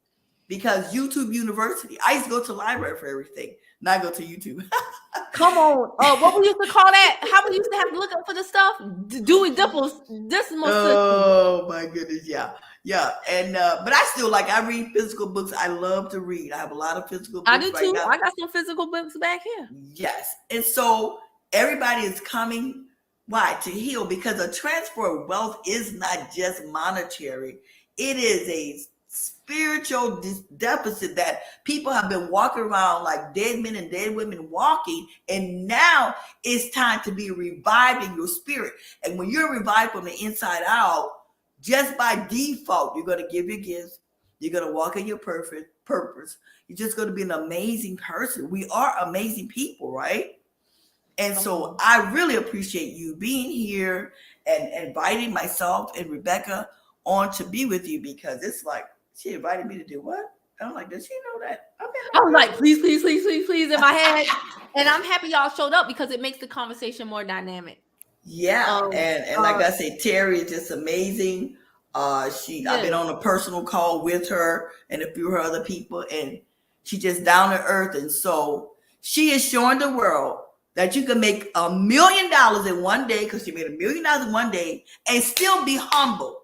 Because YouTube University, I used to go to the library for everything. Now I go to YouTube. Come on. What we used to call that? How we used to have to look up for the stuff? Dewey Dipple's decimal system. Oh my goodness, yeah. And but I still I read physical books. I love to read. I have a lot of physical books. I do too. I got some physical books back here. Yes. And so everybody is coming, why? To heal, because a transfer of wealth is not just monetary. It is a spiritual deficit that people have been walking around like dead men and dead women walking, and now it's time to be revived in your spirit. And when you're revived from the inside out, just by default, you're going to give your gifts, you're going to walk in your perfect purpose, you're just going to be an amazing person. We are amazing people, right? And so I really appreciate you being here and inviting myself and Rebecca on to be with you, because it's like, she invited me to do what? I'm like, does she know that? I was like, please in my head. And I'm happy y'all showed up, because it makes the conversation more dynamic. Yeah. And like I said, Terry is just amazing. I've been on a personal call with her and a few other people, and she's just down to earth. And so she is showing the world that you can make $1 million in one day, because she made $1 million in one day, and still be humble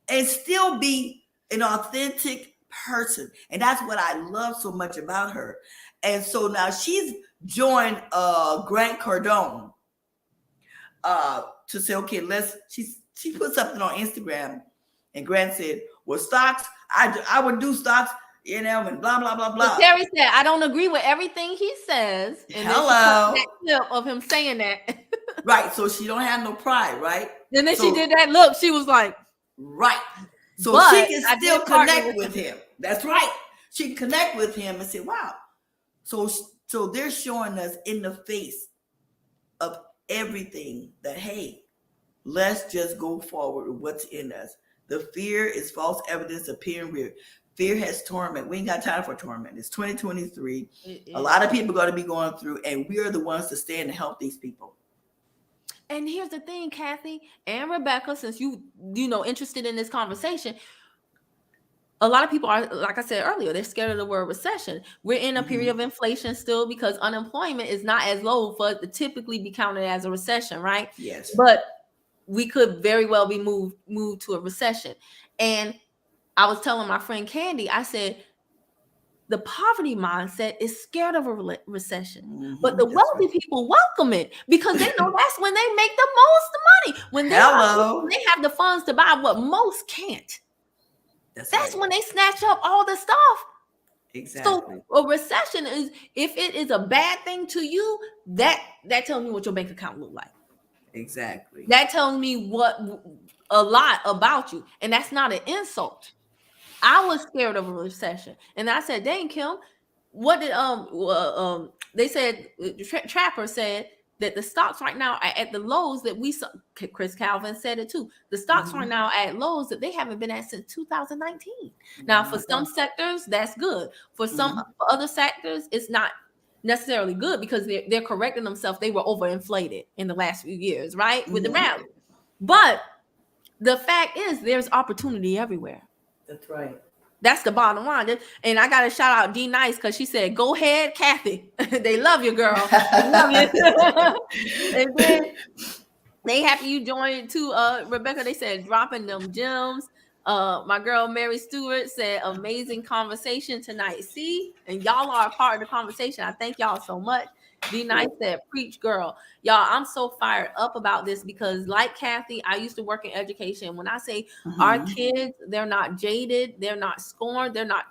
and still be an authentic person. And that's what I love so much about her. And so now she's joined Grant Cardone to say, okay, she put something on Instagram, and Grant said, well, stocks, I would do stocks, and blah, blah, blah, blah. But Terry said, I don't agree with everything he says. And hello. Then she put that clip of him saying that. Right. So she don't have no pride, right? And then she did that look. She was like, right. So she can still connect with him. That's right. She can connect with him and say, wow. So they're showing us in the face of everything that, hey, let's just go forward with what's in us. The fear is false evidence appearing real. Fear has torment. We ain't got time for torment. It's 2023. A lot of people are going to be going through, and we are the ones to stand and help these people. And here's the thing, Kathy and Rebecca, since you interested in this conversation, a lot of people are, like I said earlier, they're scared of the word recession. We're in a period of inflation still because unemployment is not as low for it to typically be counted as a recession, right? Yes. But we could very well be moved to a recession. And I was telling my friend Candy, I said, the poverty mindset is scared of a recession, but the wealthy people welcome it because they know that's when they make the most money. When they have the funds to buy what most can't. That's when they snatch up all the stuff. Exactly. So a recession is, if it is a bad thing to you, that tells me what your bank account look like. Exactly. That tells me a lot about you, and that's not an insult. I was scared of a recession, and I said, "Dang, Kim, what did they said?" Trapper said that the stocks right now are at the lows that we saw. Chris Calvin said it too. The stocks right now are at lows that they haven't been at since 2019. Now, for some sectors, that's good. For some other sectors, it's not necessarily good because they're correcting themselves. They were overinflated in the last few years, right? With the rally. But the fact is, there's opportunity everywhere. That's right. That's the bottom line. And I got to shout out D Nice because she said, "Go ahead, Kathy." They love you, girl. They love you. And then they happy you joined too, Rebecca. They said, dropping them gems. My girl Mary Stewart said, amazing conversation tonight. See, and y'all are a part of the conversation. I thank y'all so much. D Nice said, preach, girl. Y'all, I'm so fired up about this because, like Kathy, I used to work in education. When I say our kids, they're not jaded, they're not scorned, they're not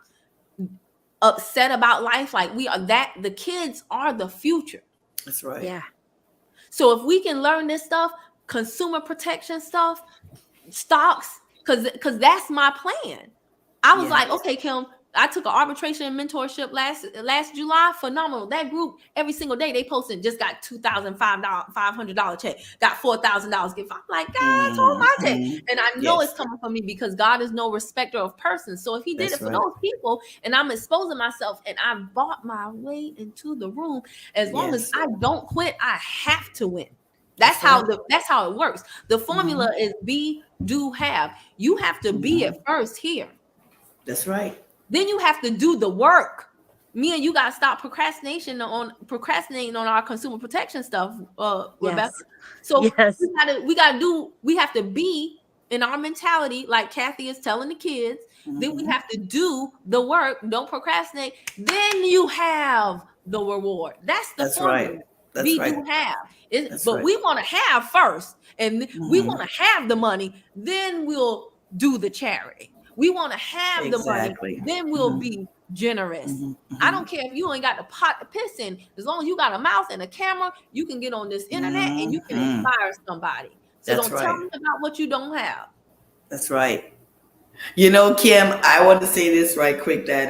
upset about life. Like we are, that the kids are the future. That's right. Yeah. So if we can learn this stuff, consumer protection stuff, stocks, because that's my plan. I was like, okay, Kim, I took an arbitration and mentorship last July. Phenomenal. That group, every single day they posted, just got $2,500 check, got $4,000 gift. I'm like, God, hold my check. And I know it's coming from me because God is no respecter of persons. So if he did it for those people and I'm exposing myself and I bought my way into the room, as long as I don't quit, I have to win. That's how it works. The formula is be, do, have. You have to be it first here. That's right. Then you have to do the work. Me and you got to stop procrastinating on our consumer protection stuff, Rebecca. So we have to be in our mentality, like Kathy is telling the kids. Then we have to do the work. Don't procrastinate. Then you have the reward. That's the formula. Right. That's right. Do have. But we want to have first, and we want to have the money. Then we'll do the charity. We want to have the money, then we'll be generous. I don't care if you ain't got the pot to piss in. As long as you got a mouth and a camera, you can get on this internet and you can inspire somebody. So don't tell me about what you don't have. That's right. You know, Kim, I want to say this right quick that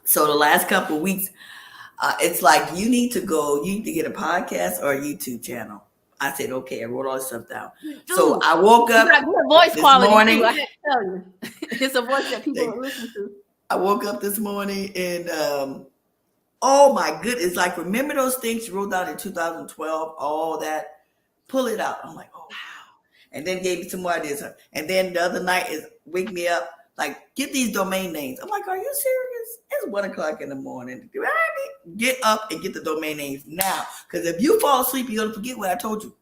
so the last couple of weeks, it's like you need to get a podcast or a YouTube channel. I said, okay, I wrote all this stuff down. Dude, so I woke up voice this morning. Too, I had to tell you. It's a voice that people listen to. I woke up this morning and oh my goodness, like remember those things you wrote down in 2012, all that, pull it out. I'm like, oh wow. And then gave me some more ideas. And then the other night is wake me up, like get these domain names. I'm like, are you serious? It's 1:00 in the morning. Get up and get the domain names now. Because if you fall asleep, you're going to forget what I told you.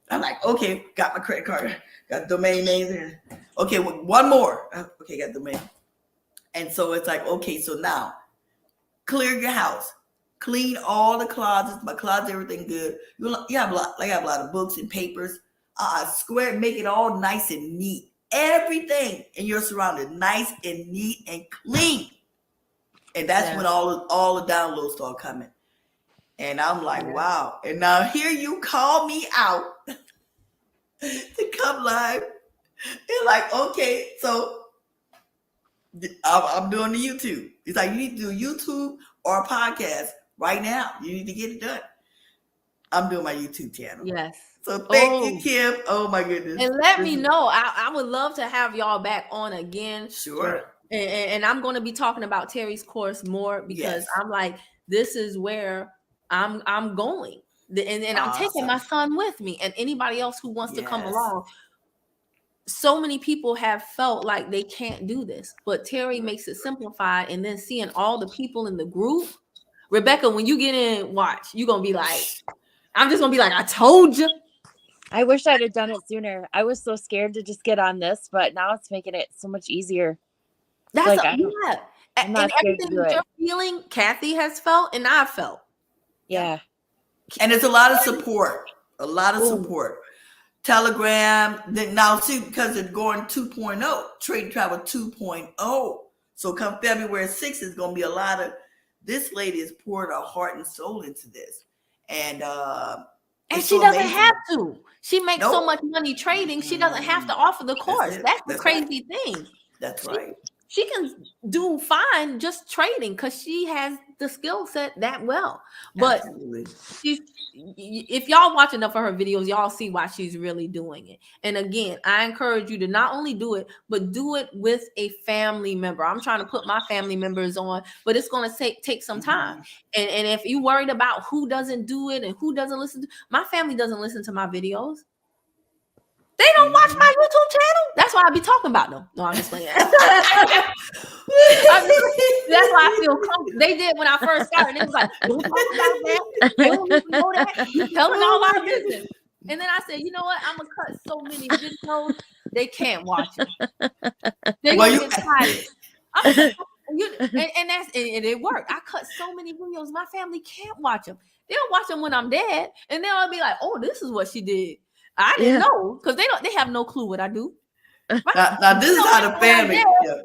I'm like, okay, got my credit card. Got domain names in. Okay, one more. Okay, got domain. And so it's like, okay, so now clear your house. Clean all the closets. My closet, everything good. You have a lot, like I have a lot of books and papers. Square, make it all nice and neat. Everything in your surroundings, nice and neat and clean. And that's when all the downloads start coming. And I'm like, wow. And now here you call me out to come live. You're like, okay, so I'm doing the YouTube. It's like, you need to do YouTube or a podcast right now. You need to get it done. I'm doing my YouTube channel. Yes. So thank you, Kim. Oh my goodness. And let me know. I would love to have y'all back on again. Sure. And I'm going to be talking about Terry's course more because I'm like, this is where I'm going. And I'm taking my son with me, and anybody else who wants to come along. So many people have felt like they can't do this, but Terry makes it simplified. And then seeing all the people in the group, Rebecca, when you get in, watch, you're gonna be like, I'm just gonna be like, I told you. I wish I'd have done it sooner. I was so scared to just get on this, but now it's making it so much easier. That's like, yeah. I'm and everything that you're feeling, Kathy has felt, and I've felt. Yeah. And it's a lot of support. A lot of support. Telegram. Now, see, because they're going 2.0, Trade and Travel 2.0. So come February 6th, is going to be a lot of, this lady has poured her heart and soul into this. And she doesn't have to. She makes so much money trading. She doesn't have to offer the course. That's the crazy thing. That's right. She can do fine just trading because she has the skill set that well. But if y'all watch enough of her videos, y'all see why she's really doing it. And again, I encourage you to not only do it, but do it with a family member. I'm trying to put my family members on, but it's going to take some time. And if you're worried about who doesn't do it and who doesn't listen to, my family doesn't listen to my videos. They don't watch my YouTube channel. That's why I be talking about them. No, I'm just playing. That's why I feel comfortable. They did when I first started. It was like, don't talk about that. Don't know that. You're telling all our business. And then I said, you know what? I'm going to cut so many videos, they can't watch it. They're going to get tired. And it worked. I cut so many videos. My family can't watch them. They'll watch them when I'm dead. And they'll be like, oh, this is what she did. I didn't know, because they have no clue what I do. Right? Now this is how the family,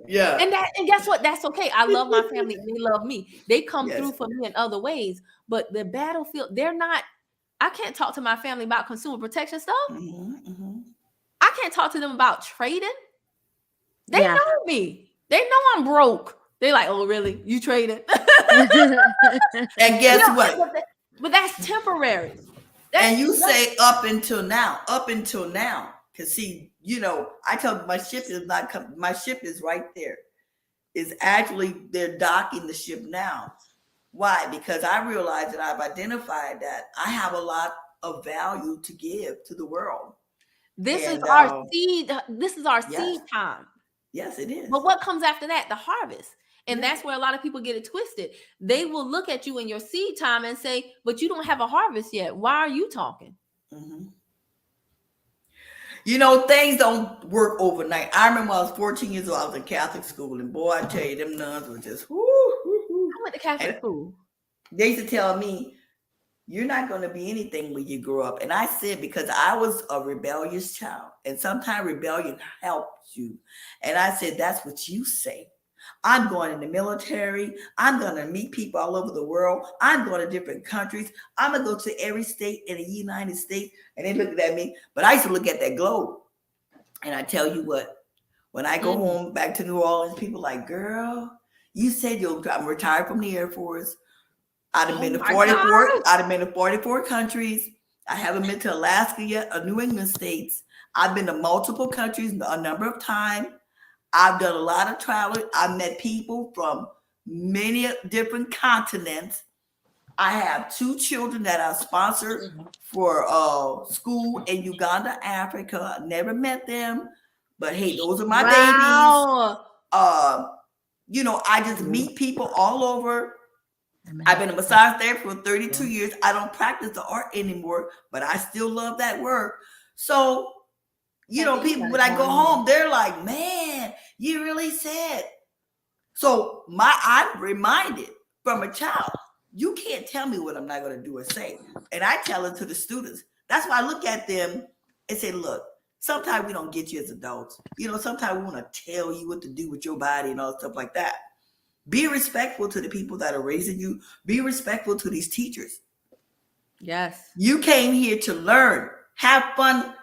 and guess what? That's okay. I love my family and they love me. They come through for me in other ways, but the battlefield, they're not. I can't talk to my family about consumer protection stuff. I can't talk to them about trading. They know me. They know I'm broke. They like, oh, really? You trading? And guess what? But that's temporary. And you say up until now, because see, I tell them my ship is not coming. My ship is right there. It's actually, they're docking the ship now. Why? Because I realize that I've identified that I have a lot of value to give to the world. This is our seed. This is our seed time. Yes, it is. But what comes after that? The harvest. And that's where a lot of people get it twisted. They will look at you in your seed time and say, but you don't have a harvest yet. Why are you talking? Things don't work overnight. I remember when I was 14 years old, I was in Catholic school. And boy, I tell you, them nuns were just, I went to Catholic school. They used to tell me, you're not going to be anything when you grow up. And I said, because I was a rebellious child. And sometimes rebellion helps you. And I said, that's what you say. I'm going in the military. I'm going to meet people all over the world. I'm going to different countries. I'm going to go to every state in the United States. And they looked at me. But I used to look at that globe. And I tell you what, when I go home back to New Orleans, people like, girl, you said I'm retired from the Air Force. I'd have been to 44. I'd have been to 44 countries. I haven't been to Alaska yet, or New England states. I've been to multiple countries a number of times. I've done a lot of traveling. I've met people from many different continents. I have 2 children that I sponsored for school in Uganda, Africa. I never met them, but hey, those are my babies. I just meet people all over. I've been a massage therapist for 32 years. I don't practice the art anymore, but I still love that work. So, people, when I go home, they're like, man, you really said. So I'm reminded from a child, you can't tell me what I'm not going to do or say. And I tell it to the students. That's why I look at them and say, look, sometimes we don't get you as adults. Sometimes we want to tell you what to do with your body and all stuff like that. Be respectful to the people that are raising you. Be respectful to these teachers. Yes. You came here to learn. Have fun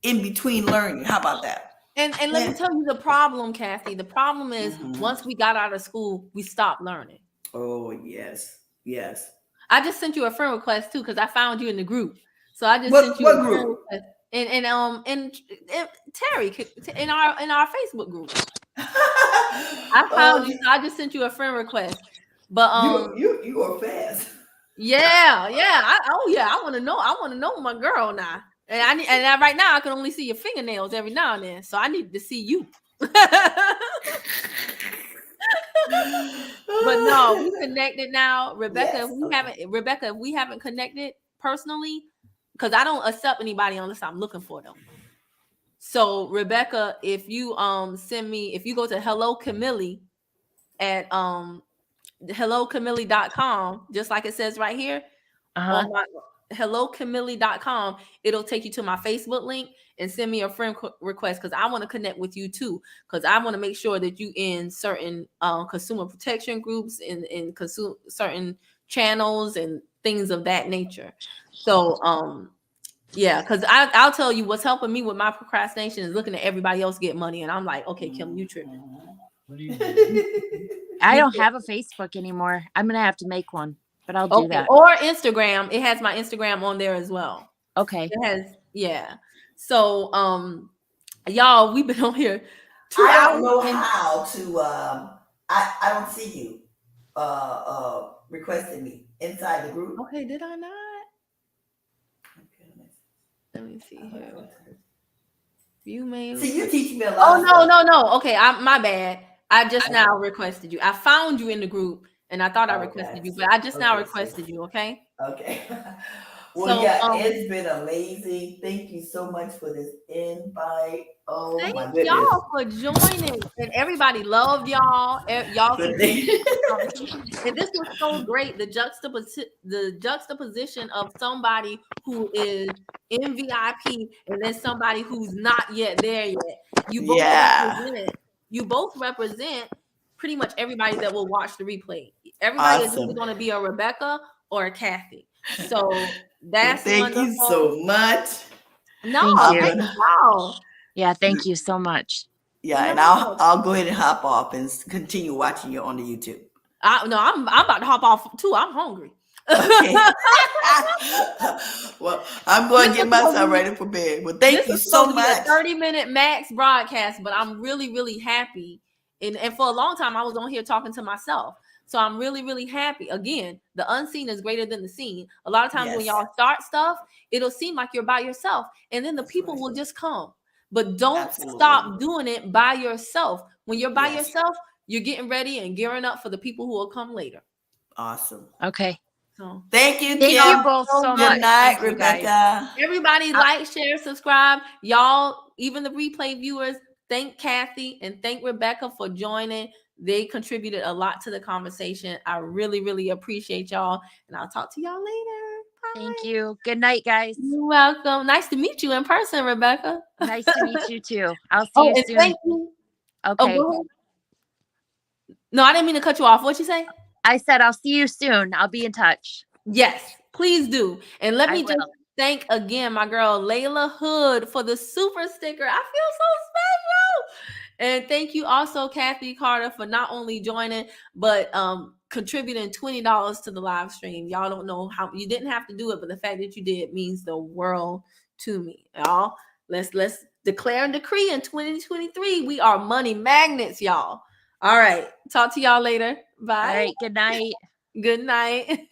in between learning. How about that? And let me tell you the problem, Kathy. The problem is once we got out of school, we stopped learning. Oh, yes. Yes. I just sent you a friend request too, because I found you in the group. So I just sent you what a group? friend request. And Terry in our Facebook group. I found you, so I just sent you a friend request. But you are fast. Yeah. I want to know. I want to know my girl now. And right now I can only see your fingernails every now and then. So I need to see you. But no, we connected now. Rebecca, Yes, if we haven't connected personally, because I don't accept anybody unless I'm looking for them. So Rebecca, if you send me, if you go to Hello Camille at hellocamille.com, just like it says right here on my hellocamille.com, it'll take you to my Facebook link and send me a friend request, because I want to connect with you too, because I want to make sure that you in certain consumer protection groups and certain channels and things of that nature. So yeah, because I'll tell you what's helping me with my procrastination is looking at everybody else get money, and I'm like, okay, Kim, you tripping. What do you do? I don't have a Facebook anymore. I'm gonna have to make one, but I'll do that. Or Instagram. It has my Instagram on there as well. Okay. It has, yeah. So y'all, we've been on here 2 I hours. don't know how to I don't see you requesting me inside the group. Okay, did I not? Let me see here. You may see you teach me a lot. Oh no. Okay, my bad. I just now requested you. I found you in the group and I thought I requested you, but I just now requested you, okay? Okay. Well, so, it's been amazing. Thank you so much for this invite. Oh my goodness. Y'all for joining. And everybody loved y'all. Y'all and this was so great. The juxtaposition of somebody who is in VIP and then somebody who's not yet there yet. You both represent pretty much everybody that will watch the replay. Everybody is either going to be a Rebecca or a Kathy. So that's thank wonderful. You so much. No, thank you. Yeah, thank you so much. Yeah, and I'll go ahead and hop off and continue watching you on the YouTube. I'm about to hop off too. I'm hungry. Okay. Well, I'm going to get myself ready for bed. Well, thank you so much. 30-minute max broadcast, but I'm really, really happy. And for a long time, I was on here talking to myself. So I'm really, really happy. Again, the unseen is greater than the seen. A lot of times when y'all start stuff, it'll seem like you're by yourself. And then the people will just come. But don't stop doing it by yourself. When you're by yourself, you're getting ready and gearing up for the people who will come later. Awesome. Okay. So thank you, Kim. Thank you both so much. Good night, Rebecca. Everybody like, share, subscribe. Y'all, even the replay viewers, thank Kathy and thank Rebecca for joining. They contributed a lot to the conversation. I really, really appreciate y'all. And I'll talk to y'all later. Bye. Thank you. Good night, guys. You're welcome. Nice to meet you in person, Rebecca. Nice to meet you too. I'll see you soon. Thank you. Okay. No, I didn't mean to cut you off. What'd you say? I said I'll see you soon. I'll be in touch. Yes, please do. And let me just thank again my girl Layla Hood for the super sticker. I feel so special. And thank you also, Kathy Carter, for not only joining, but contributing $20 to the live stream. Y'all don't know how you didn't have to do it, but the fact that you did means the world to me. Y'all, let's declare and decree in 2023. We are money magnets, y'all. All right. Talk to y'all later. Bye. All right. Good night. Good night.